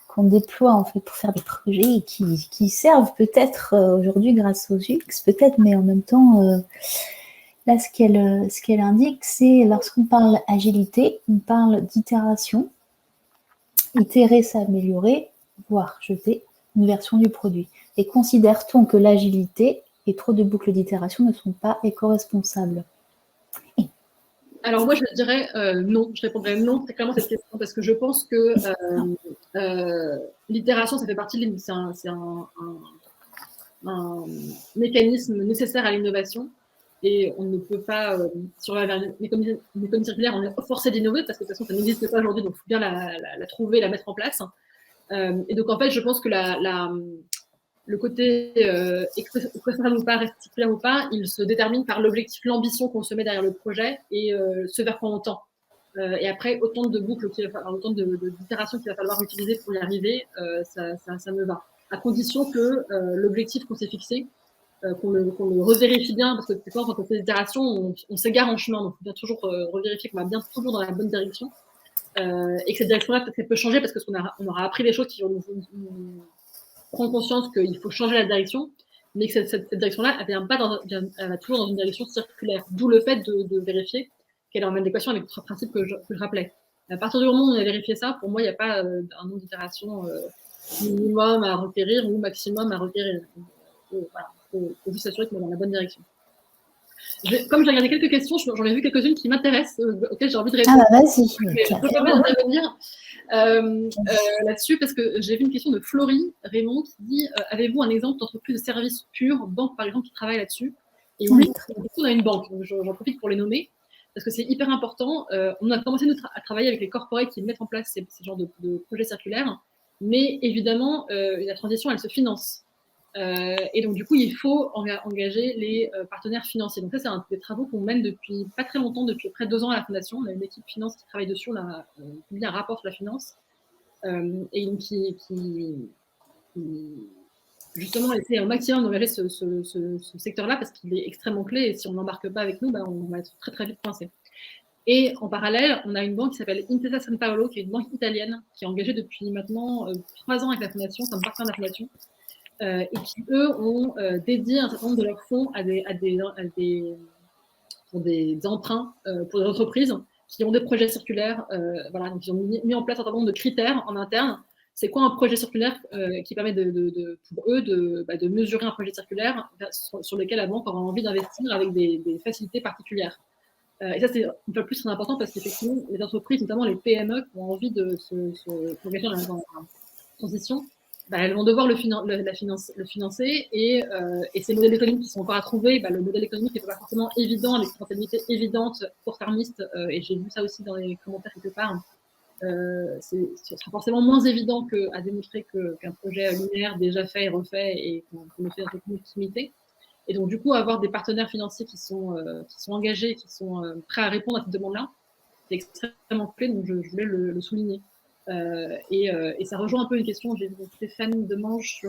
qu'on déploie en fait pour faire des projets qui servent peut-être aujourd'hui grâce aux UX, peut-être, mais en même temps, là ce qu'elle indique, c'est lorsqu'on parle agilité, on parle d'itération. Itérer, c'est améliorer, voire jeter une version du produit. Et considère-t-on que l'agilité et trop de boucles d'itération ne sont pas éco-responsables? Alors moi, je dirais non. Je répondrais non très clairement à cette question parce que je pense que l'itération, ça fait partie de c'est un mécanisme nécessaire à l'innovation et on ne peut pas, sur l'économie circulaire, on est forcé d'innover parce que de toute façon, ça n'existe pas aujourd'hui, donc il faut bien la trouver, la mettre en place. Et donc en fait, je pense que le côté éco-responsable ou pas, circulaire ou pas, il se détermine par l'objectif, l'ambition qu'on se met derrière le projet et ce vers quoi on tend. Et après, autant de boucles, autant d'itérations qu'il va falloir utiliser pour y arriver, ça me va. À condition que l'objectif qu'on s'est fixé, qu'on le revérifie bien, parce que quand on fait des itérations, on s'égare en chemin, donc il faut bien toujours revérifier qu'on va bien toujours dans la bonne direction. Et que cette direction-là, peut-être qu'elle peut changer parce qu'on aura appris des choses qui vont nous prendre conscience qu'il faut changer la direction, mais que cette direction-là, elle va toujours dans une direction circulaire. D'où le fait de vérifier qu'elle est en adéquation avec le principe que je rappelais. À partir du moment où on a vérifié ça, pour moi, il n'y a pas un nombre d'itérations minimum à requérir ou maximum à requérir. Voilà, faut juste s'assurer qu'on est dans la bonne direction. Comme j'ai regardé quelques questions, j'en ai vu quelques-unes qui m'intéressent, auxquelles j'ai envie de répondre. Ah bah vas-y. Je peux pas intervenir là-dessus parce que j'ai vu une question de Florie Raymond qui dit avez-vous un exemple d'entreprise de services pure, banque par exemple, qui travaille là-dessus? Et oui, on a une banque, donc j'en profite pour les nommer. parce que c'est hyper important. On a commencé à travailler avec les corporates qui mettent en place ces genres de projets circulaires, mais évidemment, la transition, elle se finance. Et donc, du coup, il faut engager les partenaires financiers. Donc ça, c'est un des travaux qu'on mène depuis pas très longtemps, depuis près de 2 ans à la Fondation. On a une équipe finance qui travaille dessus, on a publié un rapport sur la finance, et donc qui justement essaie au maximum d'engager ce secteur-là parce qu'il est extrêmement clé, et si on n'embarque pas avec nous, on va être très très vite coincé. Et en parallèle, on a une banque qui s'appelle Intesa San Paolo, qui est une banque italienne, qui est engagée depuis maintenant 3 ans avec la Fondation, comme partenaire de la Fondation, et qui, eux, ont dédié un certain nombre de leurs fonds pour des emprunts pour des entreprises qui ont des projets circulaires. Voilà, donc ils ont mis en place un certain nombre de critères en interne. C'est quoi un projet circulaire qui permet pour eux de mesurer un projet circulaire sur lequel la banque aura envie d'investir avec des facilités particulières. Et ça, c'est une fois plus très important parce qu'effectivement, les entreprises, notamment les PME, qui ont envie de s'engager dans la transition, elles vont devoir le financer, et ces modèles économiques qui sont encore à trouver, le modèle économique n'est pas forcément évident, avec une rentabilité évidente, court-termiste, et j'ai vu ça aussi dans les commentaires quelque part. Ce sera forcément moins évident à démontrer qu'un projet linéaire déjà fait et refait et qu'on le fait avec une légitimité. Et donc, du coup, avoir des partenaires financiers qui sont engagés, qui sont prêts à répondre à cette demande-là, c'est extrêmement clé, donc je voulais le souligner. Et ça rejoint un peu une question que j'ai vu de Stéphane Demange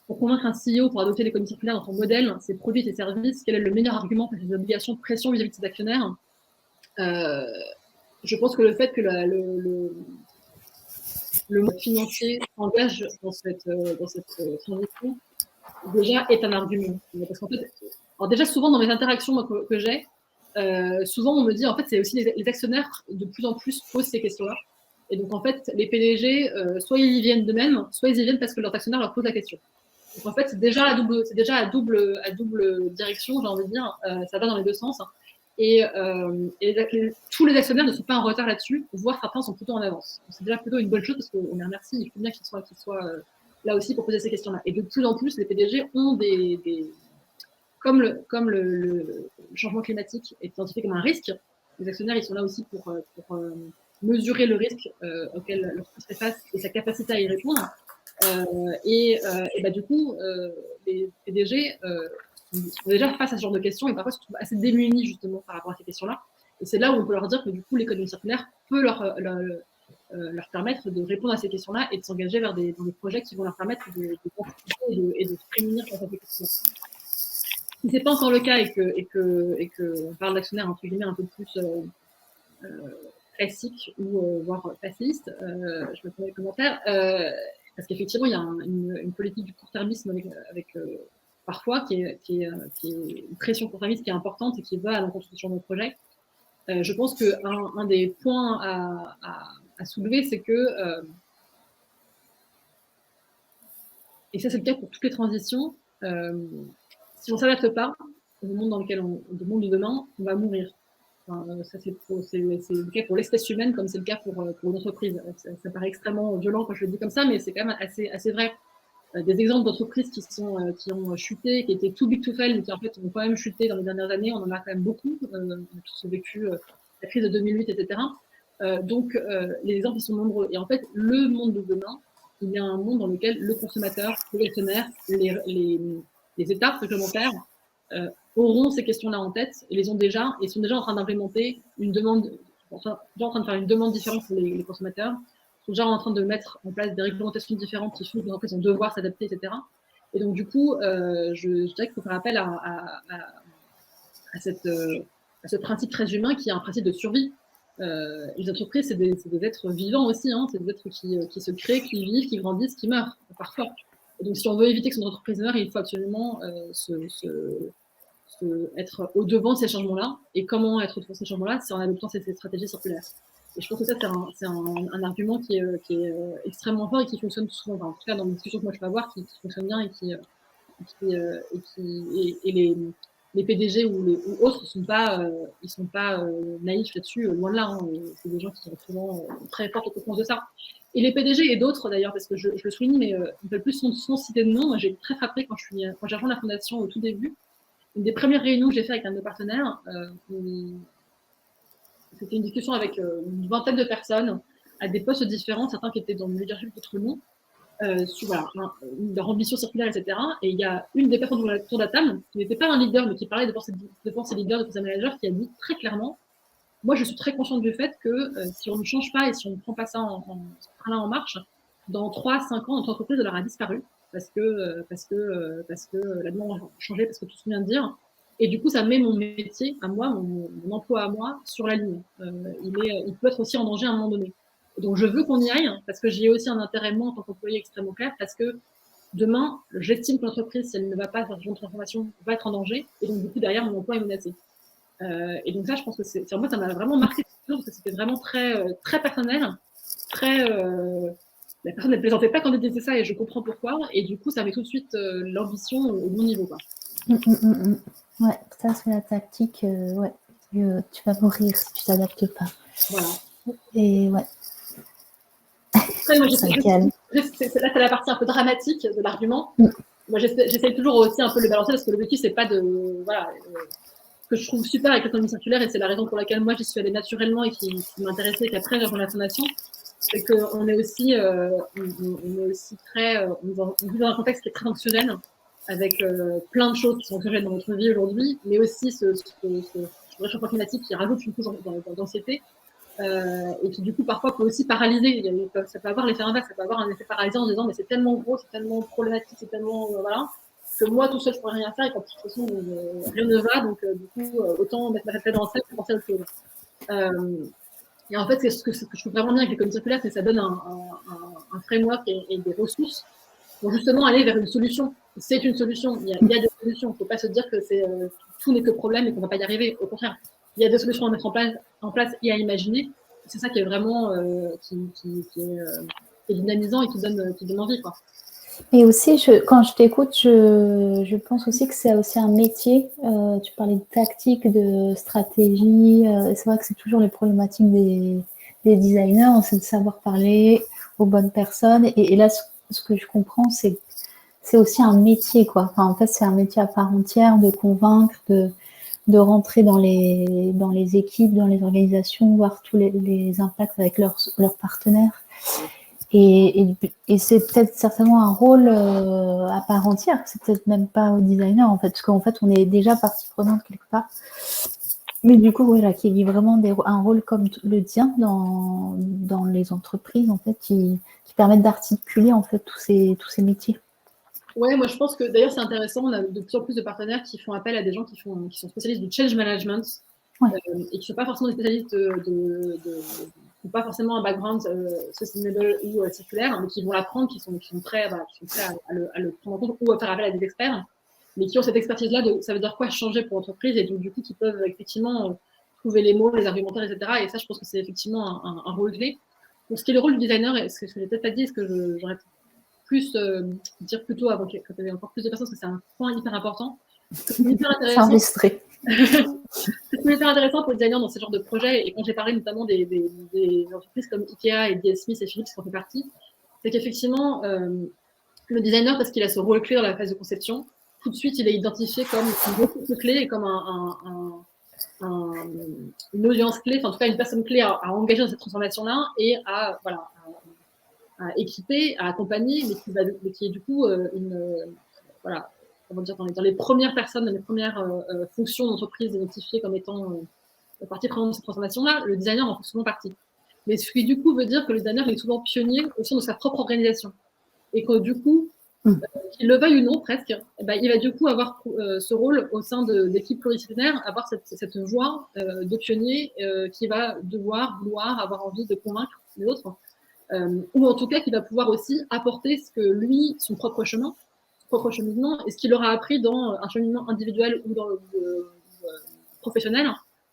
pour convaincre un CEO pour adopter l'économie circulaire dans son modèle, ses produits et ses services, quel est le meilleur argument pour ses obligations de pression vis-à-vis de ses actionnaires. Je pense que le fait que le monde financier s'engage dans cette transition, déjà est un argument. Parce qu'en fait, alors déjà souvent dans mes interactions que j'ai, souvent on me dit en fait c'est aussi les actionnaires de plus en plus posent ces questions-là. Et donc en fait les PDG, soit ils y viennent d'eux-mêmes, soit ils y viennent parce que leurs actionnaires leur posent la question. Donc en fait c'est déjà à double direction, j'ai envie de dire, ça va dans les deux sens. Et tous les actionnaires ne sont pas en retard là-dessus, voire certains sont plutôt en avance. C'est déjà plutôt une bonne chose parce qu'on les remercie, il faut bien qu'ils soient là aussi pour poser ces questions-là. Et de plus en plus, les PDG ont comme le changement climatique est identifié comme un risque, les actionnaires ils sont là aussi pour mesurer le risque auquel l'entreprise fait face et sa capacité à y répondre. Du coup, les PDG sont déjà face à ce genre de questions et parfois se trouvent assez démunis justement par rapport à ces questions-là. Et c'est là où on peut leur dire que du coup, l'économie circulaire peut leur permettre de répondre à ces questions-là et de s'engager dans des projets qui vont leur permettre de participer et de se prémunir contre ces questions. Si ce n'est pas encore le cas et que on parle d'actionnaires entre guillemets un peu plus classique ou voire faciliste, je me fais des commentaires, parce qu'effectivement il y a une politique du court-termisme avec parfois qui est une pression court-termiste qui est importante et qui va à l'encontre de nos projets. Je pense qu'un des points à soulever, c'est que, et ça c'est le cas pour toutes les transitions, si on ne s'adapte pas au monde dans lequel le monde de demain, on va mourir. Enfin, ça c'est le cas pour l'espèce humaine comme c'est le cas pour une entreprise. Ça paraît extrêmement violent quand je le dis comme ça, mais c'est quand même assez vrai. Des exemples d'entreprises qui ont chuté, qui étaient too big to fail, mais qui en fait ont quand même chuté dans les dernières années, on en a quand même beaucoup. On a tous vécu la crise de 2008, etc. Donc, les exemples, ils sont nombreux. Et en fait, le monde de demain, il y a un monde dans lequel le consommateur, le gestionnaire, les États réglementaires auront ces questions-là en tête et les ont déjà, et sont déjà en train d'implémenter déjà en train de faire une demande différente pour les consommateurs, sont déjà en train de mettre en place des réglementations différentes qui font que les entreprises vont devoir s'adapter, etc. Et donc, du coup, je dirais qu'il faut faire appel à ce principe très humain qui est un principe de survie. Les entreprises, c'est des êtres vivants aussi, hein, c'est des êtres qui se créent, qui vivent, qui grandissent, qui meurent, parfois. Et donc, si on veut éviter que son entreprise meure, il faut absolument être au-devant de ces changements-là. Et comment être au-devant de ces changements-là? C'est en adoptant ces stratégies circulaires. Et je pense que ça, c'est un argument qui est extrêmement fort et qui fonctionne souvent, enfin, en tout cas dans les discussions que moi je peux avoir, qui fonctionne bien et les PDG ou autres ils sont pas naïfs là-dessus, loin de là. Hein, c'est des gens qui sont souvent très forts au conscience de ça. Et les PDG et d'autres d'ailleurs, parce que je le souligne, mais un peu plus sans citer de nom. Moi, j'ai été très frappée quand j'ai rejoint la fondation au tout début. Une des premières réunions que j'ai fait avec un de nos partenaires, C'était une discussion avec une vingtaine de personnes à des postes différents, certains qui étaient dans le leadership, d'autres non, sur leur ambition circulaire, etc. Et il y a une des personnes autour de la table qui n'était pas un leader, mais qui parlait devant ses leaders, devant ses managers, qui a dit très clairement: moi, je suis très consciente du fait que si on ne change pas et si on ne prend pas ça en marche, dans 3-5 ans, notre entreprise aura disparu parce que la demande a changé, parce que tout ce qu'on vient de dire. Et du coup, ça met mon métier à moi, mon emploi à moi, sur la ligne. Il peut être aussi en danger à un moment donné. Et donc, je veux qu'on y aille, parce que j'y ai aussi un intérêt, moi, en tant qu'employé, extrêmement clair, parce que demain, j'estime que l'entreprise, si elle ne va pas faire ce genre de transformation, va être en danger. Et donc, du coup, derrière, mon emploi est menacé. Et donc ça, je pense que moi, ça m'a vraiment marqué, parce que c'était vraiment très, très personnel, très... la personne ne plaisantait pas quand elle disait ça, et je comprends pourquoi. Et du coup, ça met tout de suite l'ambition au bon niveau, quoi. Ouais, ça c'est la tactique. Ouais, tu vas mourir si tu t'adaptes pas. Voilà. Et ouais. Après, moi, Ça calme. là, c'est la partie un peu dramatique de l'argument. Moi, j'essaie toujours aussi un peu le balancer, parce que l'objectif, c'est pas de... Voilà, ce que je trouve super avec l'économie circulaire, et c'est la raison pour laquelle moi, j'y suis allée naturellement et qui m'intéressait, et qu'après, j'ai rejoint la fondation, c'est qu'on est aussi, très... on vit dans un contexte qui est très anxiogène, avec plein de choses qui sont anxiogènes dans notre vie aujourd'hui, mais aussi ce réchauffement climatique qui rajoute une couche d'anxiété, et qui du coup parfois peut aussi paralyser. Ça peut avoir l'effet inverse, ça peut avoir un effet paralysant en disant mais c'est tellement gros, c'est tellement problématique, c'est tellement voilà, que moi tout seul je pourrais rien faire, et qu'en de toute façon rien ne va, donc du coup autant mettre ma tête dans le sac pour penser à autre chose. Et en fait, ce que je trouve vraiment bien avec l'économie circulaire, c'est que ça donne un framework et des ressources pour justement aller vers une solution. C'est une solution, il y a des solutions. Il ne faut pas se dire que tout n'est que problème et qu'on ne va pas y arriver. Au contraire, il y a des solutions à mettre en place et à imaginer. C'est ça qui est vraiment qui est dynamisant et qui donne envie, quoi. Et aussi, quand je t'écoute, je pense aussi que c'est aussi un métier. Tu parlais de tactique, de stratégie. C'est vrai que c'est toujours les problématiques des designers, c'est de savoir parler aux bonnes personnes. Et là, ce que je comprends, c'est aussi un métier, quoi. Enfin, en fait, c'est un métier à part entière de convaincre, de rentrer dans les équipes, dans les organisations, voir tous les impacts avec leurs partenaires. Et c'est peut-être certainement un rôle à part entière. C'est peut-être même pas au designer, en fait, parce qu'en fait, on est déjà partie prenante quelque part. Mais du coup, voilà, qu'il y ait vraiment un rôle comme le tien dans les entreprises, en fait, qui permettent d'articuler, en fait, tous ces métiers. Ouais, moi je pense que d'ailleurs c'est intéressant, on a de plus en plus de partenaires qui font appel à des gens qui sont spécialistes du change management, et qui ne sont pas forcément des spécialistes ou pas forcément un background sustainable ou circulaire, mais qui vont l'apprendre, qui sont prêts à le prendre en compte ou à faire appel à des experts, mais qui ont cette expertise-là de ça veut dire quoi changer pour l'entreprise, et donc du coup qui peuvent effectivement trouver les mots, les argumentaires, etc. Et ça, je pense que c'est effectivement un rôle clé. Pour ce qui est le rôle du designer, ce que j'ai peut-être pas dit, ce que j'aurais plus dire plutôt avant quand il y avait encore plus de personnes, parce que c'est un point hyper important. C'est hyper intéressant. C'est hyper intéressant pour les designers dans ce genre de projet, et quand j'ai parlé notamment des entreprises comme Ikea et DS Smith et Philips qui en font partie, c'est qu'effectivement le designer, parce qu'il a ce rôle clé dans la phase de conception, tout de suite il est identifié comme une ressource clé et comme une audience clé, enfin en tout cas une personne clé à engager dans cette transformation-là et à équiper, à accompagner, mais qui est du coup voilà, comment dire, dans les premières personnes, dans les premières fonctions d'entreprise identifiées comme étant partie prenante de cette transformation-là, le designer en fait souvent partie. Mais ce qui du coup veut dire que le designer est souvent pionnier au sein de sa propre organisation. Et que du coup, qu'il le veuille ou non presque, il va du coup avoir ce rôle au sein d'équipes pluridisciplinaires, avoir cette voix de pionnier qui va vouloir, avoir envie de convaincre les autres. Ou en tout cas qui va pouvoir aussi apporter ce que lui, son propre cheminement, et ce qu'il aura appris dans un cheminement individuel ou dans professionnel,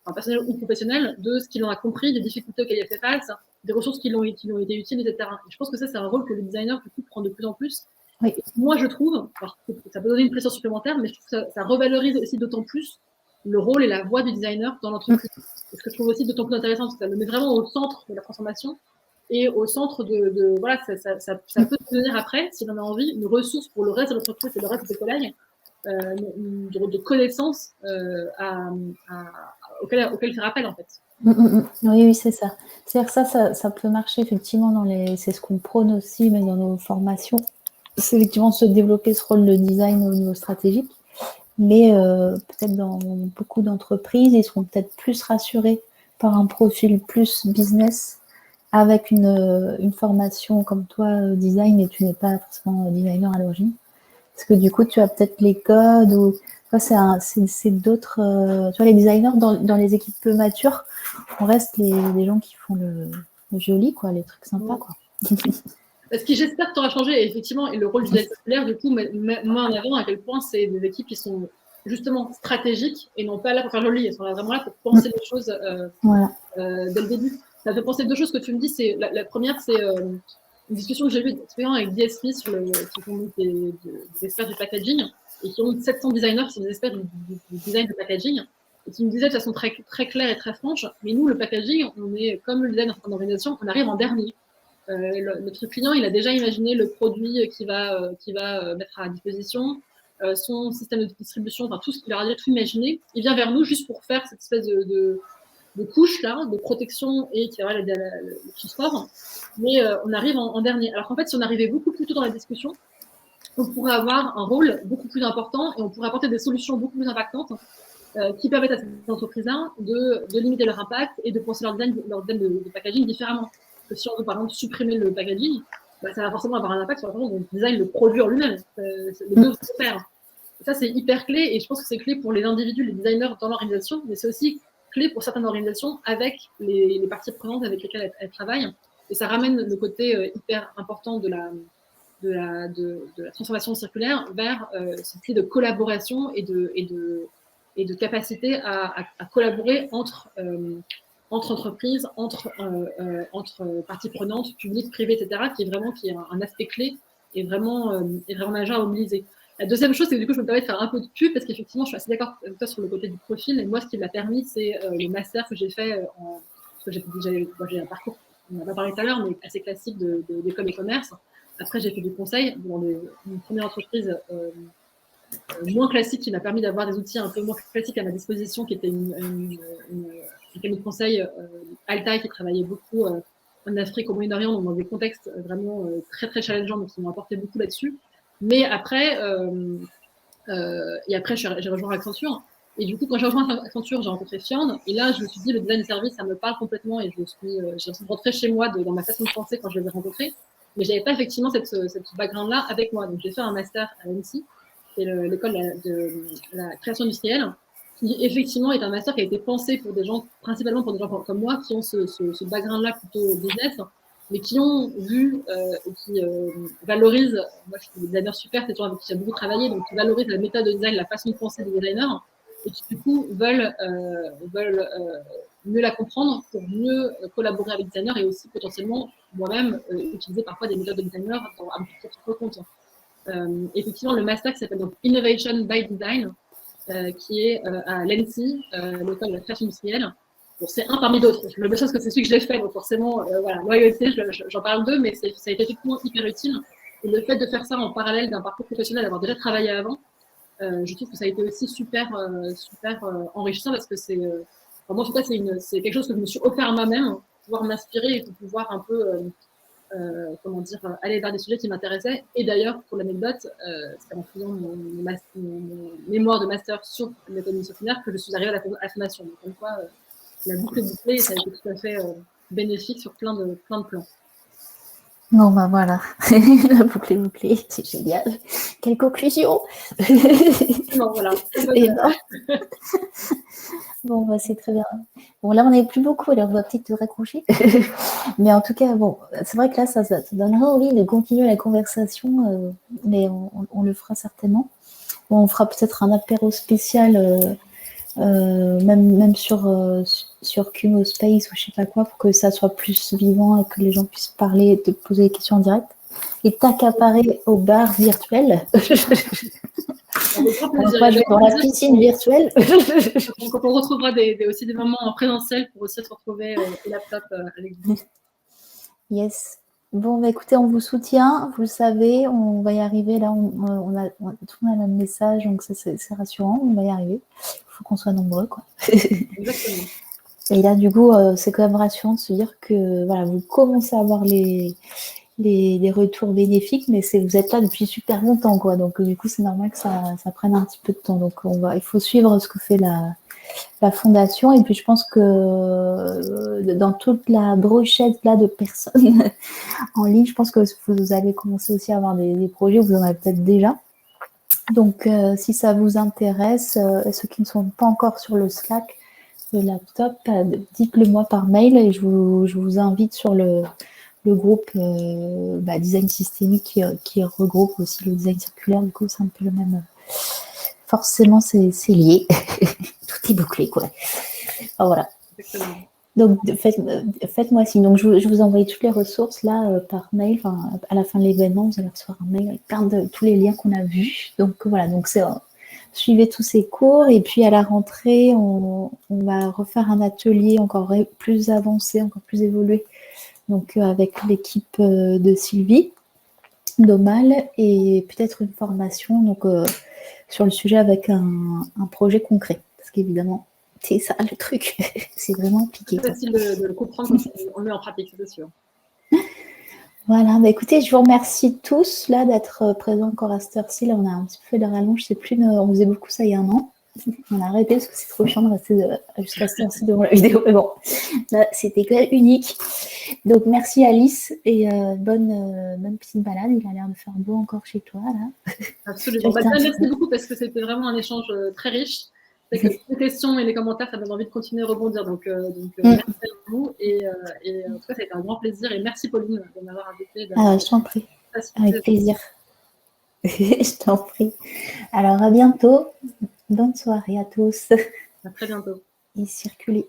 enfin personnel ou professionnel, de ce qu'il en a compris, des difficultés auxquelles il a fait face, des ressources qui lui ont été utiles, etc. Et je pense que ça, c'est un rôle que le designer du coup, prend de plus en plus. Oui. Moi, je trouve, alors, ça peut donner une pression supplémentaire, mais je trouve que ça revalorise aussi d'autant plus le rôle et la voix du designer dans l'entreprise. Et ce que je trouve aussi d'autant plus intéressant, c'est que ça le met vraiment au centre de la transformation, et au centre voilà, ça peut devenir après, s'il en a envie, une ressource pour le reste de l'entreprise et le reste de ses collègues, de connaissances auxquelles faire appel en fait. Oui, c'est ça. C'est-à-dire ça peut marcher effectivement c'est ce qu'on prône aussi, mais dans nos formations. C'est effectivement se développer ce rôle de design au niveau stratégique. Mais peut-être dans beaucoup d'entreprises, ils seront peut-être plus rassurés par un profil plus business avec une formation comme toi, design, et tu n'es pas forcément designer à l'origine. Parce que du coup, tu as peut-être les codes ou c'est d'autres. Tu vois, les designers dans les équipes peu matures, on reste les gens qui font le joli, quoi, les trucs sympas, quoi. Ce qui, j'espère, t'aura changé, et effectivement, et le rôle du design circulaire, du coup, moi en avant à quel point c'est des équipes qui sont justement stratégiques et non pas là pour faire joli. Elles sont vraiment là pour penser les choses dès le début. Ça fait penser deux choses que tu me dis. C'est la première, c'est une discussion que j'ai eue avec DSP qui sont des experts du packaging et qui ont 700 designers qui sont des experts du design de packaging et qui me disaient de façon très, très claire et très franche, mais nous, le packaging, on est comme le design en organisation, on arrive en dernier. Notre client, il a déjà imaginé le produit qu'il va mettre à disposition, son système de distribution, enfin tout ce qu'il aura déjà tout imaginé. Il vient vers nous juste pour faire cette espèce de couche là, de protection et qui aura le support. Mais on arrive en dernier. Alors qu'en fait, si on arrivait beaucoup plus tôt dans la discussion, on pourrait avoir un rôle beaucoup plus important et on pourrait apporter des solutions beaucoup plus impactantes qui permettent à ces entreprises-là de limiter leur impact et de penser leur design de packaging différemment. Que si on veut par exemple supprimer le packaging, ça va forcément avoir un impact sur la façon dont on design le produit en lui-même. Les deux vont se faire. Et ça, c'est hyper clé et je pense que c'est clé pour les individus, les designers dans l'organisation, mais c'est aussi clé pour certaines organisations avec les parties prenantes avec lesquelles elles travaillent. Et ça ramène le côté hyper important de la transformation circulaire vers ce type de collaboration et de capacité à collaborer entre entreprises, entre parties prenantes, publiques, privées, etc., qui est un aspect clé et vraiment majeur à mobiliser. La deuxième chose, c'est que du coup, je me permets de faire un peu de pub parce qu'effectivement, je suis assez d'accord avec toi sur le côté du profil. Et moi, ce qui m'a permis, c'est le master que j'ai fait parce que j'ai un parcours, on en a pas parlé tout à l'heure, mais assez classique d'école de commerce. Après, j'ai fait du conseil dans une première entreprise moins classique qui m'a permis d'avoir des outils un peu moins classiques à ma disposition, qui était une cabinet de conseil Altaï qui travaillait beaucoup en Afrique, au Moyen-Orient, donc dans des contextes vraiment très très challengeants, donc ils m'ont apporté beaucoup là-dessus. Mais après, j'ai rejoint Accenture. Et du coup, quand j'ai rejoint Accenture, j'ai rencontré Fiand. Et là, je me suis dit, le design de service, ça me parle complètement. Et j'ai rentré chez moi dans ma façon de penser quand je les ai rencontrés. Mais je n'avais pas effectivement cette background-là avec moi. Donc, j'ai fait un master à l'ENSI, qui est l'école de la création industrielle, qui effectivement est un master qui a été pensé pour des gens, principalement pour des gens comme moi, qui ont ce background-là plutôt business, mais qui ont vu et qui valorisent, moi je suis designer super, c'est des gens avec qui j'ai beaucoup travaillé, donc qui valorisent la méthode de design, la façon de penser des designers, et qui du coup veulent mieux la comprendre pour mieux collaborer avec les designers et aussi potentiellement moi-même utiliser parfois des méthodes de designers à mon propre compte. Effectivement, le master qui s'appelle donc Innovation by Design, qui est à l'ENSI, l'école de la création industrielle. Bon, c'est un parmi d'autres. Je me dis que c'est celui que j'ai fait, donc forcément, voilà, loyauté, j'en parle d'eux, mais ça a été effectivement hyper utile. Et le fait de faire ça en parallèle d'un parcours professionnel, d'avoir déjà travaillé avant, je trouve que ça a été aussi super enrichissant parce que moi, en tout cas, c'est quelque chose que je me suis offert à moi-même, pouvoir m'inspirer et pouvoir un peu, aller vers des sujets qui m'intéressaient. Et d'ailleurs, pour l'anecdote, c'est en faisant mon mémoire de master sur l'économie circulaire que je suis arrivée à la formation. Donc, une fois, la boucle est bouclée et ça a été tout à fait bénéfique sur plein de plans. Bon, bah voilà, la boucle est bouclée, c'est génial. Quelle conclusion. Non, voilà. Bon, bah, c'est très bien. Bon, là, on n'est plus beaucoup, alors on va peut-être te raccrocher. Mais en tout cas, bon, c'est vrai que là, ça donnera envie de continuer la conversation, mais on le fera certainement. Bon, on fera peut-être un apéro spécial, même sur Cumo Space ou je sais pas quoi, pour que ça soit plus vivant et que les gens puissent parler et te poser des questions en direct. Et t'accaparer au bar virtuel. Dans la piscine virtuelle. Quand on retrouvera aussi des moments en présentiel pour aussi se retrouver au laptop avec vous. Yes. Bon, bah, écoutez, on vous soutient, vous le savez, on va y arriver. Là, tout le monde a le même message, donc ça, c'est rassurant, on va y arriver. Il faut qu'on soit nombreux, quoi. Exactement. Et là, du coup, c'est quand même rassurant de se dire que voilà, vous commencez à avoir les retours bénéfiques, mais vous êtes là depuis super longtemps, quoi. Donc, du coup, c'est normal que ça prenne un petit peu de temps. Donc, il faut suivre ce que fait la fondation. Et puis, je pense que dans toute la brochette là de personnes en ligne, je pense que vous allez commencer aussi à avoir des projets, vous en avez peut-être déjà. Donc, si ça vous intéresse, ceux qui ne sont pas encore sur le Slack, le laptop, dites-le moi par mail et je vous invite sur le groupe design systémique qui regroupe aussi le design circulaire. Du coup, c'est un peu le même. Forcément, c'est lié. Tout est bouclé, quoi. Alors, voilà. Exactement. Donc, faites-moi signe. Donc, je vous envoie toutes les ressources là par mail. Enfin, à la fin de l'événement, vous allez recevoir un mail avec plein de tous les liens qu'on a vus. Donc, voilà. Donc, suivez tous ces cours et puis à la rentrée, on va refaire un atelier encore plus avancé, encore plus évolué. Donc, avec l'équipe de Sylvie Domal et peut-être une formation donc, sur le sujet avec un projet concret. Parce qu'évidemment, c'est ça le truc. C'est vraiment appliqué. C'est facile de le comprendre quand on le met en pratique, c'est sûr. Voilà, bah écoutez, je vous remercie tous là d'être présents encore à cette heure-ci. Là, on a un petit peu fait de rallonge, je sais plus, mais on faisait beaucoup ça il y a un an. On a arrêté parce que c'est trop chiant de rester jusqu'à cette heure-ci devant la vidéo. Mais bon, là, c'était quand même unique. Donc, merci Alice et bonne petite balade. Il a l'air de faire beau encore chez toi, là. Absolument. Merci beaucoup parce que c'était vraiment un échange très riche. C'est que les questions et les commentaires, ça donne envie de continuer à rebondir. Donc merci à vous. Et en tout cas, ça a été un grand plaisir. Et merci Pauline de m'avoir invitée. Je t'en prie. Avec plaisir. Je t'en prie. Alors, à bientôt. Bonne soirée à tous. À très bientôt. Et circulez.